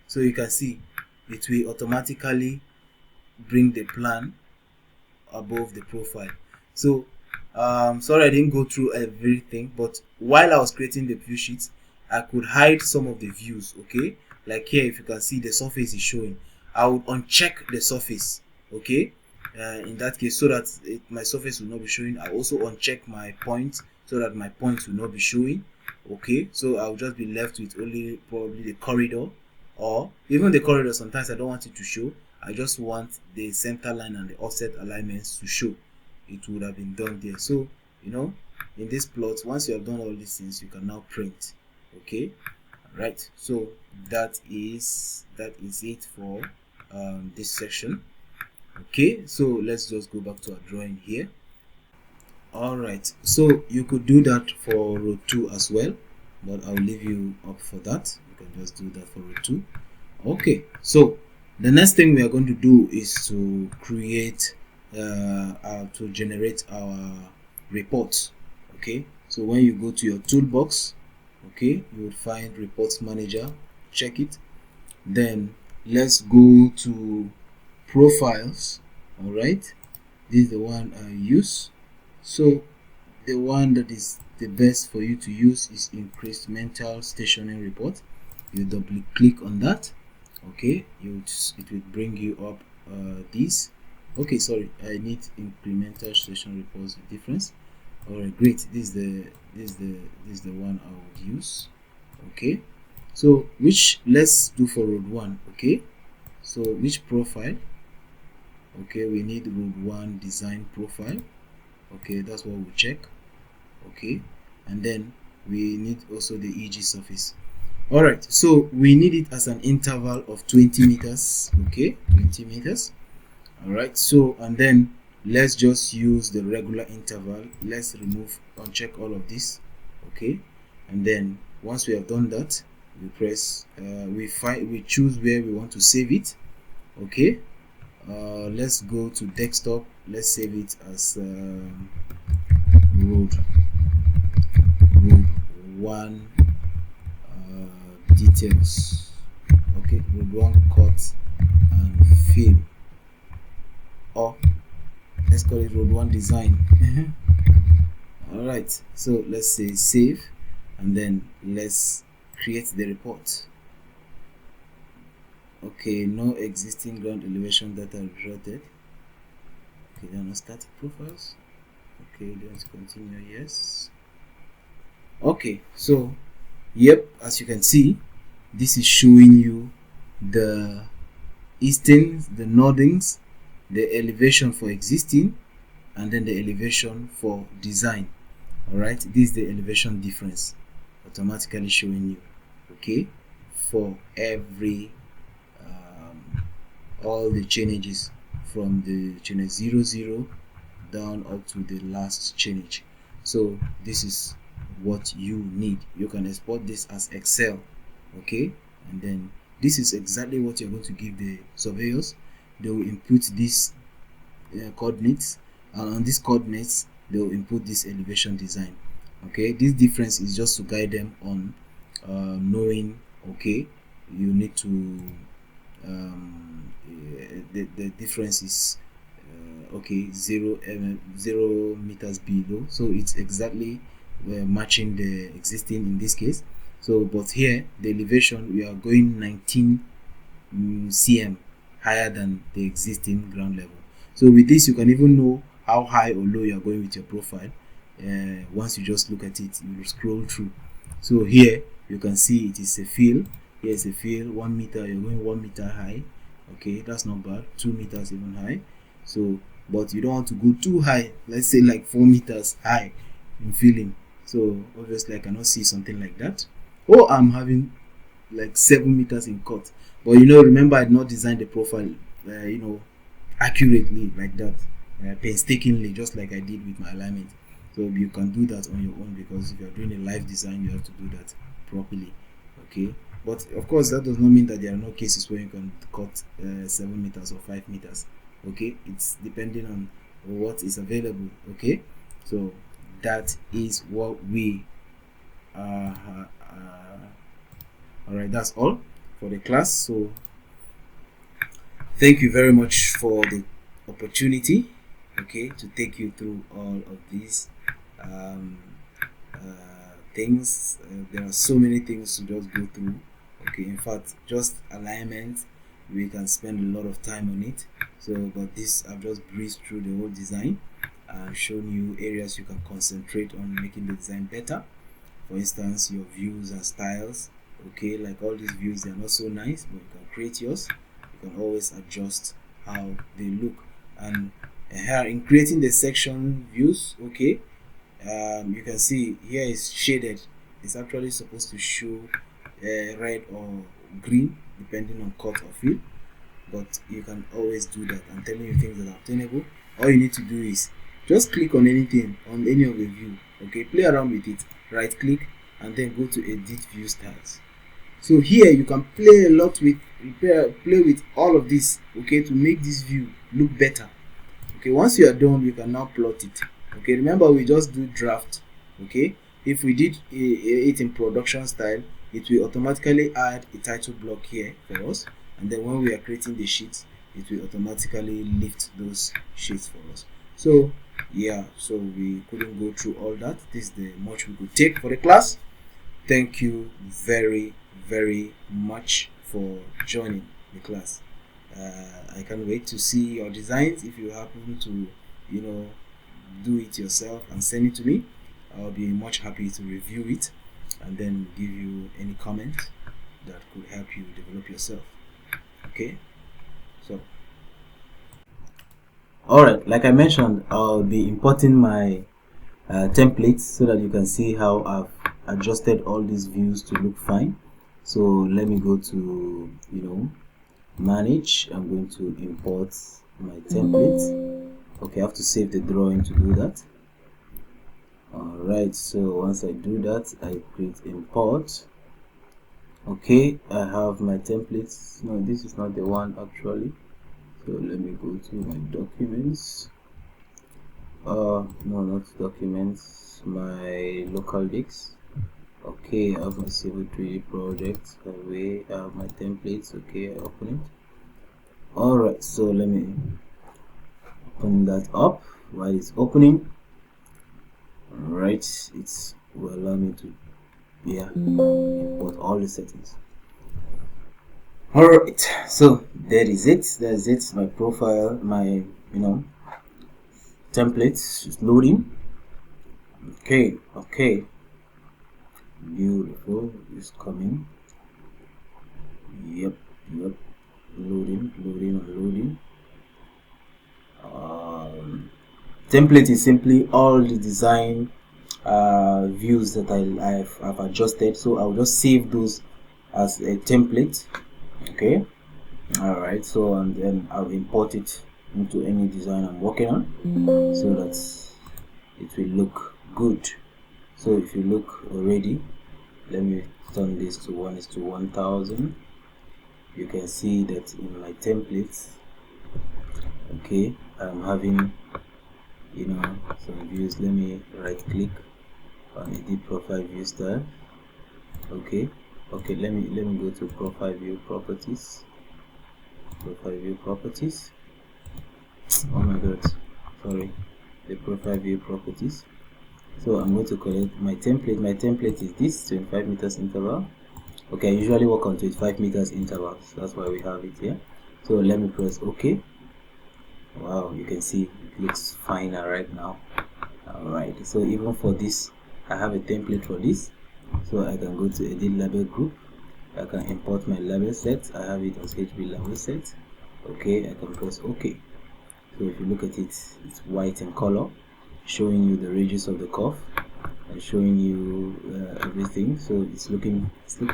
So you can see it will automatically bring the plan above the profile. So sorry I didn't go through everything, but while I was creating the view sheets, I could hide some of the views. Okay, like here, if you can see the surface is showing, I would uncheck the surface. Okay, in that case, so that my surface will not be showing. I also uncheck my points so that my points will not be showing. Okay, so I'll just be left with only probably the corridor, or even the corridor. Sometimes I don't want it to show. I just want the center line and the offset alignments to show. It would have been done there. So in this plot, once you have done all these things, you can now print. Okay, right. So that is it for this section. Okay, so let's just go back to our drawing here. All right, so you could do that for row 2 as well, but I'll leave you up for that. You can just do that for row 2. Okay, so the next thing we are going to do is to create to generate our reports. Okay, so when you go to your toolbox, okay, you will find reports manager, check it, then let's go to profiles. All right, this is the one I use. So the one that is the best for you to use is incremental stationing report. You double click on that. Okay, it will bring you up this. Okay, sorry, I need incremental station reports with difference. All right, great. This is the one I would use. Okay, so let's do for road 1. Okay, so which profile? Okay, we need road 1 design profile. Okay, that's what we'll check. Okay, and then we need also the EG surface. All right, so we need it as an interval of 20 meters. Okay, 20 meters. All right, so and then let's just use the regular interval. Let's uncheck all of this. Okay, and then once we have done that, we press we choose where we want to save it. Okay, let's go to desktop. Let's save it as road 1 details. Okay, road 1 cut and fill, or let's call it road 1 design. All right, so let's say save, and then let's create the report. Okay, no existing ground elevation data reported. Okay, there are no static profiles. Okay, let's continue. Yes. Okay, so yep, as you can see, this is showing you the eastings, the northings, the elevation for existing, and then the elevation for design. All right, this is the elevation difference automatically showing you, okay, for every all the changes from the chain 00 down up to the last change. So this is what you need. You can export this as Excel, okay, and then this is exactly what you're going to give the surveyors. They will input these coordinates, and on these coordinates they will input this elevation design. Okay, this difference is just to guide them on knowing, okay, you need to the difference is okay, 0 meters below, so it's exactly matching the existing in this case. So but here the elevation, we are going 19 cm higher than the existing ground level. So with this you can even know how high or low you are going with your profile. Once you just look at it, you will scroll through. So here you can see it is a fill. Here is a fill, 1 meter, you're going 1 meter high. Okay, that's not bad. 2 meters even high. So but you don't want to go too high, let's say like 4 meters high in filling. So obviously I cannot see something like that. Or I'm having like 7 meters in cut, but you know, remember I did not design the profile you know, accurately like that, painstakingly, just like I did with my alignment. So you can do that on your own, because if you're doing a live design you have to do that properly. Okay, but of course that does not mean that there are no cases where you can cut 7 meters or 5 meters. Okay, it's depending on what is available. Okay, so that is what we all right, that's all for the class. So thank you very much for the opportunity, okay, to take you through all of these things. There are so many things to just go through. Okay, in fact, just alignment, we can spend a lot of time on it. So but this, I've just breezed through the whole design and shown you areas you can concentrate on making the design better. For instance, your views and styles. Okay, like all these views, they are not so nice, but you can create yours. You can always adjust how they look. And here in creating the section views, okay, you can see here is shaded. It's actually supposed to show red or green depending on cut or fill, but you can always do that. I'm telling you things that are obtainable. All you need to do is just click on anything on any of the view, okay, play around with it, right click, and then go to edit view styles. So here you can play a lot with play with all of this, okay, to make this view look better. Okay, once you are done, you can now plot it. Okay, remember we just do draft. Okay, if we did it in production style, it will automatically add a title block here for us, and then when we are creating the sheets, it will automatically lift those sheets for us. So yeah, so we couldn't go through all that. This is the much we could take for the class. Thank you very much for joining the class. I can't wait to see your designs. If you happen to, you know, do it yourself and send it to me, I'll be much happy to review it and then give you any comment that could help you develop yourself. Okay, so alright, like I mentioned, I'll be importing my templates so that you can see how I've adjusted all these views to look fine. So let me go to, you know, manage. I'm going to import my template. Okay, I have to save the drawing to do that. Alright, so once I do that, I create import. Okay, I have my templates. No, this is not the one actually. So let me go to my documents. No, not documents, my local disk. Okay, I have my Civil3D project. Away, I have my templates. Okay, I open it. Alright, so let me open that up. While it's opening, alright, it will allow me to import all the settings. Alright, so that is it. That's it. My profile, my, you know, templates is loading. Okay, beautiful, it's coming. Yep, loading. Template is simply all the design views that I've adjusted, so I'll just save those as a template. Okay, all right, so and then I'll import it into any design I'm working on so that it will look good. So if you look already, let me turn this to 1:1000. You can see that in my templates, okay, I'm having, you know, some views. Let me right click on edit profile view style. Okay, let me go to profile view properties. Oh my god, sorry, the profile view properties. So I'm going to collect my template is this 25 meters interval. Okay, I usually work on 25 meters intervals, that's why we have it here. So let me press OK. Wow, you can see it looks finer right now. Alright, so even for this, I have a template for this. So I can go to edit label group. I can import my label set. I have it as HB label set. Okay, I can press OK. So if you look at it, it's white in color, showing you the radius of the curve and showing you everything. So it's looking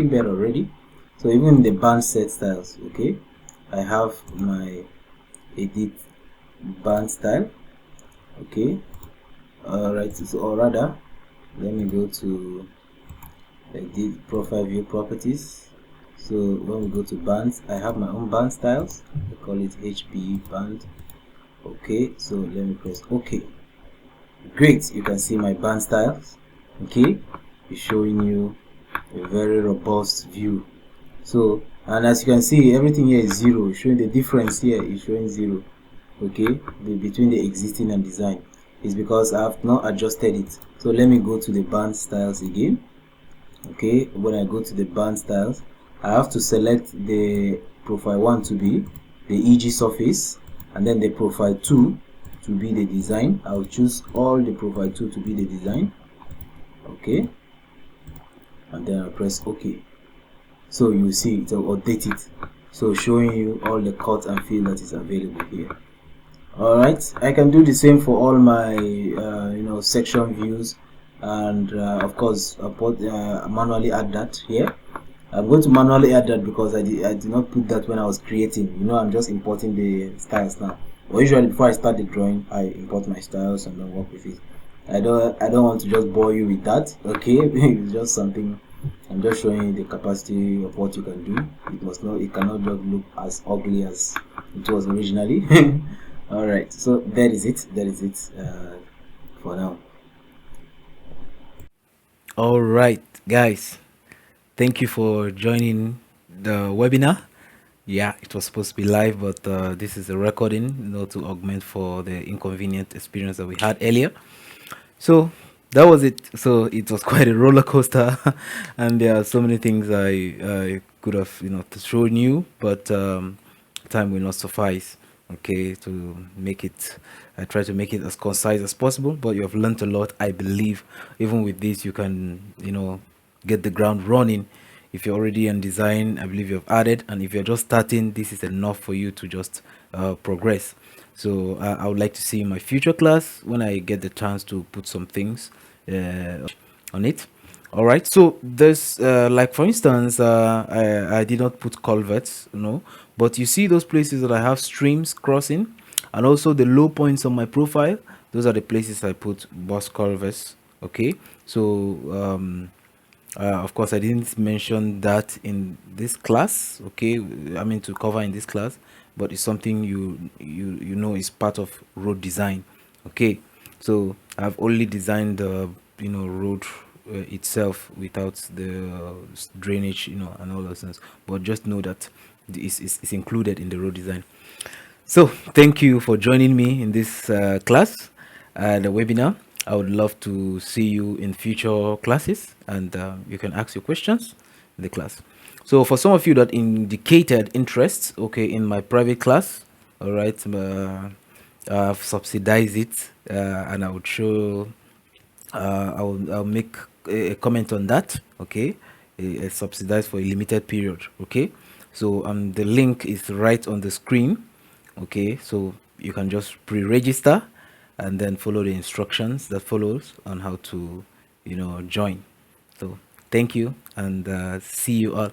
better already. So even the band set styles, okay, I have my edit band style. Okay, all right. So or rather, let me go to edit profile view properties. So when we go to bands, I have my own band styles. I call it HB band. Okay, so let me press OK. Great, you can see my band styles. Okay, it's showing you a very robust view. So, and as you can see, everything here is zero, showing the difference here is showing zero. Okay, between the existing and design is because I have not adjusted it. So let me go to the band styles again. Okay, when I go to the band styles, I have to select the profile 1 to be the EG surface, and then the profile 2 to be the design. I'll choose all the profile 2 to be the design. Okay, and then I'll press OK. So you see it will update it, so showing you all the cut and fill that is available here. All right, I can do the same for all my section views, and of course manually add that here. I'm going to manually add that because I did not put that when I was creating. I'm just importing the styles now. But usually before I start the drawing, I import my styles and then work with it. I don't want to just bore you with that. Okay, it's just something. I'm just showing you the capacity of what you can do. It cannot just look as ugly as it was originally. All right, so that is it for now. All right, guys, thank you for joining the webinar. Yeah, it was supposed to be live, but this is a recording, to augment for the inconvenient experience that we had earlier. So that was it. So it was quite a roller coaster, and there are so many things I could have shown you, but time will not suffice. Okay, to make it, I try to make it as concise as possible. But you have learned a lot. I believe even with this, you can get the ground running. If you're already in design, I believe you've added, and if you're just starting, this is enough for you to just progress. So I would like to see in my future class when I get the chance to put some things on it. All right, so there's like for instance, I did not put culverts, but you see those places that I have streams crossing, and also the low points on my profile. Those are the places I put bus culverts. Okay, so of course I didn't mention that in this class. Okay, I mean to cover in this class, but it's something you know is part of road design. Okay, so I've only designed the road itself without the drainage, and all those things, but just know that it's included in the road design. So thank you for joining me in this class, the webinar. I would love to see you in future classes, and you can ask your questions in the class. So for some of you that indicated interest, okay, in my private class, all right, I've subsidized it, and I would show, I'll make a comment on that, okay, a subsidized for a limited period, okay. So the link is right on the screen, okay, so you can just pre-register and then follow the instructions that follows on how to join. So thank you, and see you all.